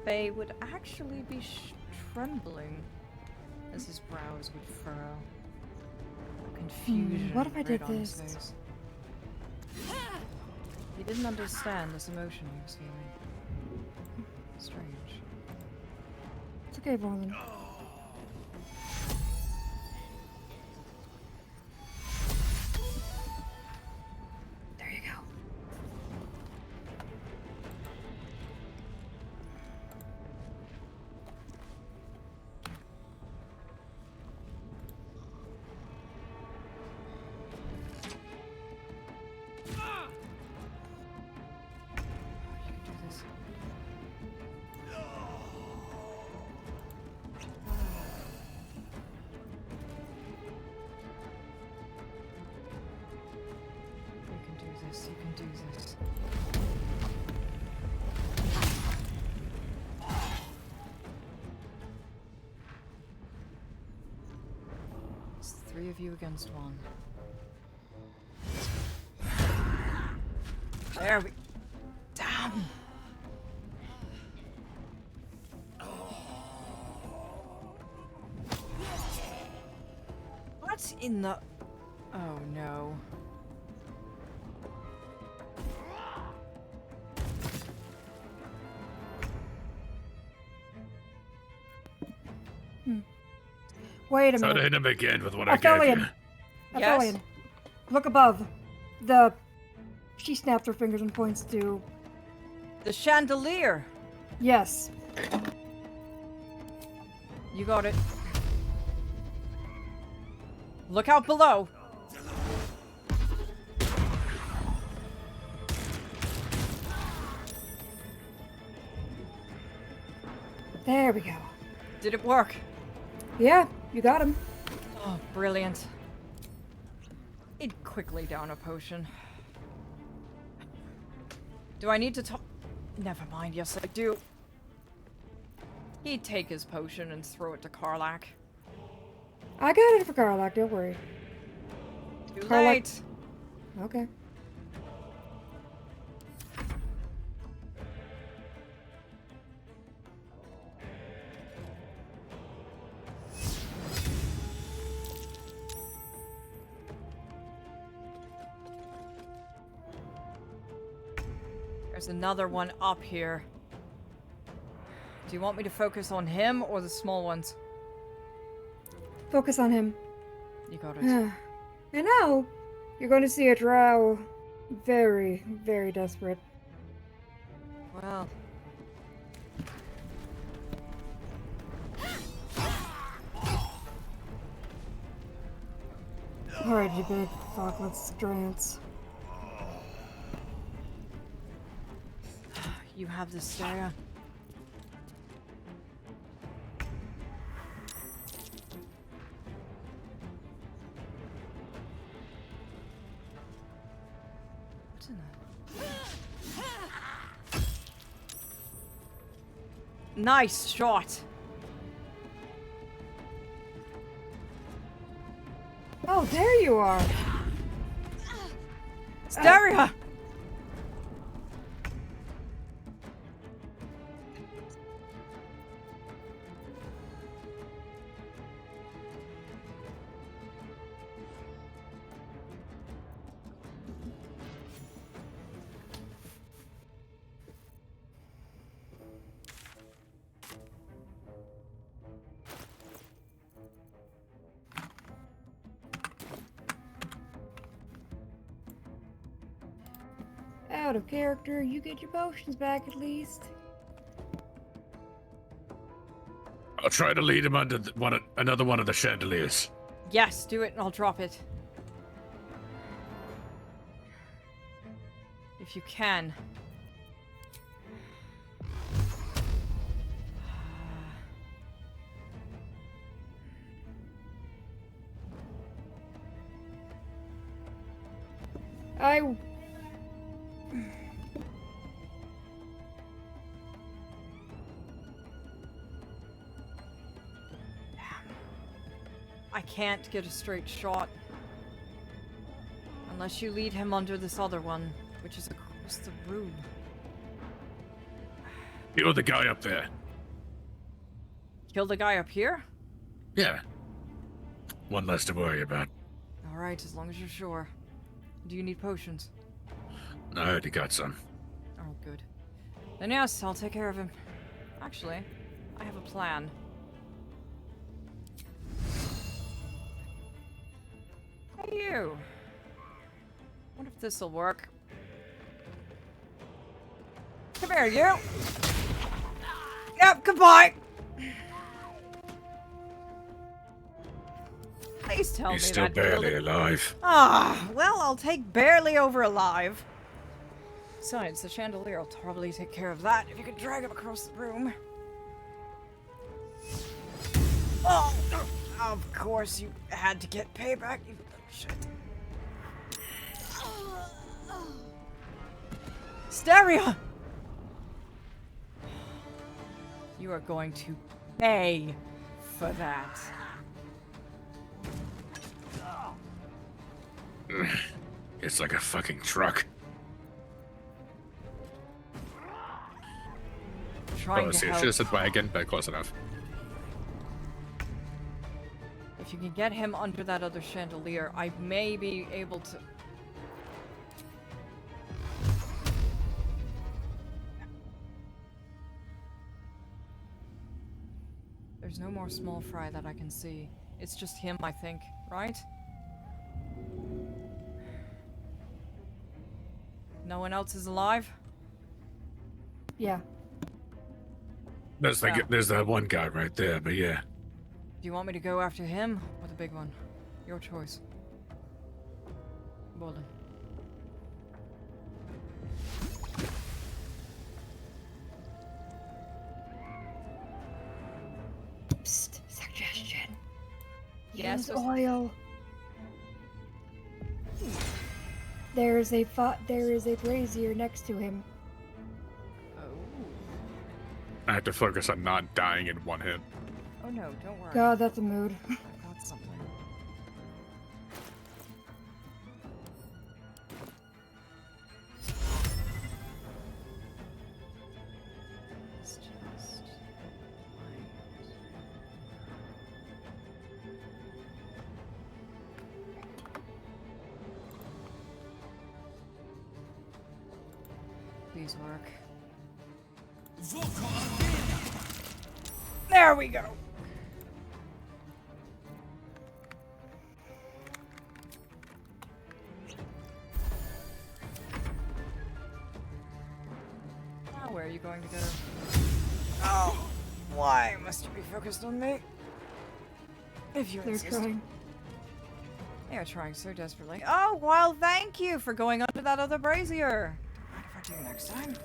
Faye would actually be trembling as his brows would furrow. Confusion. What if I right did on his this? face. He didn't understand this emotion he was feeling. Strange. It's okay, Vorlin. 3 of you against 1. There we... Damn! What's in the... Oh no. Wait a Try to minute. hit him again with what I gave you. Aphelion. Yes? Aphelion. Look above. The... She snaps her fingers and points to... The chandelier! Yes. You got it. Look out below! There we go. Did it work? Yeah, you got him. Oh, brilliant. He'd quickly down a potion. Do I need to talk? Never mind, yes I do. He'd take his potion and throw it to Karlak. I got it for Karlak, don't worry. Too Karlak- late. Okay. There's another one up here. Do you want me to focus on him or the small ones? Focus on him. You got it. And now, you're going to see a drow very, very desperate. Well. Alright, you big fuck, let's dance. You have the Wysteria. What's in that? Nice shot. Oh, there you are. Wysteria! Out of character, you get your potions back at least. I'll try to lead him under another one of the chandeliers. Yes, do it and I'll drop it. If you can. I can't get a straight shot. Unless you lead him under this other one, which is across the room. You're the guy up there. Kill the guy up here? Yeah. One less to worry about. Alright, as long as you're sure. Do you need potions? I already got some. Oh, good. Then yes, I'll take care of him. Actually, I have a plan. Hey, you. What if this'll work? Come here, you! Yep, goodbye! Please tell me He's still that killed barely it. alive. Ah, well, I'll take barely over alive. Besides, the chandelier will probably take care of that if you could drag him across the room. Oh, of course you had to get payback, you shit. Wysteria! You are going to pay for that. It's like a fucking truck. Trying to See, I help. should have said wagon, but close enough. If you can get him under that other chandelier, I may be able to... There's no more small fry that I can see. It's just him, I think, right? No one else is alive? Yeah. There's Yeah. there's that one guy right there, but yeah. Do you want me to go after him or the big one? Your choice. Bolden. Psst, suggestion. Yes, Use oil. There is a brazier next to him. I have to focus on not dying in one hit. Oh no, don't worry. God, that's a mood. I've got something. It's just... Please work. There we go. Now where are you going to go? Oh, why must you be focused on me? If you They're insist. trying. They are trying so desperately. Oh, well, thank you for going under that other brazier. What if I do next time?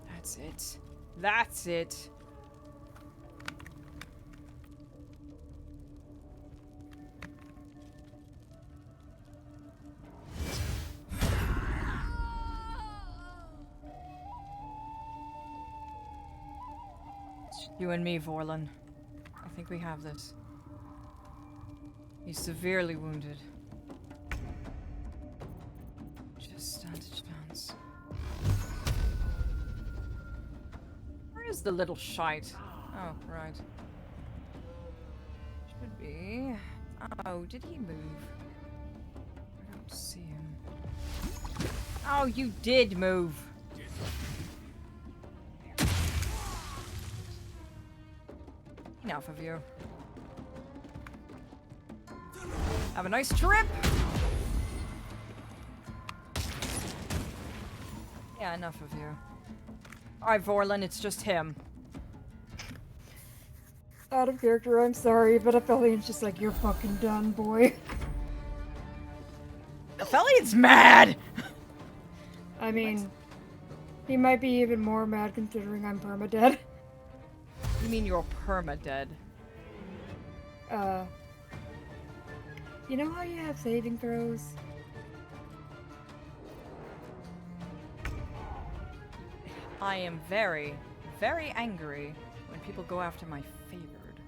That's it. That's it. You and me, Vorlon. I think we have this. He's severely wounded. Just stand a chance. Where is the little shite? Oh, right. Should be. Oh, did he move? I don't see him. Oh, you did move! Enough of you. Have a nice trip! Yeah, enough of you. Alright, Vorlon, it's just him. Out of character, I'm sorry, but Aphelion's just like, you're fucking done, boy. Aphelion's mad! I mean, he might be even more mad considering I'm permadead. You mean you're perma-dead? You know how you have saving throws? I am very, very angry when people go after my favored.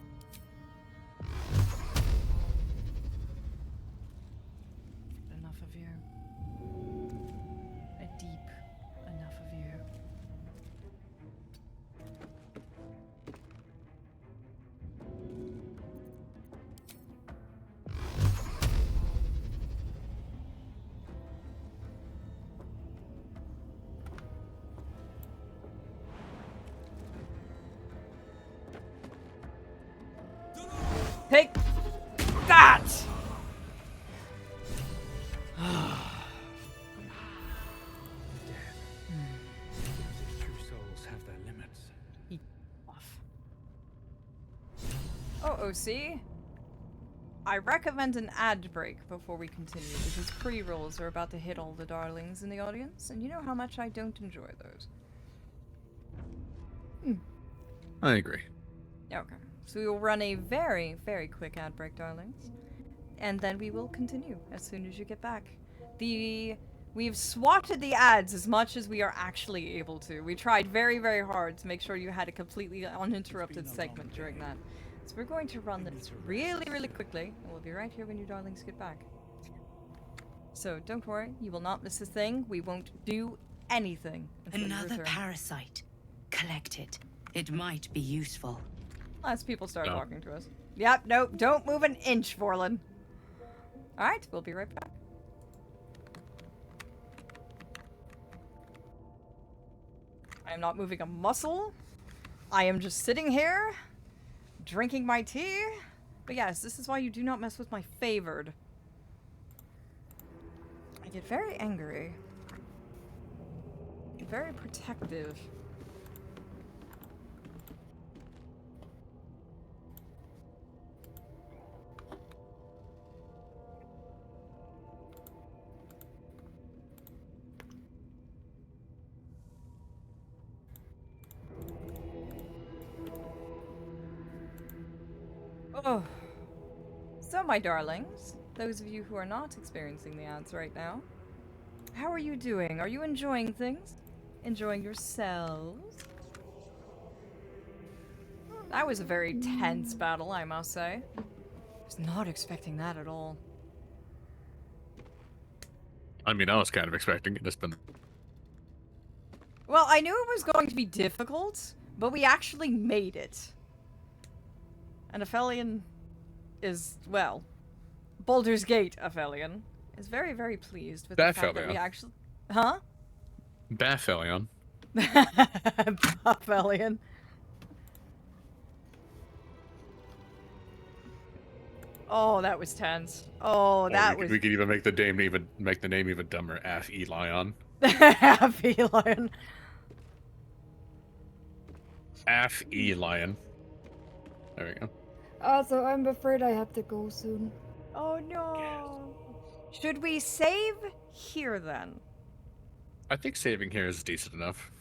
Enough of you. A deep enough of you. Take that! True souls have their limits. Off. Oh, OC? I recommend an ad break before we continue, because pre-rolls are about to hit all the darlings in the audience, and you know how much I don't enjoy those. I agree. Okay. So we will run a very, very quick ad break, darlings. And then we will continue as soon as you get back. We've swatted the ads as much as we are actually able to. We tried very, very hard to make sure you had a completely uninterrupted segment during that. So we're going to run this really, really quickly, and we'll be right here when you darlings get back. So don't worry, you will not miss a thing. We won't do anything until you Another return. parasite. Collect it. It might be useful. As people start No. talking to us. Yep, nope, don't move an inch, Vorlin. Alright, we'll be right back. I am not moving a muscle. I am just sitting here, drinking my tea. But yes, this is why you do not mess with my favored. I get very angry. I get very protective. Oh. So, my darlings, those of you who are not experiencing the ads right now, how are you doing? Are you enjoying things? Enjoying yourselves? That was a very tense battle, I must say. I was not expecting that at all. I mean, I was kind of expecting it. It's been. Well, I knew it was going to be difficult, but we actually made it. And Aphelion is, well, Baldur's Gate Aphelion is very, very pleased with the fact that we actually... Huh? Baphelion. Aphelion. Oh, that was tense. Oh, that was... We could even make the name even dumber. Aphelion. Aphelion. Aphelion. There we go. Also, I'm afraid I have to go soon. Oh no. Should we save here then? I think saving here is decent enough.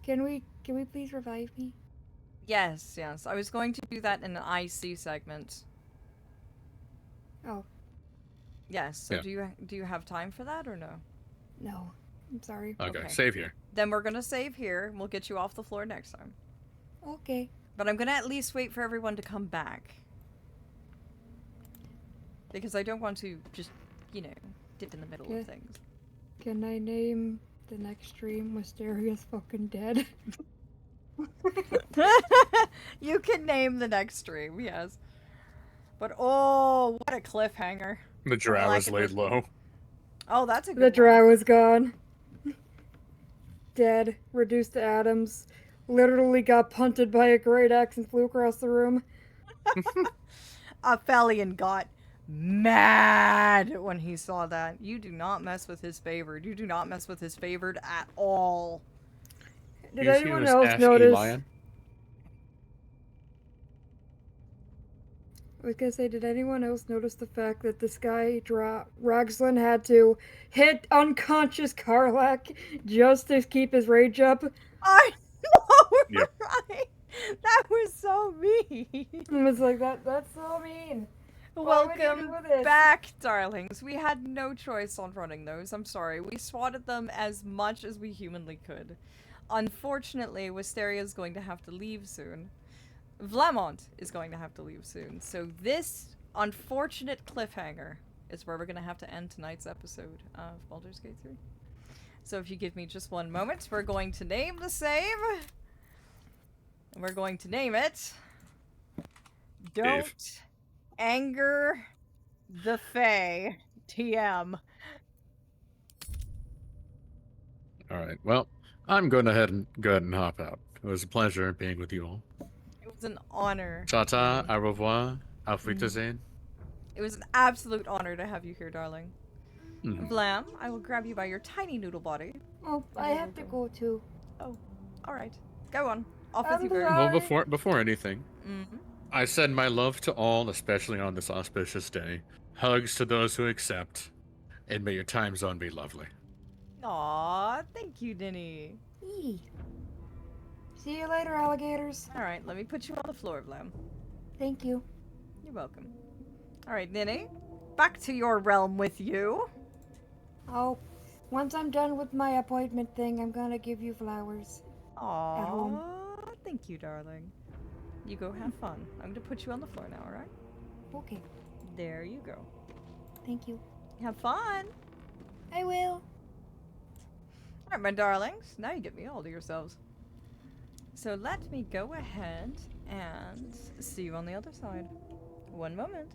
Can we please revive me? Yes, yes. I was going to do that in an IC segment. Oh. Yes. So Yeah. do you have time for that or no? No. I'm sorry. Okay, save here. Then we're gonna save here and we'll get you off the floor next time. Okay. But I'm gonna at least wait for everyone to come back. Because I don't want to just, you know, dip in the middle of things. Can I name the next stream Wysteria's fucking dead? You can name the next stream, yes. But oh, what a cliffhanger. The drow is laid low. Oh, that's a good The drow is gone. Dead. Reduced to atoms. Literally got punted by a great axe and flew across the room. Aphelion got mad when he saw that. You do not mess with his favored. You do not mess with his favored at all. Did anyone else notice? I was gonna say, did anyone else notice the fact that this guy, Ragslin, had to hit unconscious Karlak just to keep his rage up? I know, Yep. right? That was so mean. It was like, that's so mean. Why would you Welcome do this? back, darlings. We had no choice on running those. I'm sorry. We swatted them as much as we humanly could. Unfortunately, Wysteria is going to have to leave soon. Vlamont is going to have to leave soon. So this unfortunate cliffhanger is where we're going to have to end tonight's episode of Baldur's Gate 3. So if you give me just one moment, we're going to name the save. And we're going to name it... Don't Anger the Fae. TM. Alright, well, I'm going to go ahead and hop out. It was a pleasure being with you all. It was an honor. Ta-ta, au revoir, auf Wiedersehen. It was an absolute honor to have you here, darling. Mhm. Vlam, I will grab you by your tiny noodle body. Oh, I have to go too. Oh, alright. Go on. Off with you, bird. Well, before anything, Mm-hmm. I send my love to all, especially on this auspicious day. Hugs to those who accept, and may your time zone be lovely. Aw, thank you, Denny. Eee. See you later, alligators. Alright, let me put you on the floor, Vlam. Thank you. You're welcome. Alright, Denny. Back to your realm with you. Oh, once I'm done with my appointment thing, I'm gonna give you flowers. Aw, At home. thank you, darling. You go have fun. I'm gonna put you on the floor now, alright? Okay. There you go. Thank you. Have fun. I will. Alright, my darlings. Now you get me all to yourselves. So let me go ahead and see you on the other side. One moment.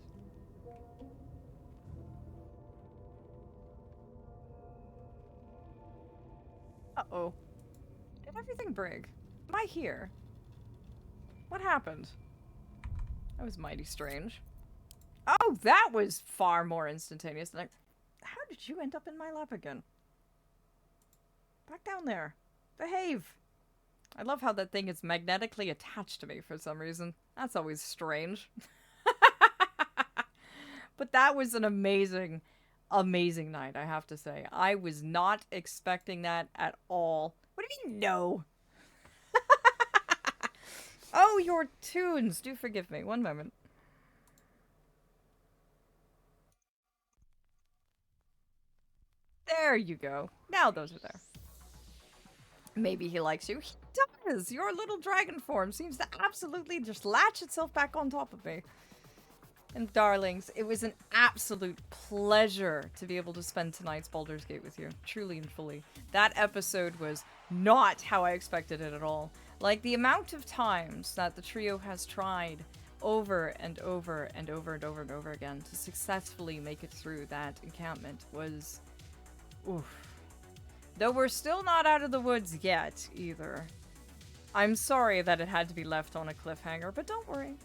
Uh-oh. Did everything break? Am I here? What happened? That was mighty strange. Oh, that was far more instantaneous than I... How did you end up in my lap again? Back down there. Behave. I love how that thing is magnetically attached to me for some reason. That's always strange. But that was an amazing, amazing night, I have to say. I was not expecting that at all. What do you mean, no? Oh, your tunes. Do forgive me. One moment. There you go. Now those are there. Maybe he likes you. He does! Your little dragon form seems to absolutely just latch itself back on top of me. And darlings, it was an absolute pleasure to be able to spend tonight's Baldur's Gate with you. Truly and fully. That episode was not how I expected it at all. Like, the amount of times that the trio has tried over and over and over and over and over again to successfully make it through that encampment was... oof. Though we're still not out of the woods yet, either. I'm sorry that it had to be left on a cliffhanger, but don't worry.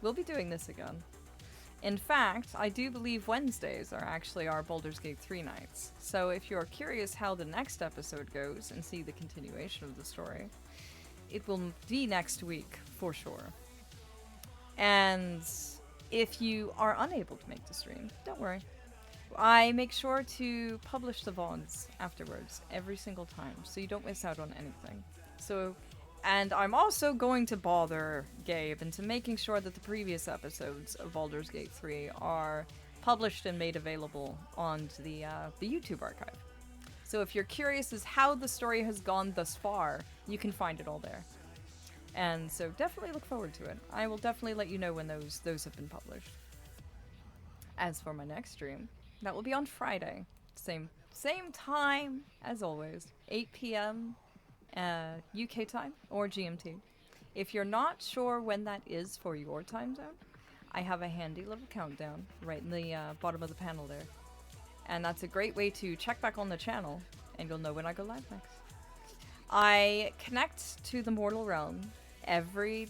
We'll be doing this again. In fact, I do believe Wednesdays are actually our Baldur's Gate 3 nights. So if you're curious how the next episode goes and see the continuation of the story, it will be next week, for sure. And if you are unable to make the stream, don't worry. I make sure to publish the VODs afterwards, every single time, so you don't miss out on anything. So, and I'm also going to bother Gabe into making sure that the previous episodes of Baldur's Gate 3 are published and made available on the YouTube archive. So if you're curious as how the story has gone thus far, you can find it all there. And so definitely look forward to it. I will definitely let you know when those have been published. As for my next stream, that will be on Friday. Same time as always. 8 p.m. UK time or GMT. If you're not sure when that is for your time zone, I have a handy little countdown right in the bottom of the panel there. And that's a great way to check back on the channel and you'll know when I go live next. I connect to the mortal realm every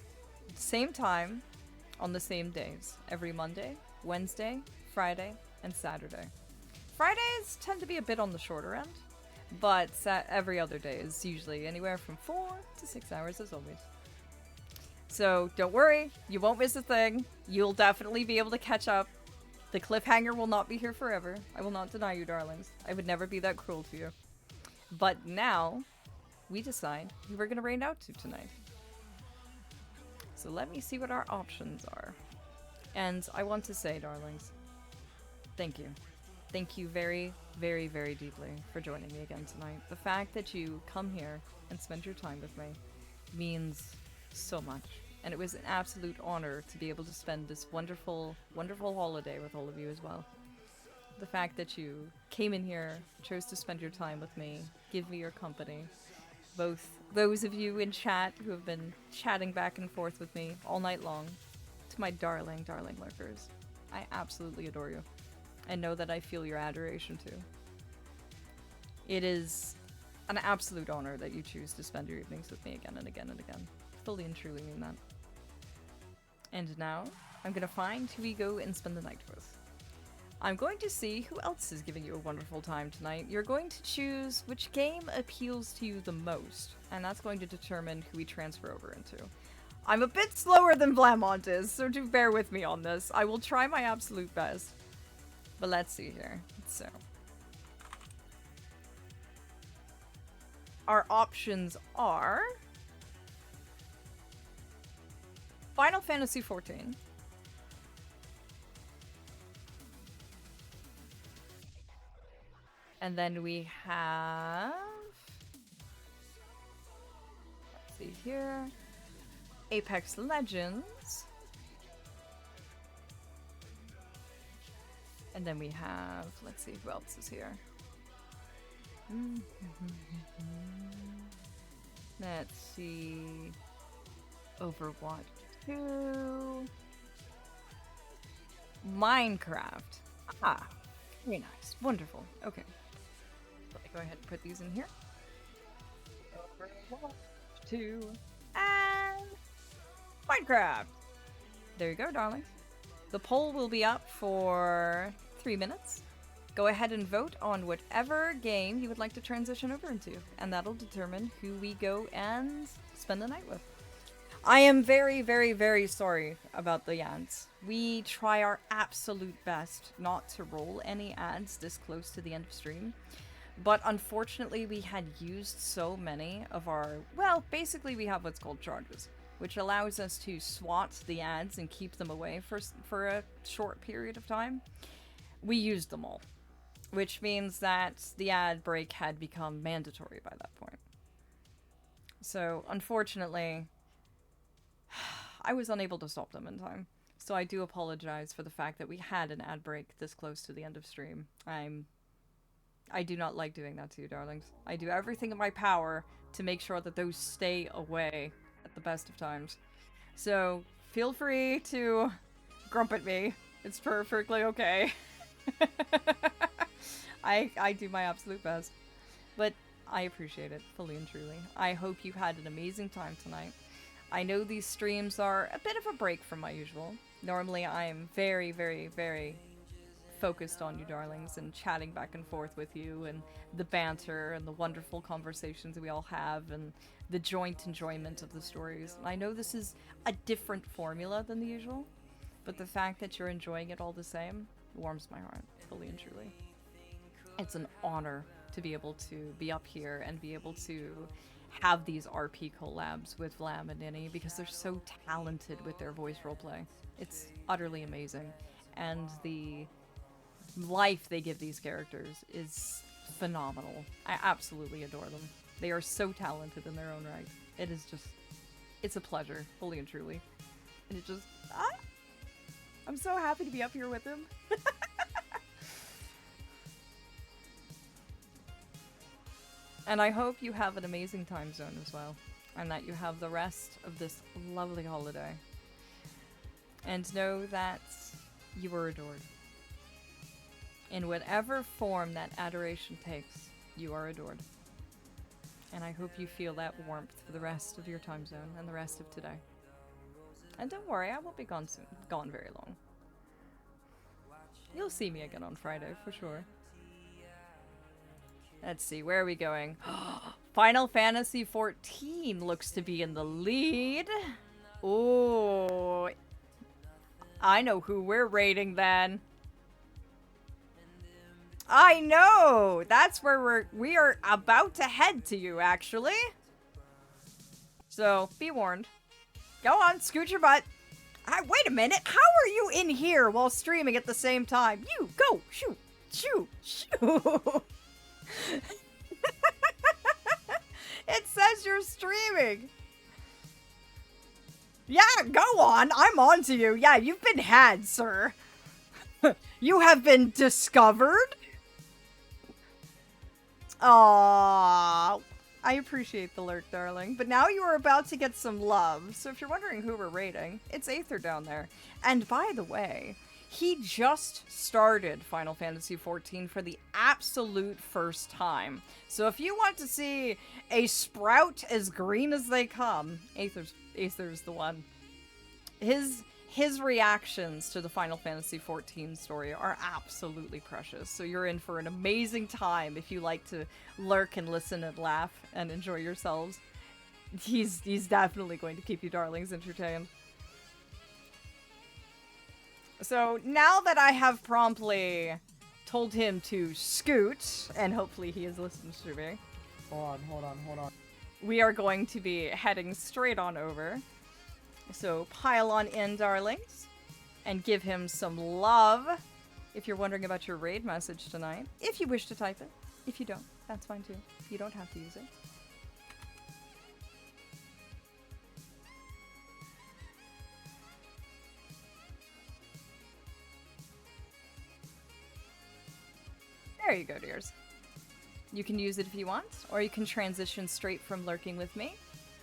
same time on the same days. Every Monday, Wednesday, Friday, and Saturday. Fridays tend to be a bit on the shorter end, but every other day is usually anywhere from 4 to 6 hours as always. So don't worry, you won't miss a thing. You'll definitely be able to catch up. The cliffhanger will not be here forever. I will not deny you, darlings. I would never be that cruel to you. But now, we decide who we're going to raid out to tonight. So let me see what our options are. And I want to say, darlings, thank you. Thank you very, very, very deeply for joining me again tonight. The fact that you come here and spend your time with me means so much. And it was an absolute honor to be able to spend this wonderful, wonderful holiday with all of you as well. The fact that you came in here, chose to spend your time with me, give me your company. Both those of you in chat who have been chatting back and forth with me all night long, to my darling, darling lurkers. I absolutely adore you. And know that I feel your adoration too. It is an absolute honor that you choose to spend your evenings with me again and again and again. Fully and truly mean that. And now, I'm gonna find who we go and spend the night with. I'm going to see who else is giving you a wonderful time tonight. You're going to choose which game appeals to you the most, and that's going to determine who we transfer over into. I'm a bit slower than Vlamont is, so do bear with me on this. I will try my absolute best. But let's see here. So, our options are Final Fantasy XIV, and then we have, let's see here, Apex Legends, And then we have, let's see who else is here. Let's see. Overwatch 2. Minecraft. Ah, very nice. Wonderful. Okay. Let me go ahead and put these in here. Overwatch 2. And Minecraft. There you go, darlings. The poll will be up for 3 minutes. Go ahead and vote on whatever game you would like to transition over into, and that'll determine who we go and spend the night with. I am very, very, very sorry about the ads. We try our absolute best not to roll any ads this close to the end of stream, but unfortunately we had used so many of our, well, basically we have what's called charges, which allows us to swat the ads and keep them away for a short period of time. We used them all, which means that the ad break had become mandatory by that point. So, unfortunately, I was unable to stop them in time. So I do apologize for the fact that we had an ad break this close to the end of stream. I do not like doing that to you, darlings. I do everything in my power to make sure that those stay away at the best of times. So, feel free to grump at me. It's perfectly okay. I do my absolute best. But I appreciate it, fully and truly. I hope you had an amazing time tonight. I know these streams are a bit of a break from my usual. Normally I'm very, very, very focused on you, darlings, and chatting back and forth with you, and the banter, and the wonderful conversations we all have, and the joint enjoyment of the stories. I know this is a different formula than the usual, but the fact that you're enjoying it all the same warms my heart, fully and truly. It's an honor to be able to be up here and be able to have these RP collabs with Vlam and Ninny, because they're so talented with their voice roleplay. It's utterly amazing. And the life they give these characters is phenomenal. I absolutely adore them. They are so talented in their own right. It is just, it's a pleasure, fully and truly. And it just, I'm so happy to be up here with them. And I hope you have an amazing time zone as well, and that you have the rest of this lovely holiday. And know that you are adored. In whatever form that adoration takes, you are adored. And I hope you feel that warmth for the rest of your time zone and the rest of today. And don't worry, I won't be gone very long. You'll see me again on Friday, for sure. Let's see, where are we going? Final Fantasy XIV looks to be in the lead. Ooh. I know who we're rating then. I know! That's where we are about to head to you, actually. So, be warned. Go on, scoot your butt. Wait a minute, how are you in here while streaming at the same time? You, go! Shoot! Shoot! Shoot! It says you're streaming. Yeah, go on. I'm on to you. Yeah, you've been had, sir. You have been discovered. Aww. I appreciate the lurk, darling. But now you are about to get some love. So if you're wondering who we're rating, it's Aether down there. And by the way, he just started Final Fantasy XIV for the absolute first time. So if you want to see a sprout as green as they come, Aether's the one. His reactions to the Final Fantasy XIV story are absolutely precious. So you're in for an amazing time if you like to lurk and listen and laugh and enjoy yourselves. He's definitely going to keep you darlings entertained. So now that I have promptly told him to scoot, and hopefully he has listened to me. Hold on. We are going to be heading straight on over. So pile on in, darlings, and give him some love. If you're wondering about your raid message tonight, if you wish to type it. If you don't, that's fine too. You don't have to use it. There you go, dears. You can use it if you want, or you can transition straight from lurking with me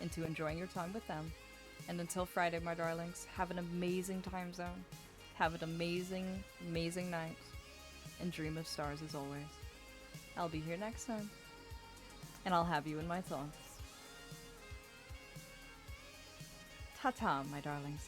into enjoying your time with them. And until Friday, my darlings, have an amazing time zone. Have an amazing, amazing night. And dream of stars as always. I'll be here next time. And I'll have you in my thoughts. Ta-ta, my darlings.